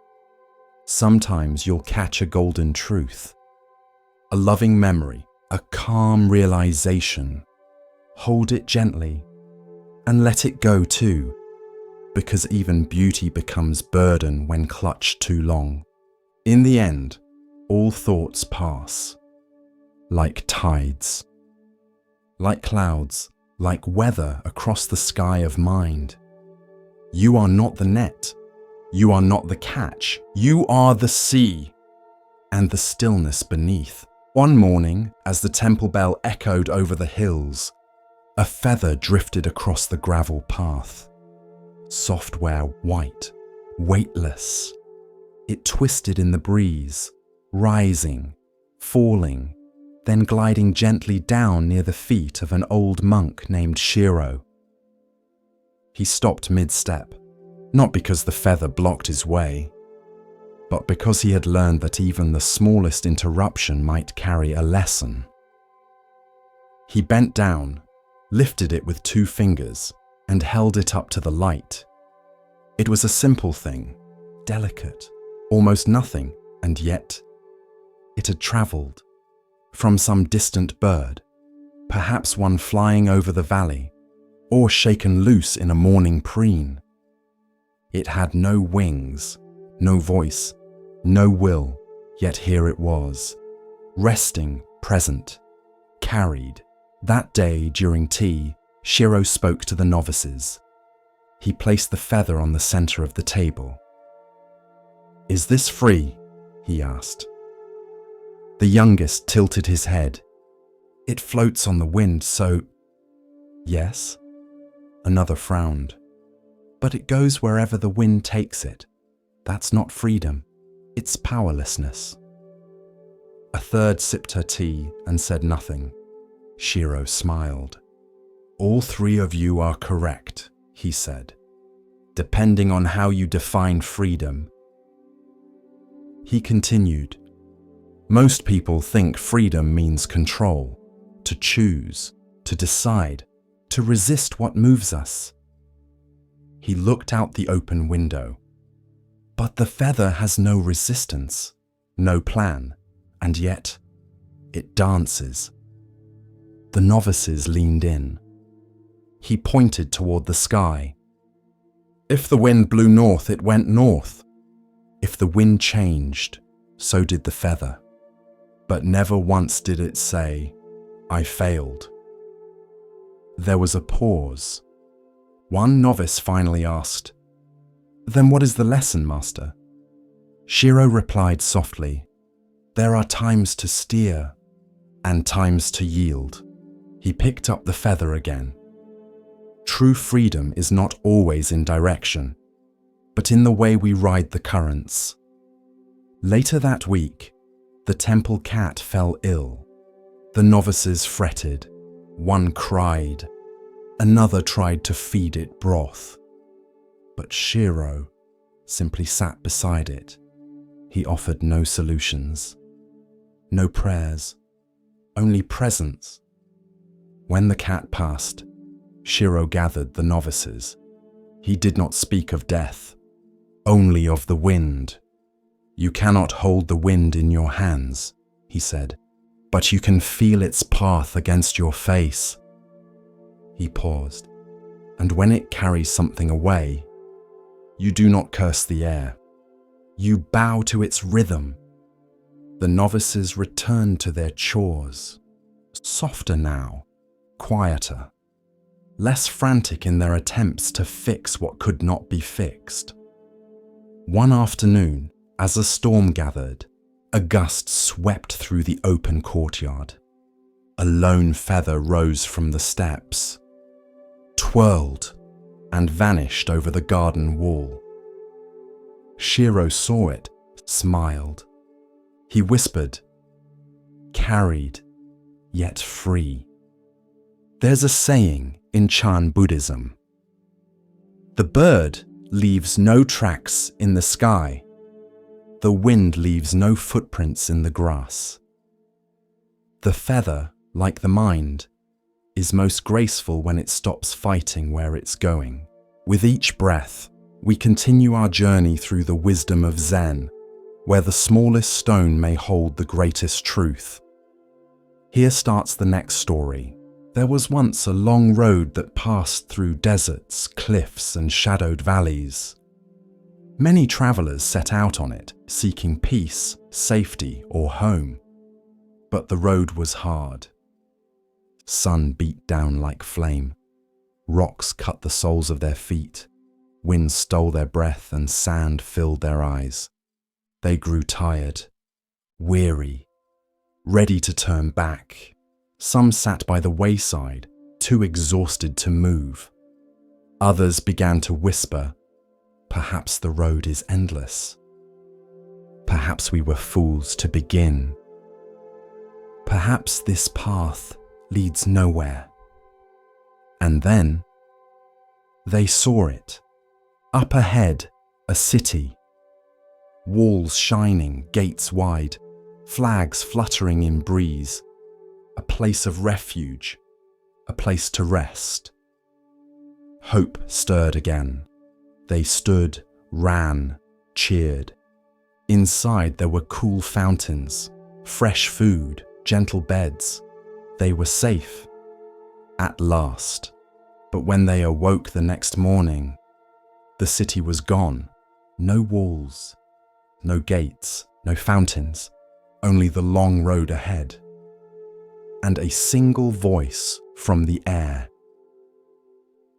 Sometimes you'll catch a golden truth, a loving memory, a calm realization. Hold it gently and let it go too, because even beauty becomes burden when clutched too long. In the end, all thoughts pass, like tides, like clouds, like weather across the sky of mind. You are not the net. You are not the catch. You are the sea and the stillness beneath. One morning, as the temple bell echoed over the hills, a feather drifted across the gravel path. Software white, weightless. It twisted in the breeze, rising, falling, then gliding gently down near the feet of an old monk named Shiro. He stopped mid-step, not because the feather blocked his way, but because he had learned that even the smallest interruption might carry a lesson. He bent down, lifted it with 2 fingers, and held it up to the light. It was a simple thing, delicate, almost nothing, and yet it had travelled from some distant bird, perhaps one flying over the valley, or shaken loose in a morning preen. It had no wings, no voice, no will, yet here it was, resting, present, carried. That day during tea, Shiro spoke to the novices. He placed the feather on the center of the table. "Is this free?" he asked. The youngest tilted his head. "It floats on the wind, so—" "Yes?" Another frowned. "But it goes wherever the wind takes it. That's not freedom, it's powerlessness." A third sipped her tea and said nothing. Shiro smiled. "All three of you are correct," he said, "depending on how you define freedom." He continued, "Most people think freedom means control, to choose, to decide, to resist what moves us." He looked out the open window. "But the feather has no resistance, no plan, and yet it dances." The novices leaned in. He pointed toward the sky. "If the wind blew north, it went north. If the wind changed, so did the feather. But never once did it say, 'I failed.'" There was a pause. One novice finally asked, "Then what is the lesson, Master?" Shiro replied softly, "There are times to steer and times to yield." He picked up the feather again. True freedom is not always in direction, but in the way we ride the currents. Later that week, the temple cat fell ill. The novices fretted. One cried. Another tried to feed it broth. But Shiro simply sat beside it. He offered no solutions, no prayers, only presence. When the cat passed, Shiro gathered the novices. He did not speak of death, only of the wind. "You cannot hold the wind in your hands," he said, "but you can feel its path against your face." He paused. "And when it carries something away, you do not curse the air. You bow to its rhythm." The novices returned to their chores, softer now, quieter, less frantic in their attempts to fix what could not be fixed. One afternoon, as a storm gathered, a gust swept through the open courtyard. A lone feather rose from the steps, twirled, and vanished over the garden wall. Shiro saw it, smiled. He whispered, "Carried, yet free." There's a saying in Chan Buddhism: "The bird leaves no tracks in the sky. The wind leaves no footprints in the grass." The feather, like the mind, is most graceful when it stops fighting where it's going. With each breath, we continue our journey through the wisdom of Zen, where the smallest stone may hold the greatest truth. Here starts the next story. There was once a long road that passed through deserts, cliffs, and shadowed valleys. Many travelers set out on it, seeking peace, safety, or home. But the road was hard. Sun beat down like flame. Rocks cut the soles of their feet. Wind stole their breath and sand filled their eyes. They grew tired, weary, ready to turn back. Some sat by the wayside, too exhausted to move. Others began to whisper, "Perhaps the road is endless. Perhaps we were fools to begin. Perhaps this path leads nowhere." And then they saw it. Up ahead, a city. Walls shining, gates wide, flags fluttering in breeze. A place of refuge, a place to rest. Hope stirred again. They stood, ran, cheered. Inside there were cool fountains, fresh food, gentle beds. They were safe. At last. But when they awoke the next morning, the city was gone. No walls, no gates, no fountains, only the long road ahead, and a single voice from the air.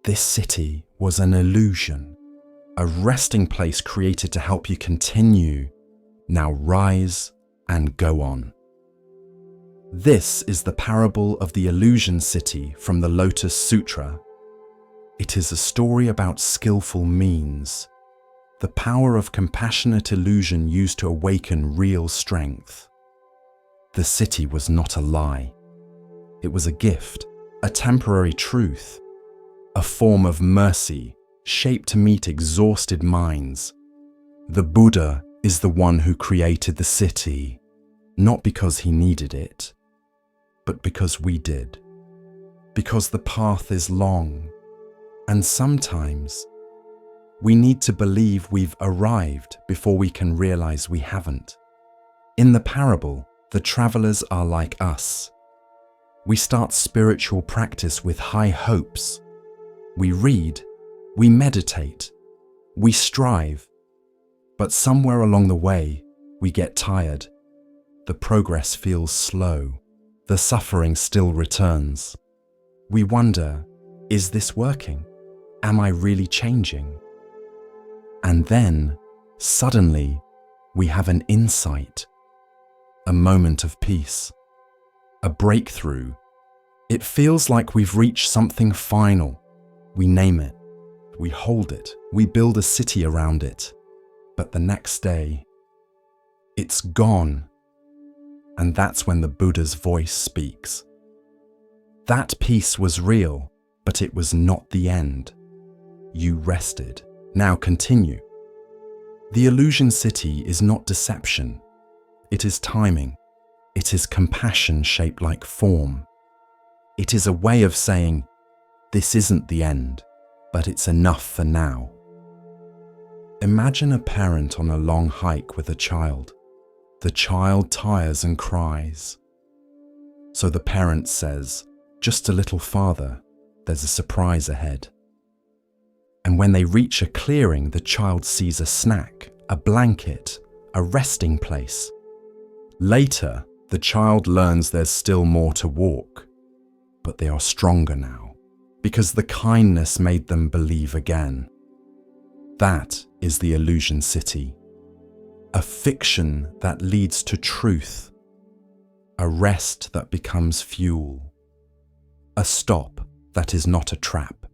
This city was an illusion, a resting place created to help you continue. Now rise and go on. This is the parable of the illusion city from the Lotus Sutra. It is a story about skillful means, the power of compassionate illusion used to awaken real strength. The city was not a lie. It was a gift, a temporary truth, a form of mercy shaped to meet exhausted minds. The Buddha is the one who created the city, not because he needed it, but because we did. Because the path is long, and sometimes we need to believe we've arrived before we can realize we haven't. In the parable, the travelers are like us. We start spiritual practice with high hopes. We read, we meditate, we strive, but somewhere along the way, we get tired. The progress feels slow. The suffering still returns. We wonder, is this working? Am I really changing? And then, suddenly, we have an insight, a moment of peace, a breakthrough. It feels like we've reached something final. We name it, we hold it, we build a city around it. But the next day, it's gone. And that's when the Buddha's voice speaks. That peace was real, but it was not the end. You rested. Now continue. The illusion city is not deception. It is timing. It is compassion shaped like form. It is a way of saying, this isn't the end, but it's enough for now. Imagine a parent on a long hike with a child. The child tires and cries. So the parent says, just a little farther, there's a surprise ahead. And when they reach a clearing, the child sees a snack, a blanket, a resting place. Later, the child learns there's still more to walk, but they are stronger now, because the kindness made them believe again. That is the illusion city. A fiction that leads to truth, a rest that becomes fuel, a stop that is not a trap.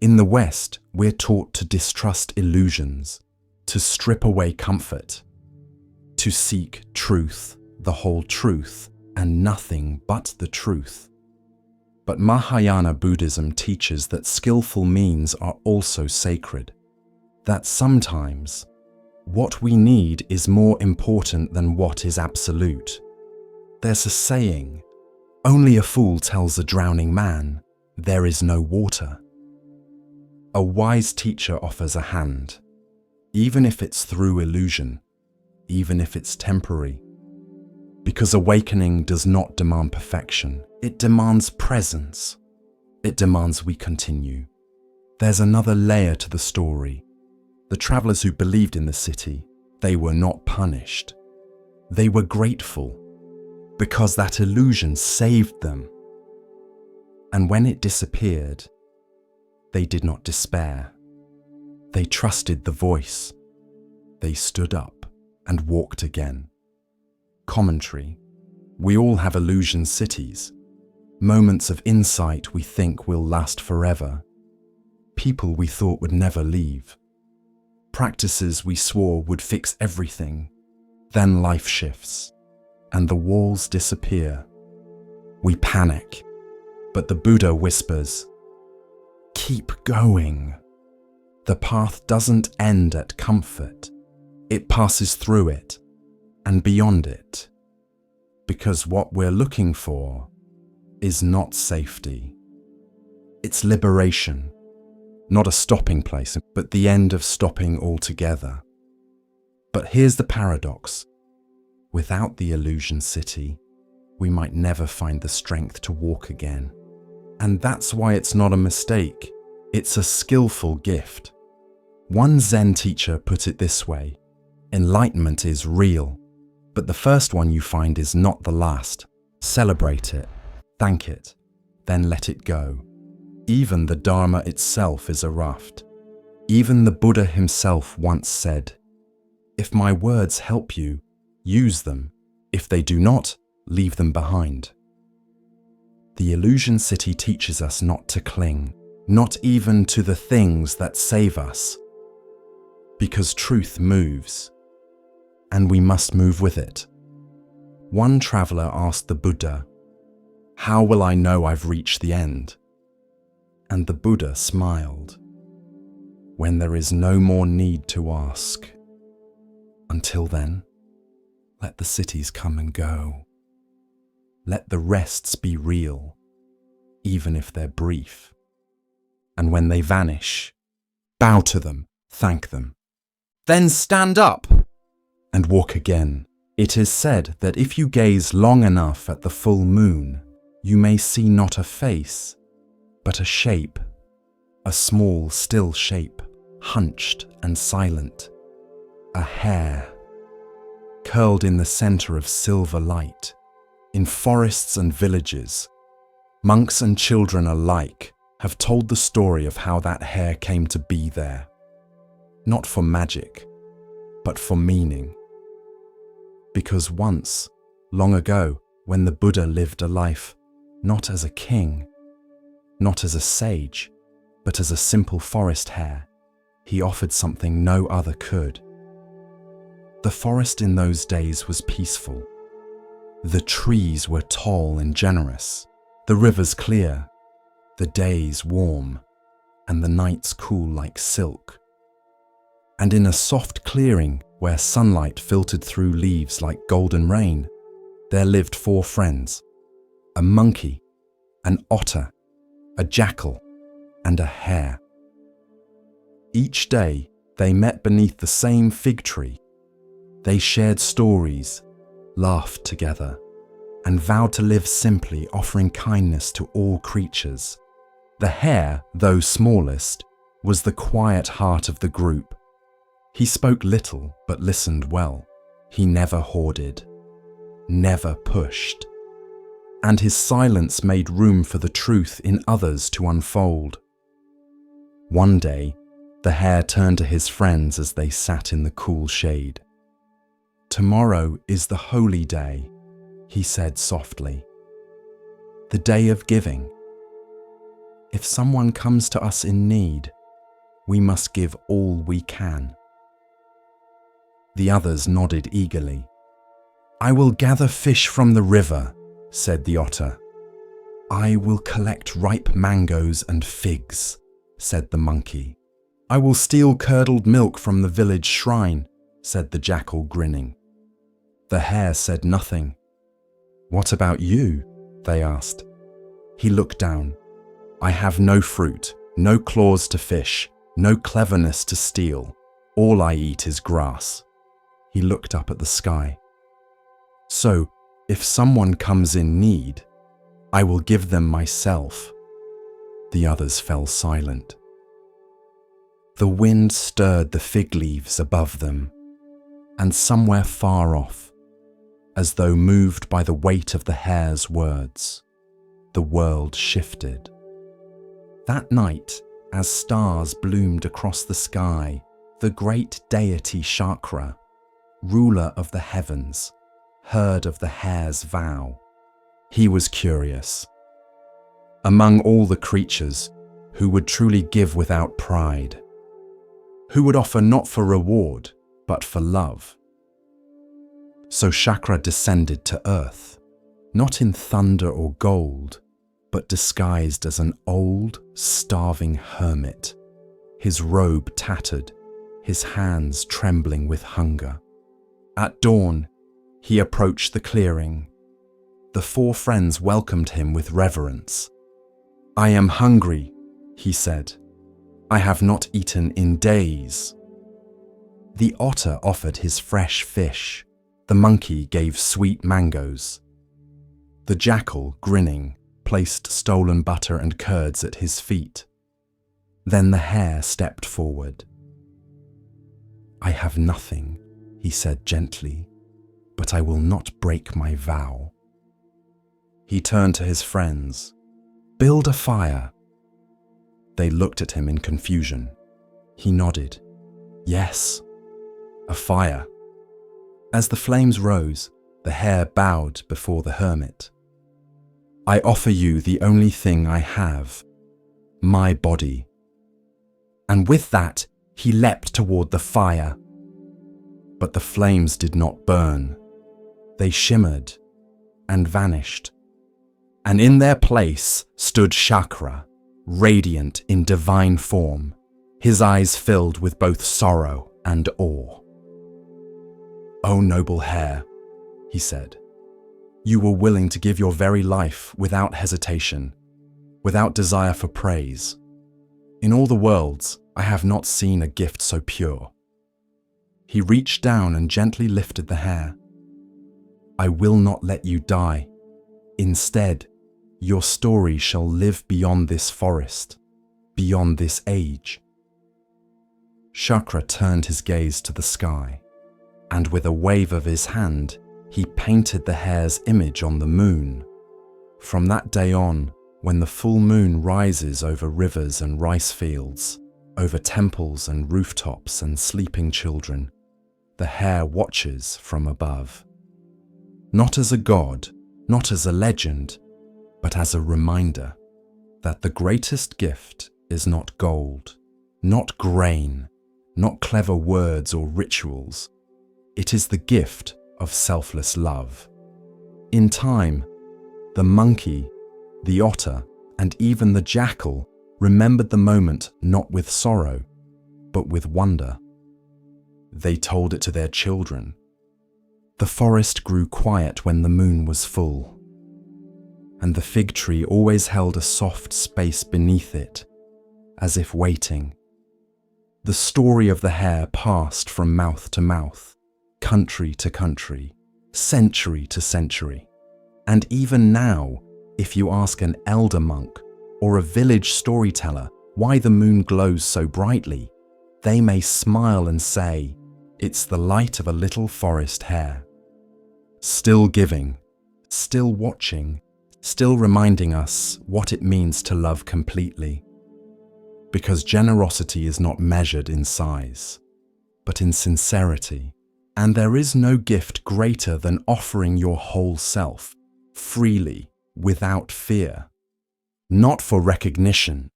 In the West, we're taught to distrust illusions, to strip away comfort, to seek truth, the whole truth, and nothing but the truth. But Mahayana Buddhism teaches that skillful means are also sacred, that sometimes what we need is more important than what is absolute. There's a saying, only a fool tells a drowning man, there is no water. A wise teacher offers a hand, even if it's through illusion, even if it's temporary. Because awakening does not demand perfection, it demands presence. It demands we continue. There's another layer to the story. The travelers who believed in the city, they were not punished. They were grateful because that illusion saved them. And when it disappeared, they did not despair. They trusted the voice. They stood up and walked again. Commentary. We all have illusion cities, moments of insight we think will last forever, people we thought would never leave. Practices we swore would fix everything, then life shifts, and the walls disappear. We panic, but the Buddha whispers, keep going. The path doesn't end at comfort, it passes through it and beyond it, because what we're looking for is not safety. It's liberation. Not a stopping place, but the end of stopping altogether. But here's the paradox. Without the illusion city, we might never find the strength to walk again. And that's why it's not a mistake. It's a skillful gift. One Zen teacher put it this way: enlightenment is real, But the first one you find is not the last. Celebrate it, thank it, then let it go. Even the Dharma itself is a raft. Even the Buddha himself once said, "If my words help you, use them. If they do not, leave them behind." The Illusion City teaches us not to cling, not even to the things that save us, because truth moves, and we must move with it. One traveler asked the Buddha, "How will I know I've reached the end?" And the Buddha smiled. "When there is no more need to ask. Until then, let the cities come and go. Let the rests be real, even if they're brief. And when they vanish, bow to them, thank them. Then stand up and walk again." It is said that if you gaze long enough at the full moon, you may see not a face, but a shape, a small, still shape, hunched and silent, a hair, curled in the center of silver light. In forests and villages, monks and children alike have told the story of how that hair came to be there, not for magic, but for meaning. Because once, long ago, when the Buddha lived a life not as a king, not as a sage, but as a simple forest hare, he offered something no other could. The forest in those days was peaceful. The trees were tall and generous, the rivers clear, the days warm, and the nights cool like silk. And in a soft clearing where sunlight filtered through leaves like golden rain, there lived 4 friends, a monkey, an otter, a jackal, and a hare. Each day they met beneath the same fig tree. They shared stories, laughed together, and vowed to live simply, offering kindness to all creatures. The hare, though smallest, was the quiet heart of the group. He spoke little, but listened well. He never hoarded, never pushed, and his silence made room for the truth in others to unfold. One day, the hare turned to his friends as they sat in the cool shade. "Tomorrow is the holy day," he said softly. "The day of giving. If someone comes to us in need, we must give all we can." The others nodded eagerly. "I will gather fish from the river," said the otter. "I will collect ripe mangoes and figs," said the monkey. "I will steal curdled milk from the village shrine," said the jackal, grinning. The hare said nothing. "What about you?" they asked. He looked down. "I have no fruit, no claws to fish, no cleverness to steal. All I eat is grass." He looked up at the sky. "So, if someone comes in need, I will give them myself." The others fell silent. The wind stirred the fig leaves above them, and somewhere far off, as though moved by the weight of the hare's words, the world shifted. That night, as stars bloomed across the sky, the great deity Chakra, ruler of the heavens, heard of the hare's vow. He was curious. Among all the creatures, who would truly give without pride? Who would offer not for reward, but for love? So Chakra descended to earth, not in thunder or gold, but disguised as an old, starving hermit, his robe tattered, his hands trembling with hunger. At dawn, he approached the clearing. The 4 friends welcomed him with reverence. "I am hungry," he said. "I have not eaten in days." The otter offered his fresh fish. The monkey gave sweet mangoes. The jackal, grinning, placed stolen butter and curds at his feet. Then the hare stepped forward. "I have nothing," he said gently, but I will not break my vow." He turned to his friends. "Build a fire." They looked at him in confusion. He nodded. "Yes, a fire." As the flames rose, the hare bowed before the hermit. "I offer you the only thing I have, my body." And with that, he leapt toward the fire. But the flames did not burn. They shimmered and vanished. And in their place stood Chakra, radiant in divine form, his eyes filled with both sorrow and awe. "O noble hare," he said, "you were willing to give your very life without hesitation, without desire for praise. In all the worlds, I have not seen a gift so pure." He reached down and gently lifted the hare. "I will not let you die. Instead, your story shall live beyond this forest, beyond this age." Chakra turned his gaze to the sky, and with a wave of his hand, he painted the hare's image on the moon. From that day on, when the full moon rises over rivers and rice fields, over temples and rooftops and sleeping children, the hare watches from above. Not as a god, not as a legend, but as a reminder that the greatest gift is not gold, not grain, not clever words or rituals. It is the gift of selfless love. In time, the monkey, the otter, and even the jackal remembered the moment not with sorrow, but with wonder. They told it to their children. The forest grew quiet when the moon was full, and the fig tree always held a soft space beneath it, as if waiting. The story of the hare passed from mouth to mouth, country to country, century to century, and even now, if you ask an elder monk or a village storyteller why the moon glows so brightly, they may smile and say, "It's the light of a little forest hare." Still giving, still watching, still reminding us what it means to love completely. Because generosity is not measured in size, but in sincerity. And there is no gift greater than offering your whole self, freely, without fear. Not for recognition,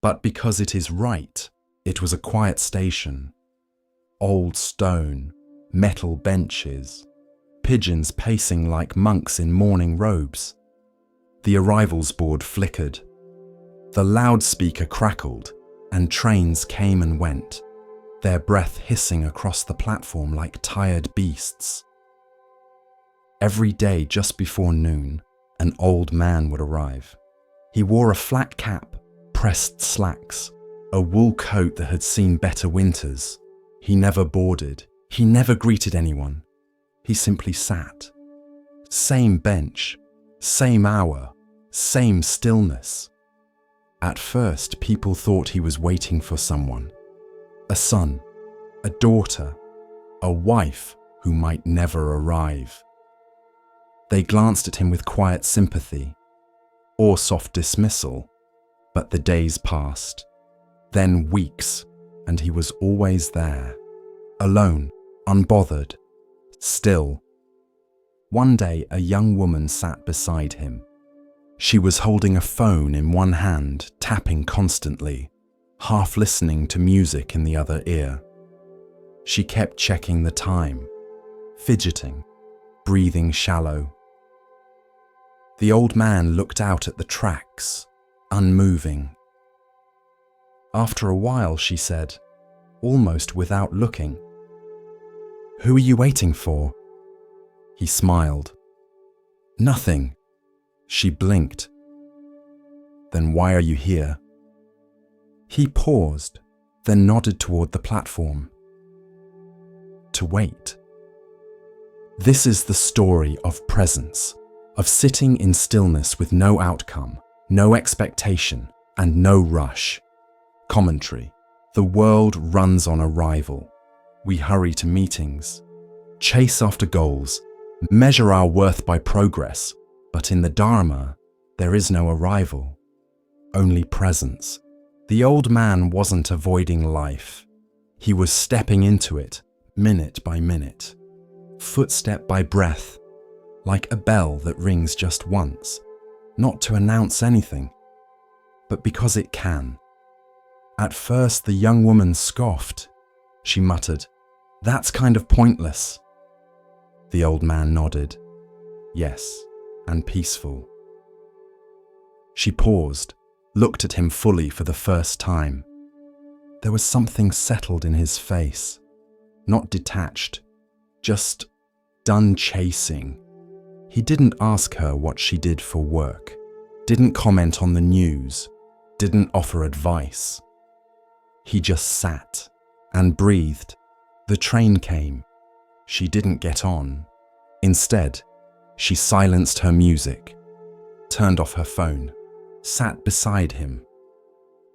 but because it is right. It was a quiet station. Old stone, metal benches, pigeons pacing like monks in mourning robes. The arrivals board flickered. The loudspeaker crackled, and trains came and went, their breath hissing across the platform like tired beasts. Every day just before noon, an old man would arrive. He wore a flat cap, pressed slacks, a wool coat that had seen better winters. He never boarded. He never greeted anyone. He simply sat. Same bench, same hour, same stillness. At first, people thought he was waiting for someone. A son, a daughter, a wife who might never arrive. They glanced at him with quiet sympathy or soft dismissal, but the days passed. Then weeks, and he was always there, alone, unbothered, still. One day, a young woman sat beside him. She was holding a phone in one hand, tapping constantly, half listening to music in the other ear. She kept checking the time, fidgeting, breathing shallow. The old man looked out at the tracks, unmoving. After a while, she said, almost without looking, "Who are you waiting for?" He smiled. "Nothing." She blinked. "Then why are you here?" He paused, then nodded toward the platform. "To wait." This is the story of presence, of sitting in stillness with no outcome, no expectation, and no rush. Commentary: the world runs on arrival. We hurry to meetings, chase after goals, measure our worth by progress, but in the Dharma, there is no arrival, only presence. The old man wasn't avoiding life. He was stepping into it, minute by minute, footstep by breath, like a bell that rings just once, not to announce anything, but because it can. At first, the young woman scoffed. She muttered, "That's kind of pointless." The old man nodded. Yes, and peaceful. She paused, looked at him fully for the first time. There was something settled in his face, not detached, just done chasing. He didn't ask her what she did for work, didn't comment on the news, didn't offer advice. He just sat and breathed. The train came. She didn't get on. Instead, she silenced her music, turned off her phone, sat beside him.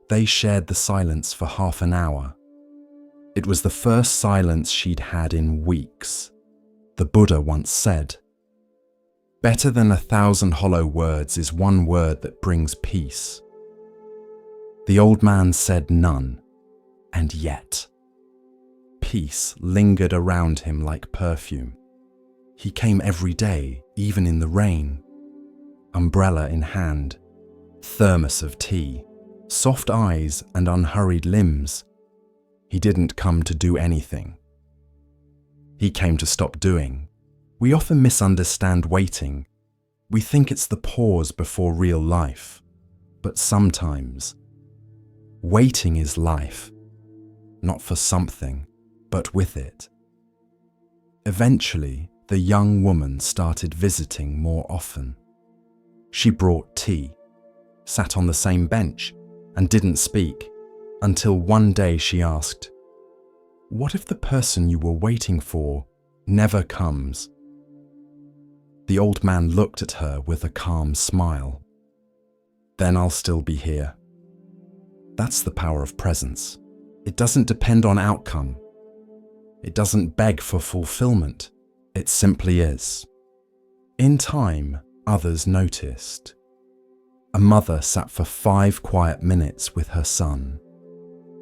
They shared the silence for half an hour. It was the first silence she'd had in weeks. The Buddha once said, "Better than 1,000 hollow words is one word that brings peace." The old man said none, and yet peace lingered around him like perfume. He came every day, even in the rain, umbrella in hand, thermos of tea, soft eyes and unhurried limbs. He didn't come to do anything. He came to stop doing. We often misunderstand waiting. We think it's the pause before real life. But sometimes, waiting is life, not for something, but with it. Eventually, the young woman started visiting more often. She brought tea, sat on the same bench, and didn't speak, until one day she asked, "What if the person you were waiting for never comes?" The old man looked at her with a calm smile. "Then I'll still be here." That's the power of presence. It doesn't depend on outcome. It doesn't beg for fulfillment. It simply is. In time, others noticed. A mother sat for 5 quiet minutes with her son.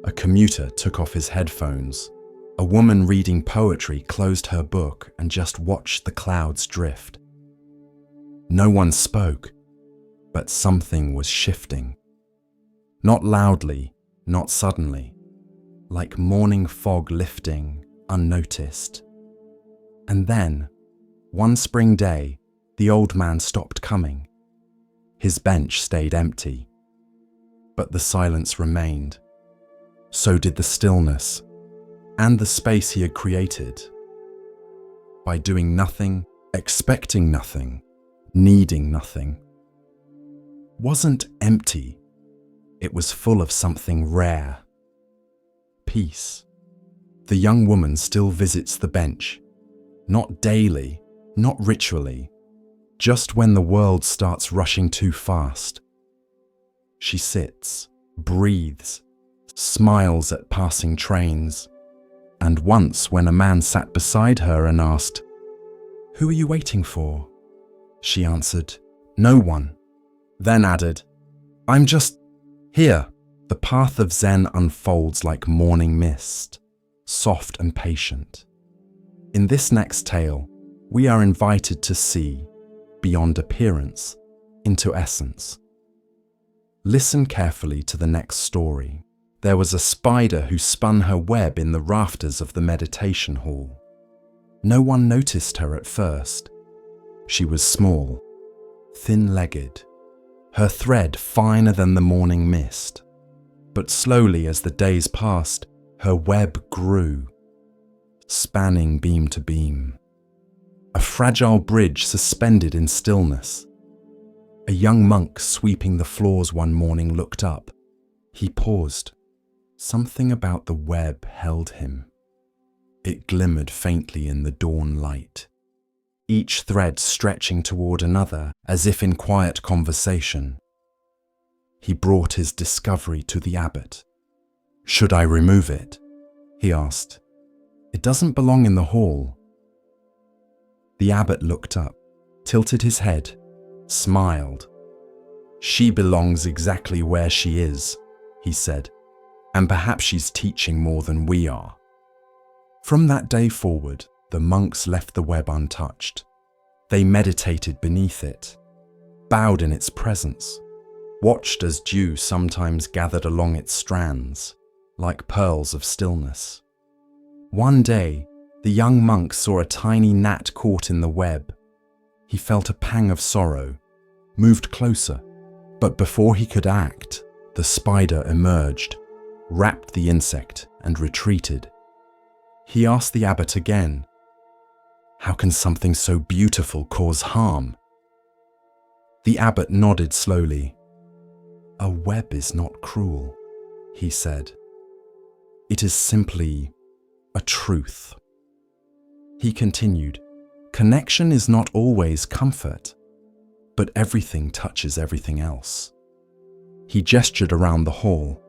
A commuter took off his headphones. A woman reading poetry closed her book and just watched the clouds drift. No one spoke, but something was shifting. Not loudly, not suddenly, like morning fog lifting, unnoticed. And then, one spring day, the old man stopped coming. His bench stayed empty, but the silence remained. So did the stillness, and the space he had created. By doing nothing, expecting nothing, needing nothing. Wasn't empty, it was full of something rare. Peace. The young woman still visits the bench, not daily, not ritually, just when the world starts rushing too fast. She sits, breathes, smiles at passing trains, and once when a man sat beside her and asked, "Who are you waiting for?" she answered, "No one," then added, "I'm just here." The path of Zen unfolds like morning mist, soft and patient. In this next tale, we are invited to see, beyond appearance, into essence. Listen carefully to the next story. There was a spider who spun her web in the rafters of the meditation hall. No one noticed her at first. She was small, thin-legged, her thread finer than the morning mist. But slowly as the days passed, her web grew, spanning beam to beam. A fragile bridge suspended in stillness. A young monk sweeping the floors one morning looked up. He paused. Something about the web held him. It glimmered faintly in the dawn light, each thread stretching toward another as if in quiet conversation. He brought his discovery to the abbot. "Should I remove it?" he asked. "It doesn't belong in the hall." The abbot looked up, tilted his head, smiled. "She belongs exactly where she is," he said, "and perhaps she's teaching more than we are." From that day forward, the monks left the web untouched. They meditated beneath it, bowed in its presence, watched as dew sometimes gathered along its strands, like pearls of stillness. One day, the young monk saw a tiny gnat caught in the web. He felt a pang of sorrow, moved closer, but before he could act, the spider emerged, wrapped the insect, and retreated. He asked the abbot again, "How can something so beautiful cause harm?" The abbot nodded slowly. "A web is not cruel," he said. "It is simply a truth." He continued, "Connection is not always comfort, but everything touches everything else." He gestured around the hall.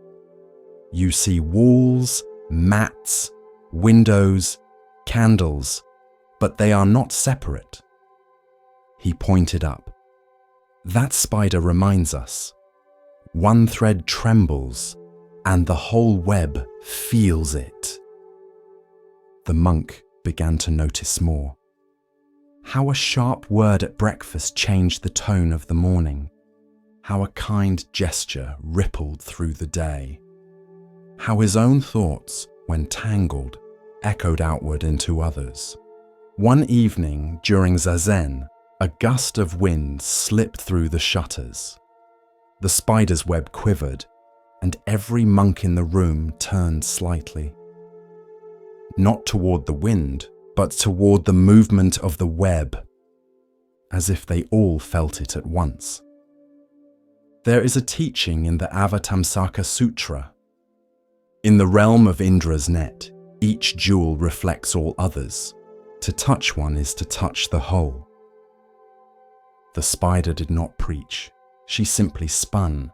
"You see walls, mats, windows, candles, but they are not separate." He pointed up. "That spider reminds us. One thread trembles, and the whole web feels it." The monk began to notice more. How a sharp word at breakfast changed the tone of the morning. How a kind gesture rippled through the day. How his own thoughts, when tangled, echoed outward into others. One evening during zazen, a gust of wind slipped through the shutters. The spider's web quivered, and every monk in the room turned slightly. Not toward the wind, but toward the movement of the web, as if they all felt it at once. There is a teaching in the Avatamsaka Sutra. In the realm of Indra's net, each jewel reflects all others. To touch one is to touch the whole. The spider did not preach. She simply spun,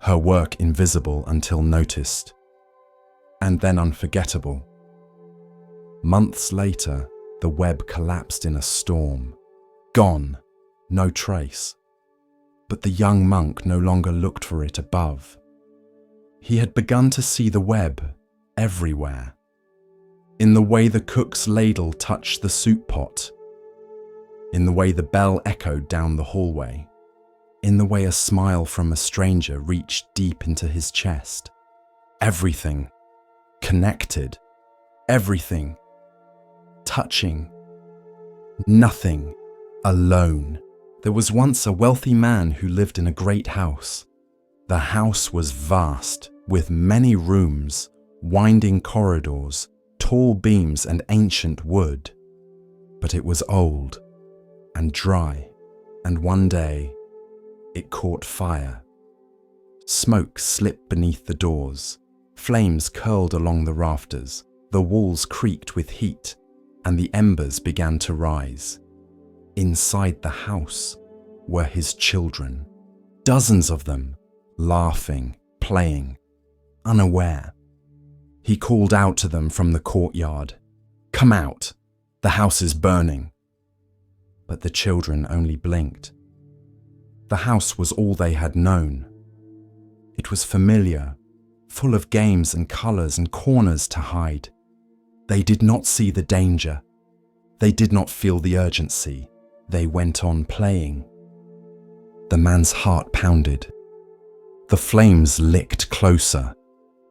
her work invisible until noticed, and then unforgettable. Months later, the web collapsed in a storm. Gone, no trace. But the young monk no longer looked for it above. He had begun to see the web everywhere. In the way the cook's ladle touched the soup pot. In the way the bell echoed down the hallway. In the way a smile from a stranger reached deep into his chest. Everything. Connected. Everything. Touching. Nothing. Alone. There was once a wealthy man who lived in a great house. The house was vast, with many rooms, winding corridors, tall beams and ancient wood. But it was old and dry, and one day it caught fire. Smoke slipped beneath the doors, flames curled along the rafters, the walls creaked with heat, and the embers began to rise. Inside the house were his children, dozens of them, laughing, playing, unaware. He called out to them from the courtyard, "Come out, the house is burning." But the children only blinked. The house was all they had known. It was familiar, full of games and colours and corners to hide. They did not see the danger. They did not feel the urgency. They went on playing. The man's heart pounded. The flames licked closer.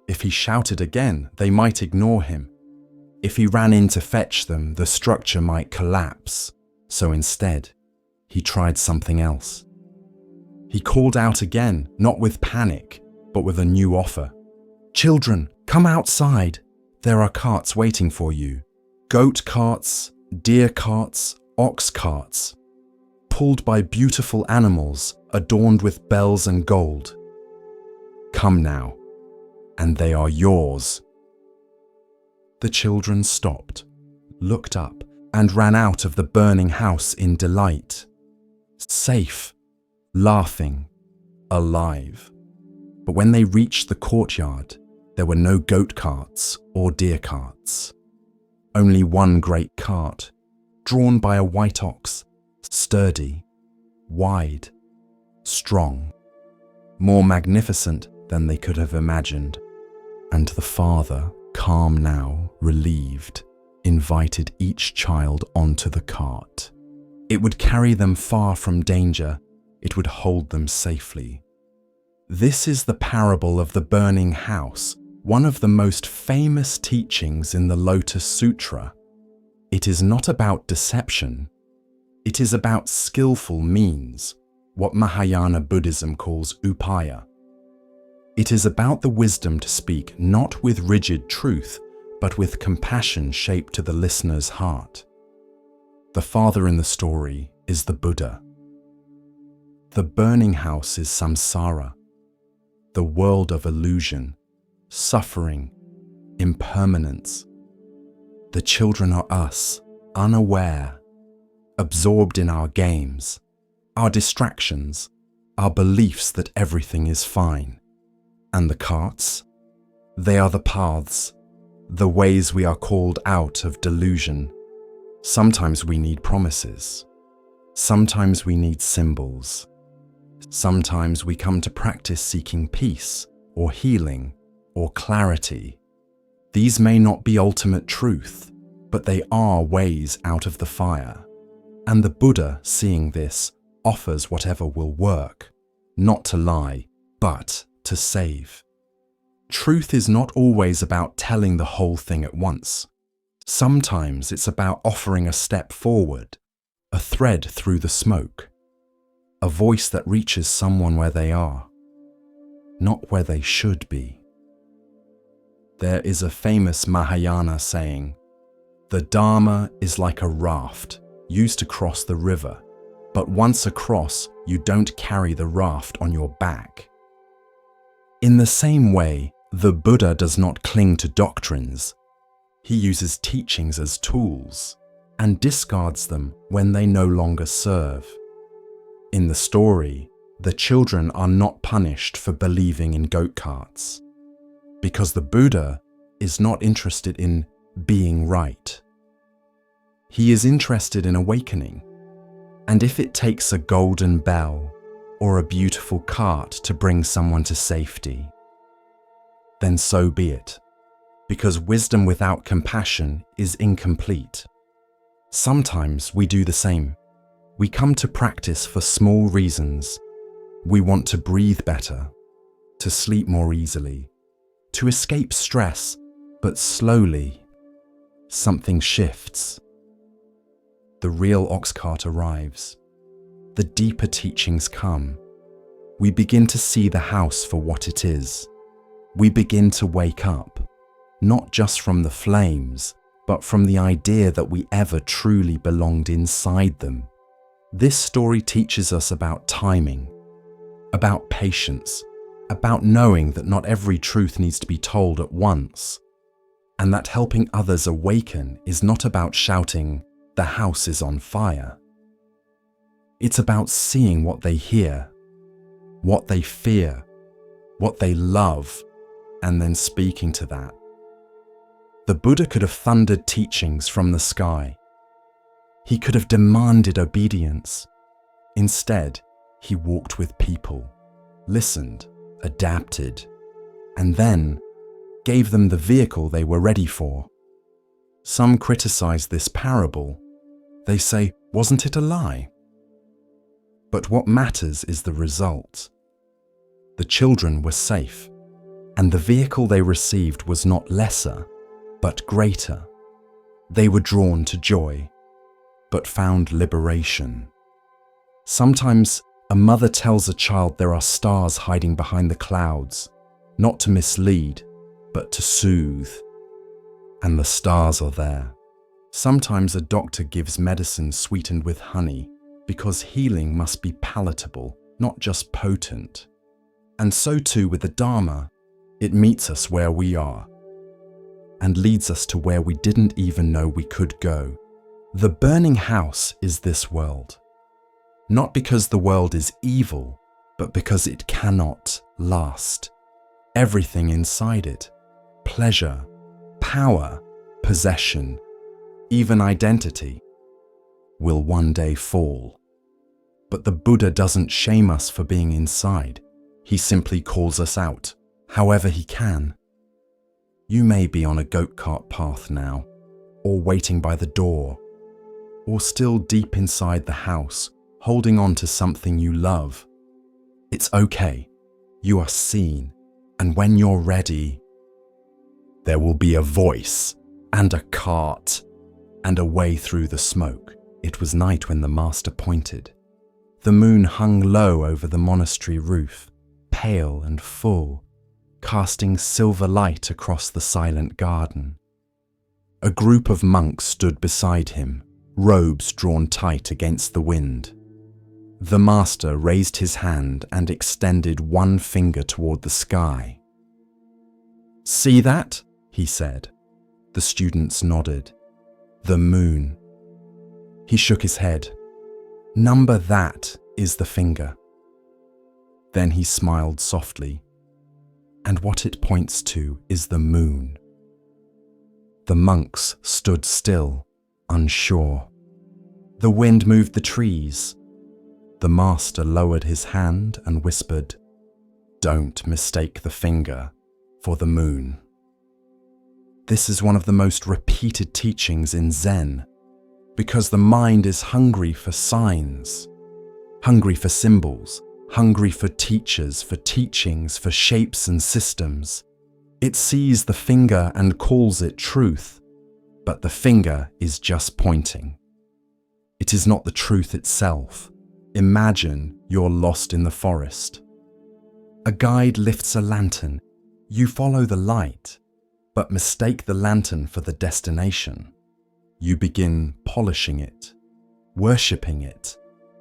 If he shouted again, they might ignore him. If he ran in to fetch them, the structure might collapse. So instead, he tried something else. He called out again, not with panic, but with a new offer. "Children, come outside. There are carts waiting for you. Goat carts, deer carts, ox carts, pulled by beautiful animals adorned with bells and gold. Come now, and they are yours." The children stopped, looked up, and ran out of the burning house in delight. Safe, laughing, alive. But when they reached the courtyard, there were no goat carts or deer carts. Only one great cart, drawn by a white ox, sturdy, wide, strong, more magnificent than they could have imagined. And the father, calm now, relieved, invited each child onto the cart. It would carry them far from danger. It would hold them safely. This is the parable of the burning house, one of the most famous teachings in the Lotus Sutra. It is not about deception. It is about skillful means, what Mahayana Buddhism calls upaya. It is about the wisdom to speak not with rigid truth, but with compassion shaped to the listener's heart. The father in the story is the Buddha. The burning house is samsara, the world of illusion, suffering, impermanence. The children are us, unaware, absorbed in our games, our distractions, our beliefs that everything is fine. And the carts? They are the paths, the ways we are called out of delusion. Sometimes we need promises. Sometimes we need symbols. Sometimes we come to practice seeking peace or healing or clarity. These may not be ultimate truth, but they are ways out of the fire. And the Buddha, seeing this, offers whatever will work, not to lie, but to save. Truth is not always about telling the whole thing at once. Sometimes it's about offering a step forward, a thread through the smoke, a voice that reaches someone where they are, not where they should be. There is a famous Mahayana saying, "The Dharma is like a raft used to cross the river, but once across, you don't carry the raft on your back." In the same way, the Buddha does not cling to doctrines. He uses teachings as tools and discards them when they no longer serve. In the story, the children are not punished for believing in goat carts, because the Buddha is not interested in being right. He is interested in awakening, and if it takes a golden bell or a beautiful cart to bring someone to safety, then so be it, because wisdom without compassion is incomplete. Sometimes we do the same. We come to practice for small reasons. We want to breathe better, to sleep more easily, to escape stress, but slowly, something shifts. The real ox cart arrives. The deeper teachings come. We begin to see the house for what it is. We begin to wake up, not just from the flames, but from the idea that we ever truly belonged inside them. This story teaches us about timing, about patience, about knowing that not every truth needs to be told at once, and that helping others awaken is not about shouting, "The house is on fire." It's about seeing what they hear, what they fear, what they love, and then speaking to that. The Buddha could have thundered teachings from the sky. He could have demanded obedience. Instead, he walked with people, listened, adapted, and then gave them the vehicle they were ready for. Some criticize this parable. They say, "Wasn't it a lie?" But what matters is the result. The children were safe, and the vehicle they received was not lesser, but greater. They were drawn to joy, but found liberation. Sometimes a mother tells a child there are stars hiding behind the clouds, not to mislead, but to soothe. And the stars are there. Sometimes a doctor gives medicine sweetened with honey, because healing must be palatable, not just potent. And so too with the Dharma. It meets us where we are and leads us to where we didn't even know we could go. The burning house is this world, not because the world is evil, but because it cannot last. Everything inside it, pleasure, power, possession, even identity, will one day fall. But the Buddha doesn't shame us for being inside. He simply calls us out, however he can. You may be on a goat cart path now, or waiting by the door, or still deep inside the house, holding on to something you love. It's okay. You are seen, and when you're ready, there will be a voice, and a cart, and a way through the smoke. It was night when the master pointed. The moon hung low over the monastery roof, pale and full, casting silver light across the silent garden. A group of monks stood beside him, robes drawn tight against the wind. The master raised his hand and extended one finger toward the sky. "See that?" he said. The students nodded. "The moon." He shook his head. "Number that is the finger." Then he smiled softly. "And what it points to is the moon." The monks stood still, unsure. The wind moved the trees. The master lowered his hand and whispered, "Don't mistake the finger for the moon." This is one of the most repeated teachings in Zen, because the mind is hungry for signs, hungry for symbols, hungry for teachers, for teachings, for shapes and systems. It sees the finger and calls it truth, but the finger is just pointing. It is not the truth itself. Imagine you're lost in the forest. A guide lifts a lantern. You follow the light, but mistake the lantern for the destination. You begin polishing it, worshipping it,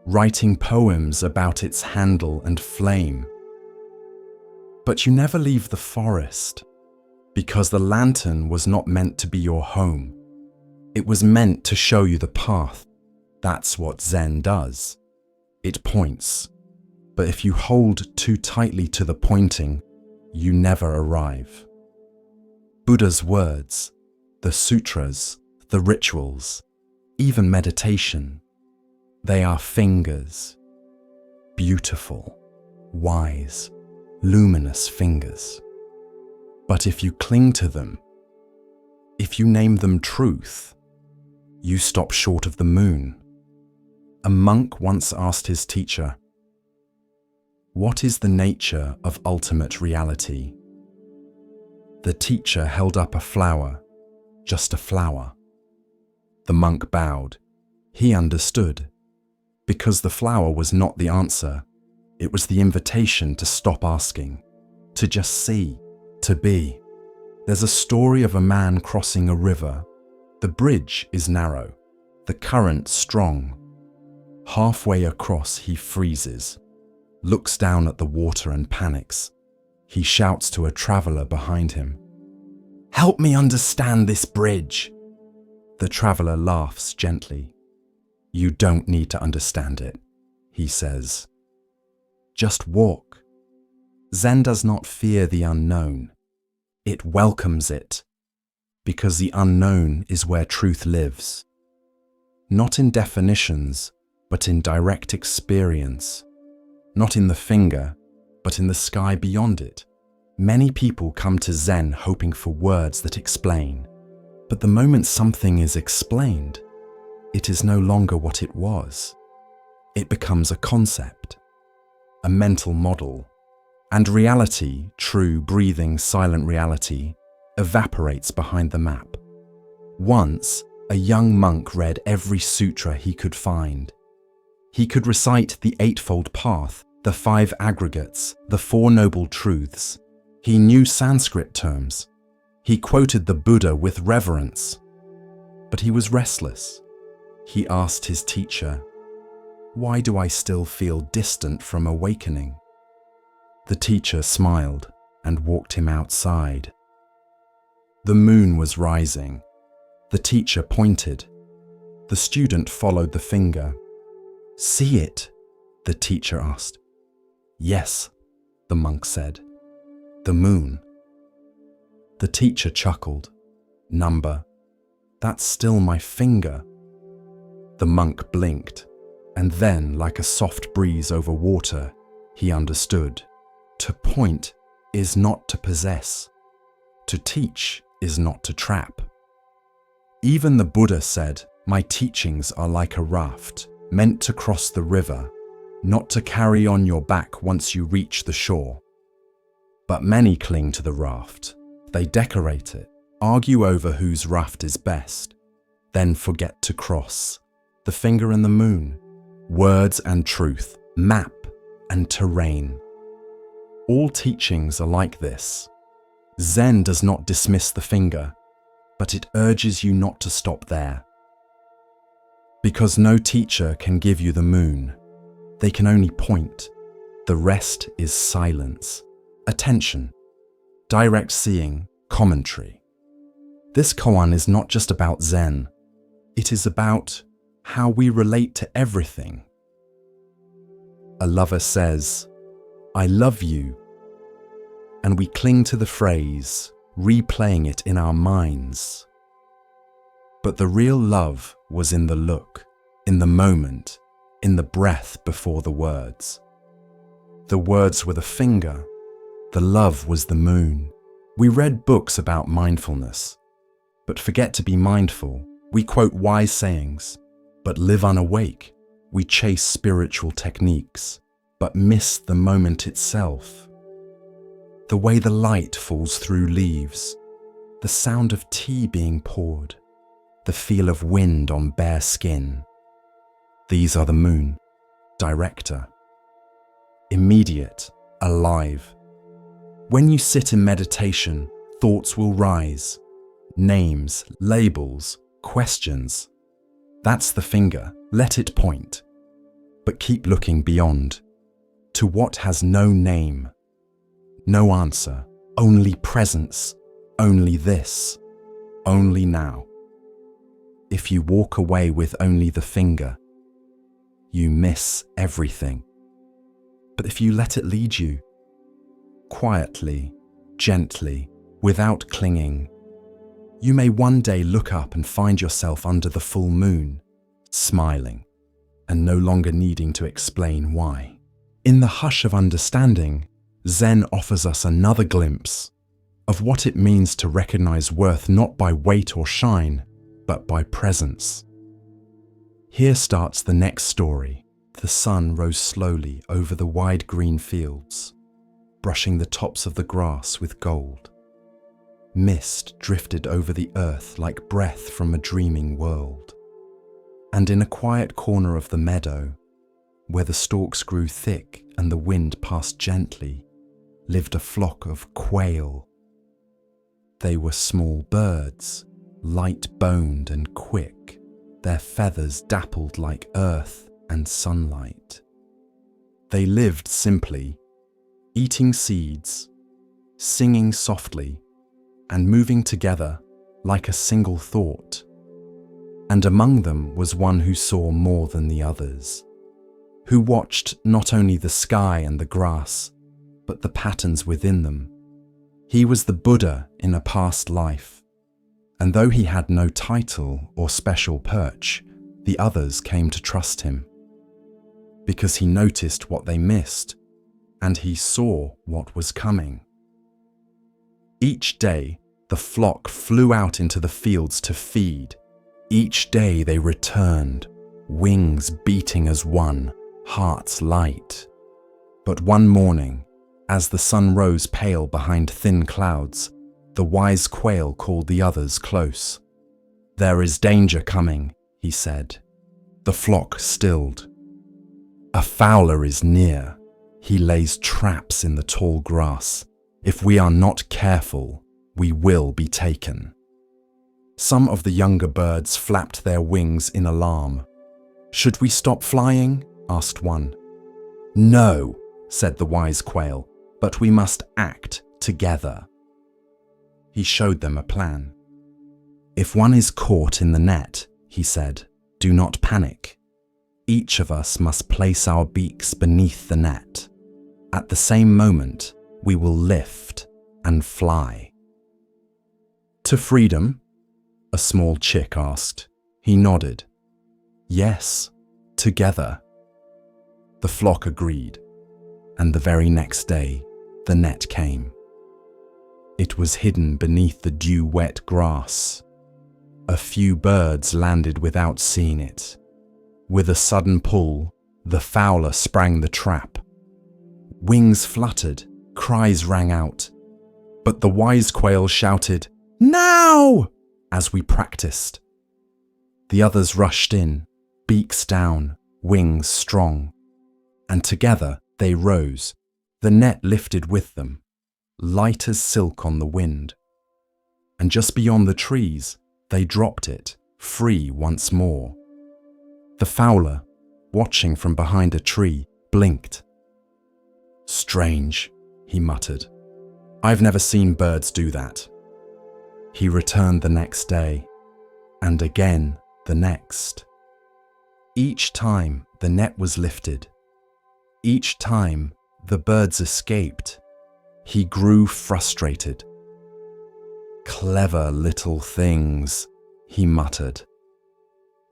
writing poems about its handle and flame. But you never leave the forest, because the lantern was not meant to be your home. It was meant to show you the path. That's what Zen does. It points, but if you hold too tightly to the pointing, you never arrive. Buddha's words, the sutras, the rituals, even meditation, they are fingers, beautiful, wise, luminous fingers. But if you cling to them, if you name them truth, you stop short of the moon. A monk once asked his teacher, "What is the nature of ultimate reality?" The teacher held up a flower, just a flower. The monk bowed. He understood, because the flower was not the answer. It was the invitation to stop asking, to just see, to be. There's a story of a man crossing a river. The bridge is narrow, the current strong. Halfway across, he freezes, looks down at the water and panics. He shouts to a traveler behind him, "Help me understand this bridge." The traveler laughs gently. "You don't need to understand it," he says. "Just walk." Zen does not fear the unknown. It welcomes it, because the unknown is where truth lives. Not in definitions, but in direct experience. Not in the finger, but in the sky beyond it. Many people come to Zen hoping for words that explain. But the moment something is explained, it is no longer what it was. It becomes a concept, a mental model, and reality, true, breathing, silent reality, evaporates behind the map. Once, a young monk read every sutra he could find. He could recite the Eightfold Path, the 5 aggregates, the 4 Noble Truths. He knew Sanskrit terms. He quoted the Buddha with reverence. But he was restless. He asked his teacher, "Why do I still feel distant from awakening?" The teacher smiled and walked him outside. The moon was rising. The teacher pointed. The student followed the finger. "See it?" the teacher asked. "Yes," the monk said. "The moon." The teacher chuckled. "Number, that's still my finger." The monk blinked, and then, like a soft breeze over water, he understood. To point is not to possess. To teach is not to trap. Even the Buddha said, "My teachings are like a raft, meant to cross the river, not to carry on your back once you reach the shore." But many cling to the raft. They decorate it, argue over whose raft is best, then forget to cross. The finger and the moon, words and truth, map and terrain. All teachings are like this. Zen does not dismiss the finger, but it urges you not to stop there. Because no teacher can give you the moon. They can only point. The rest is silence, attention, direct seeing, commentary. This koan is not just about Zen. It is about how we relate to everything. A lover says, "I love you," and we cling to the phrase, replaying it in our minds. But the real love was in the look, in the moment, in the breath before the words. The words were the finger, the love was the moon. We read books about mindfulness, but forget to be mindful. We quote wise sayings, but live unawake. We chase spiritual techniques, but miss the moment itself. The way the light falls through leaves, the sound of tea being poured, the feel of wind on bare skin. These are the moon, director. Immediate, alive. When you sit in meditation, thoughts will rise. Names, labels, questions. That's the finger, let it point. But keep looking beyond, to what has no name. No answer, only presence, only this, only now. If you walk away with only the finger, you miss everything. But if you let it lead you, quietly, gently, without clinging, you may one day look up and find yourself under the full moon, smiling, and no longer needing to explain why. In the hush of understanding, Zen offers us another glimpse of what it means to recognize worth not by weight or shine, but by presence. Here starts the next story. The sun rose slowly over the wide green fields, brushing the tops of the grass with gold. Mist drifted over the earth like breath from a dreaming world. And in a quiet corner of the meadow, where the stalks grew thick and the wind passed gently, lived a flock of quail. They were small birds, light-boned and quick, their feathers dappled like earth and sunlight. They lived simply, eating seeds, singing softly, and moving together like a single thought. And among them was one who saw more than the others, who watched not only the sky and the grass, but the patterns within them. He was the Buddha in a past life, and though he had no title or special perch, the others came to trust him, because he noticed what they missed, and he saw what was coming. Each day, the flock flew out into the fields to feed. Each day they returned, wings beating as one, hearts light. But one morning, as the sun rose pale behind thin clouds, the wise quail called the others close. "There is danger coming," he said. The flock stilled. "A fowler is near. He lays traps in the tall grass. If we are not careful, we will be taken." Some of the younger birds flapped their wings in alarm. "Should we stop flying?" asked one. "No," said the wise quail, "but we must act together." He showed them a plan. "If one is caught in the net," he said, "do not panic. Each of us must place our beaks beneath the net. At the same moment, we will lift and fly." "To freedom?" a small chick asked. He nodded. Yes, together. The flock agreed, and the very next day, the net came. It was hidden beneath the dew-wet grass. A few birds landed without seeing it. With a sudden pull, the fowler sprang the trap. Wings fluttered, cries rang out. But the wise quail shouted, "Now!" as we practiced. The others rushed in, beaks down, wings strong. And together they rose, the net lifted with them, light as silk on the wind. And just beyond the trees, they dropped it, free once more. The fowler, watching from behind a tree, blinked. "Strange," he muttered. "I've never seen birds do that." He returned the next day, and again the next. Each time the net was lifted. Each time the birds escaped. He grew frustrated. "Clever little things," he muttered.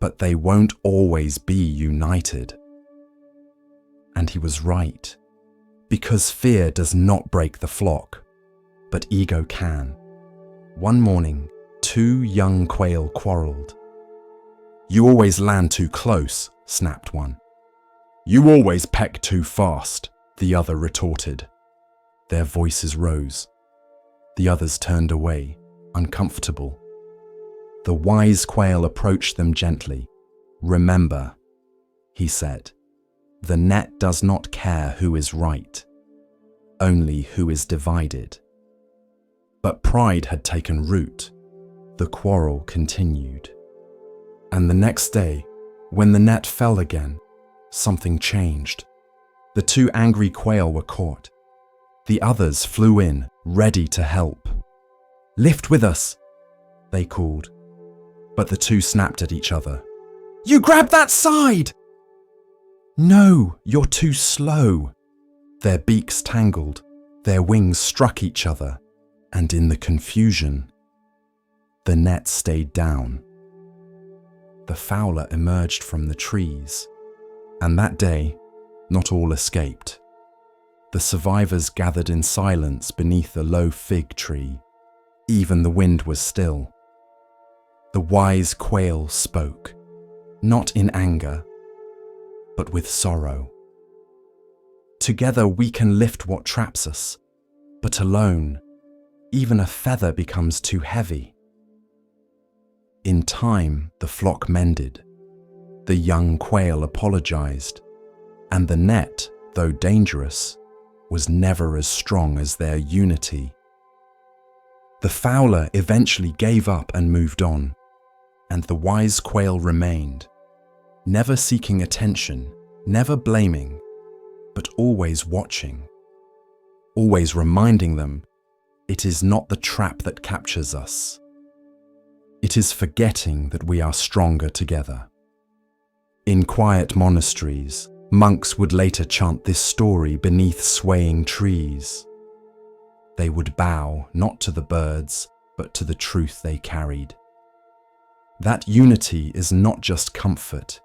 "But they won't always be united." And he was right, because fear does not break the flock, but ego can. One morning, two young quail quarreled. "You always land too close," snapped one. "You always peck too fast," the other retorted. Their voices rose. The others turned away, uncomfortable. The wise quail approached them gently. "Remember," he said, "the net does not care who is right, only who is divided." But pride had taken root. The quarrel continued. And the next day, when the net fell again, something changed. The two angry quail were caught. The others flew in, ready to help. "Lift with us," they called. But the two snapped at each other. "You grab that side!" "No, you're too slow." Their beaks tangled, their wings struck each other, and in the confusion, the net stayed down. The fowler emerged from the trees, and that day, not all escaped. The survivors gathered in silence beneath a low fig tree. Even the wind was still. The wise quail spoke, not in anger, but with sorrow. Together we can lift what traps us, but alone, even a feather becomes too heavy. In time, the flock mended. The young quail apologized, and the net, though dangerous, was never as strong as their unity. The fowler eventually gave up and moved on, and the wise quail remained, never seeking attention, never blaming, but always watching, always reminding them it is not the trap that captures us. It is forgetting that we are stronger together. In quiet monasteries, monks would later chant this story beneath swaying trees. They would bow not to the birds, but to the truth they carried. That unity is not just comfort,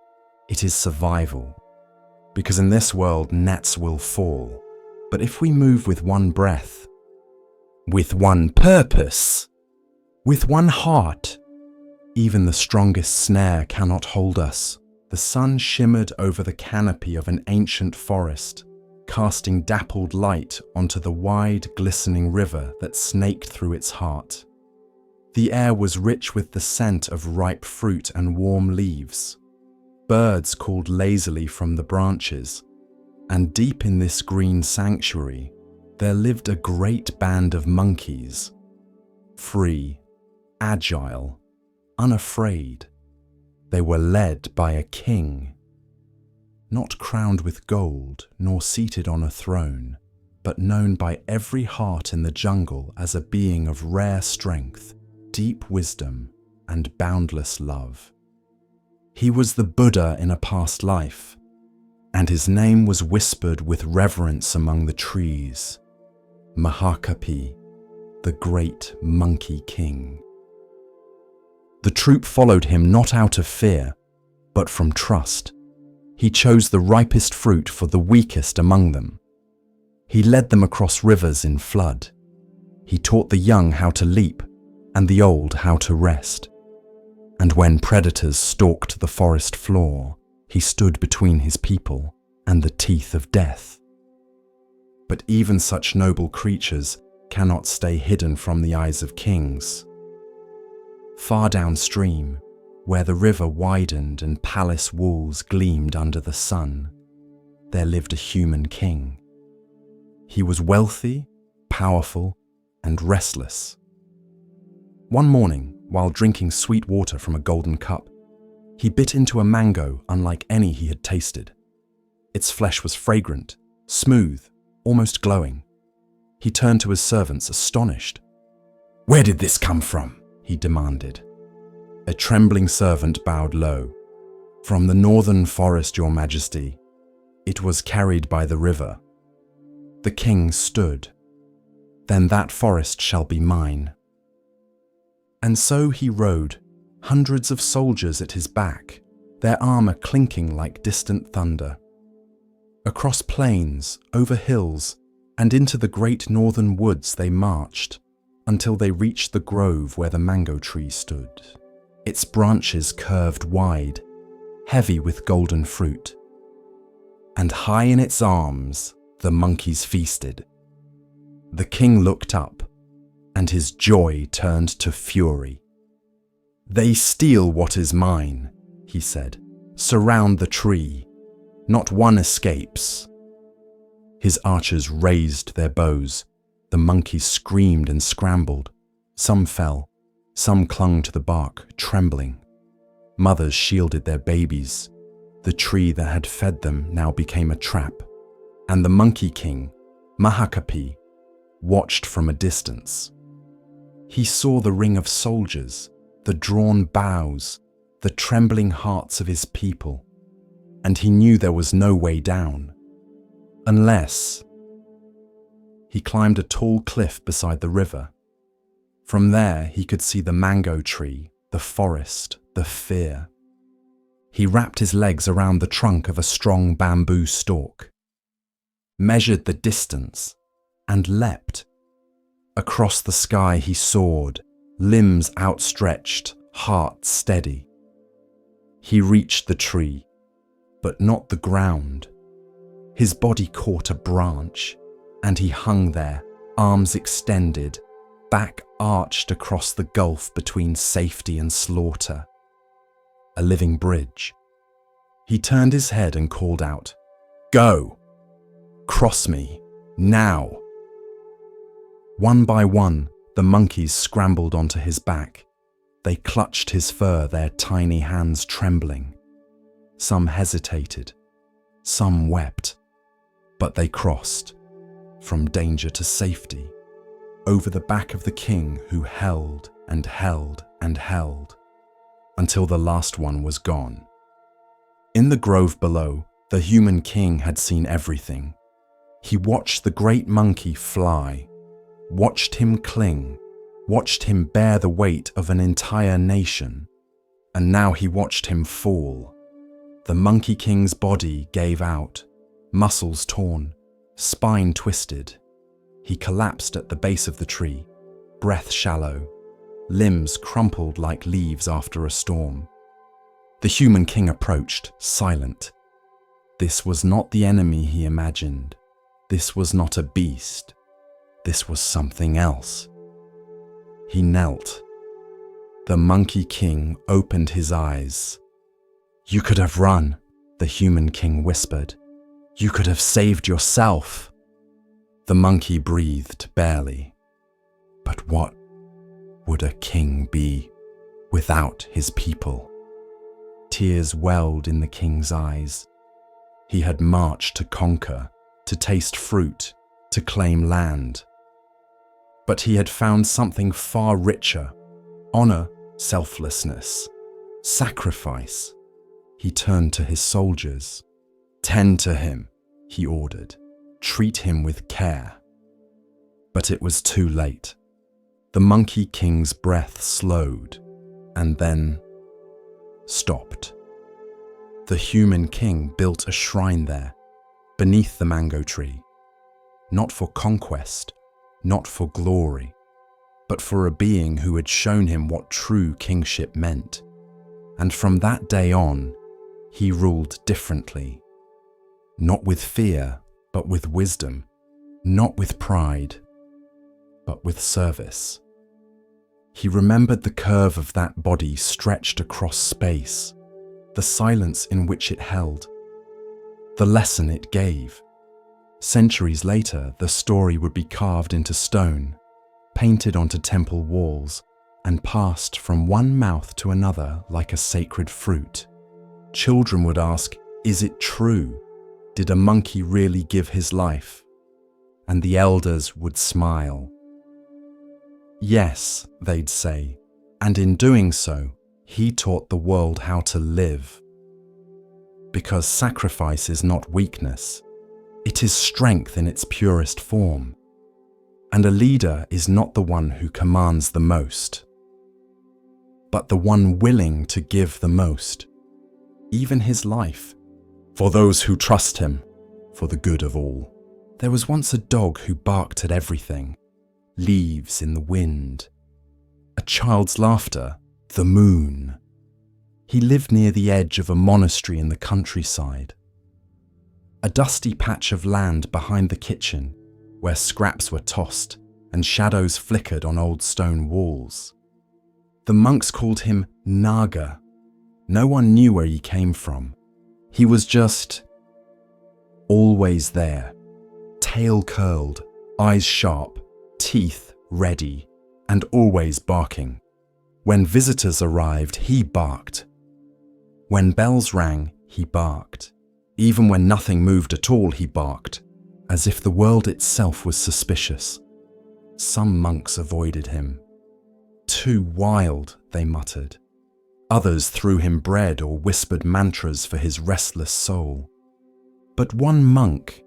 it is survival. Because in this world, nets will fall. But if we move with one breath, with one purpose, with one heart, even the strongest snare cannot hold us. The sun shimmered over the canopy of an ancient forest, casting dappled light onto the wide, glistening river that snaked through its heart. The air was rich with the scent of ripe fruit and warm leaves. Birds called lazily from the branches, and deep in this green sanctuary, there lived a great band of monkeys, free, agile, unafraid. They were led by a king, not crowned with gold nor seated on a throne, but known by every heart in the jungle as a being of rare strength, deep wisdom, and boundless love. He was the Buddha in a past life, and his name was whispered with reverence among the trees, Mahakapi, the great monkey king. The troop followed him not out of fear, but from trust. He chose the ripest fruit for the weakest among them. He led them across rivers in flood. He taught the young how to leap and the old how to rest. And when predators stalked the forest floor, he stood between his people and the teeth of death. But even such noble creatures cannot stay hidden from the eyes of kings. Far downstream, where the river widened and palace walls gleamed under the sun, there lived a human king. He was wealthy, powerful, and restless. One morning, while drinking sweet water from a golden cup, he bit into a mango unlike any he had tasted. Its flesh was fragrant, smooth, almost glowing. He turned to his servants, astonished. "Where did this come from?" he demanded. A trembling servant bowed low. "From the northern forest, Your Majesty. It was carried by the river." The king stood. "Then that forest shall be mine." And so he rode, hundreds of soldiers at his back, their armor clinking like distant thunder. Across plains, over hills, and into the great northern woods they marched, until they reached the grove where the mango tree stood. Its branches curved wide, heavy with golden fruit. And high in its arms, the monkeys feasted. The king looked up, and his joy turned to fury. "They steal what is mine," he said. "Surround the tree. Not one escapes." His archers raised their bows. The monkeys screamed and scrambled. Some fell. Some clung to the bark, trembling. Mothers shielded their babies. The tree that had fed them now became a trap. And the monkey king, Mahakapi, watched from a distance. He saw the ring of soldiers, the drawn bows, the trembling hearts of his people, and he knew there was no way down. Unless he climbed a tall cliff beside the river. From there he could see the mango tree, the forest, the fear. He wrapped his legs around the trunk of a strong bamboo stalk, measured the distance, and leapt. Across the sky he soared, limbs outstretched, heart steady. He reached the tree, but not the ground. His body caught a branch, and he hung there, arms extended, back arched across the gulf between safety and slaughter. A living bridge. He turned his head and called out, "Go! Cross me, now!" One by one, the monkeys scrambled onto his back. They clutched his fur, their tiny hands trembling. Some hesitated, some wept, but they crossed, from danger to safety, over the back of the king who held and held and held, until the last one was gone. In the grove below, the human king had seen everything. He watched the great monkey fly, watched him cling, watched him bear the weight of an entire nation, and now he watched him fall. The monkey king's body gave out, muscles torn, spine twisted. He collapsed at the base of the tree, breath shallow, limbs crumpled like leaves after a storm. The human king approached, silent. This was not the enemy he imagined. This was not a beast. This was something else. He knelt. The monkey king opened his eyes. "You could have run," the human king whispered. "You could have saved yourself." The monkey breathed barely. But what would a king be without his people? Tears welled in the king's eyes. He had marched to conquer, to taste fruit, to claim land. But he had found something far richer: honor, selflessness, sacrifice. He turned to his soldiers. "Tend to him," he ordered. "Treat him with care." But it was too late. The monkey king's breath slowed and then stopped. the human king built a shrine there, beneath the mango tree, not for conquest, not for glory, but for a being who had shown him what true kingship meant. And from that day on, he ruled differently, not with fear, but with wisdom, not with pride, but with service. He remembered the curve of that body stretched across space, the silence in which it held, the lesson it gave. Centuries later, the story would be carved into stone, painted onto temple walls, and passed from one mouth to another like a sacred fruit. Children would ask, "Is it true? Did a monkey really give his life?" And the elders would smile. "Yes," they'd say, "and in doing so, he taught the world how to live." Because sacrifice is not weakness, it is strength in its purest form. And a leader is not the one who commands the most, but the one willing to give the most, even his life, for those who trust him, for the good of all. There was once a dog who barked at everything, leaves in the wind, a child's laughter, the moon. He lived near the edge of a monastery in the countryside, a dusty patch of land behind the kitchen where scraps were tossed and shadows flickered on old stone walls. The monks called him Naga. No one knew where he came from. He was just always there, tail curled, eyes sharp, teeth ready, and always barking. When visitors arrived, he barked. When bells rang, he barked. Even when nothing moved at all, he barked, as if the world itself was suspicious. Some monks avoided him. "Too wild," they muttered. Others threw him bread or whispered mantras for his restless soul. But one monk,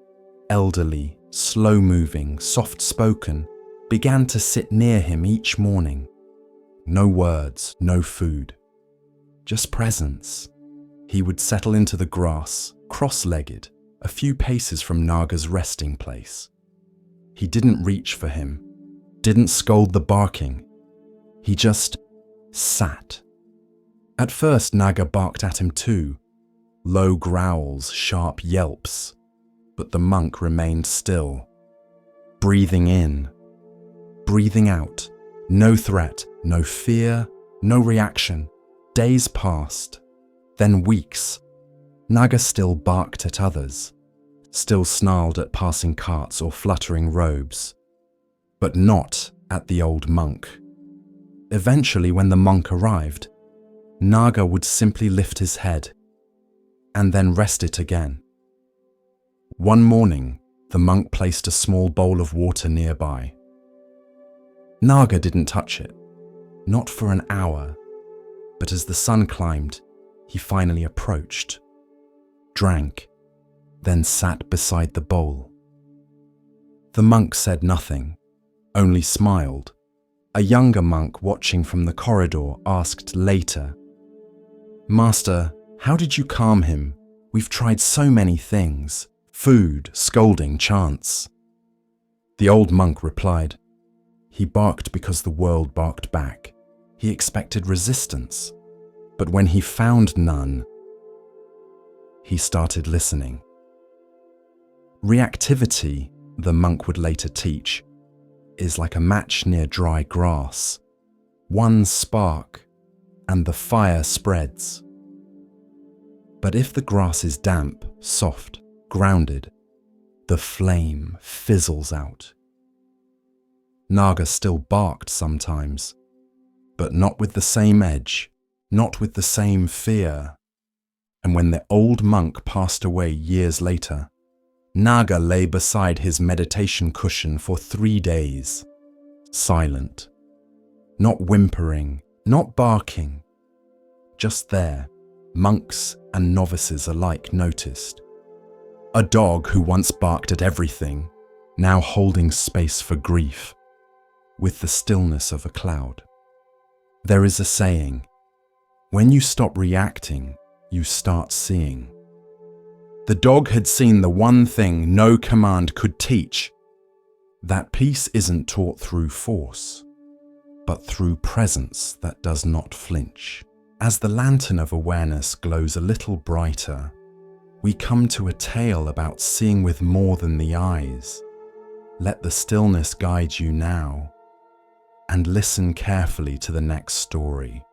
elderly, slow-moving, soft-spoken, began to sit near him each morning. No words, no food, just presence. He would settle into the grass, cross-legged, a few paces from Naga's resting place. He didn't reach for him, didn't scold the barking. He just sat. At first, Naga barked at him too, low growls, sharp yelps, but the monk remained still, breathing in, breathing out, no threat, no fear, no reaction. Days passed, then weeks. Naga still barked at others, still snarled at passing carts or fluttering robes, but not at the old monk. Eventually, when the monk arrived, Naga would simply lift his head and then rest it again. One morning, the monk placed a small bowl of water nearby. Naga didn't touch it, not for an hour, but as the sun climbed, he finally approached, drank, then sat beside the bowl. The monk said nothing, only smiled. A younger monk watching from the corridor asked later, "Master, how did you calm him? We've tried so many things, food, scolding, chants." The old monk replied, "He barked because the world barked back. He expected resistance, but when he found none, he started listening." Reactivity, the monk would later teach, is like a match near dry grass. One spark, and the fire spreads. But if the grass is damp, soft, grounded, the flame fizzles out. Naga still barked sometimes, but not with the same edge, not with the same fear. And when the old monk passed away years later, Naga lay beside his meditation cushion for 3 days, silent, not whimpering, not barking, just there. Monks and novices alike noticed. A dog who once barked at everything, now holding space for grief, with the stillness of a cloud. There is a saying, when you stop reacting, you start seeing. The dog had seen the one thing no command could teach, that peace isn't taught through force, but through presence that does not flinch. As the lantern of awareness glows a little brighter, we come to a tale about seeing with more than the eyes. Let the stillness guide you now, and listen carefully to the next story.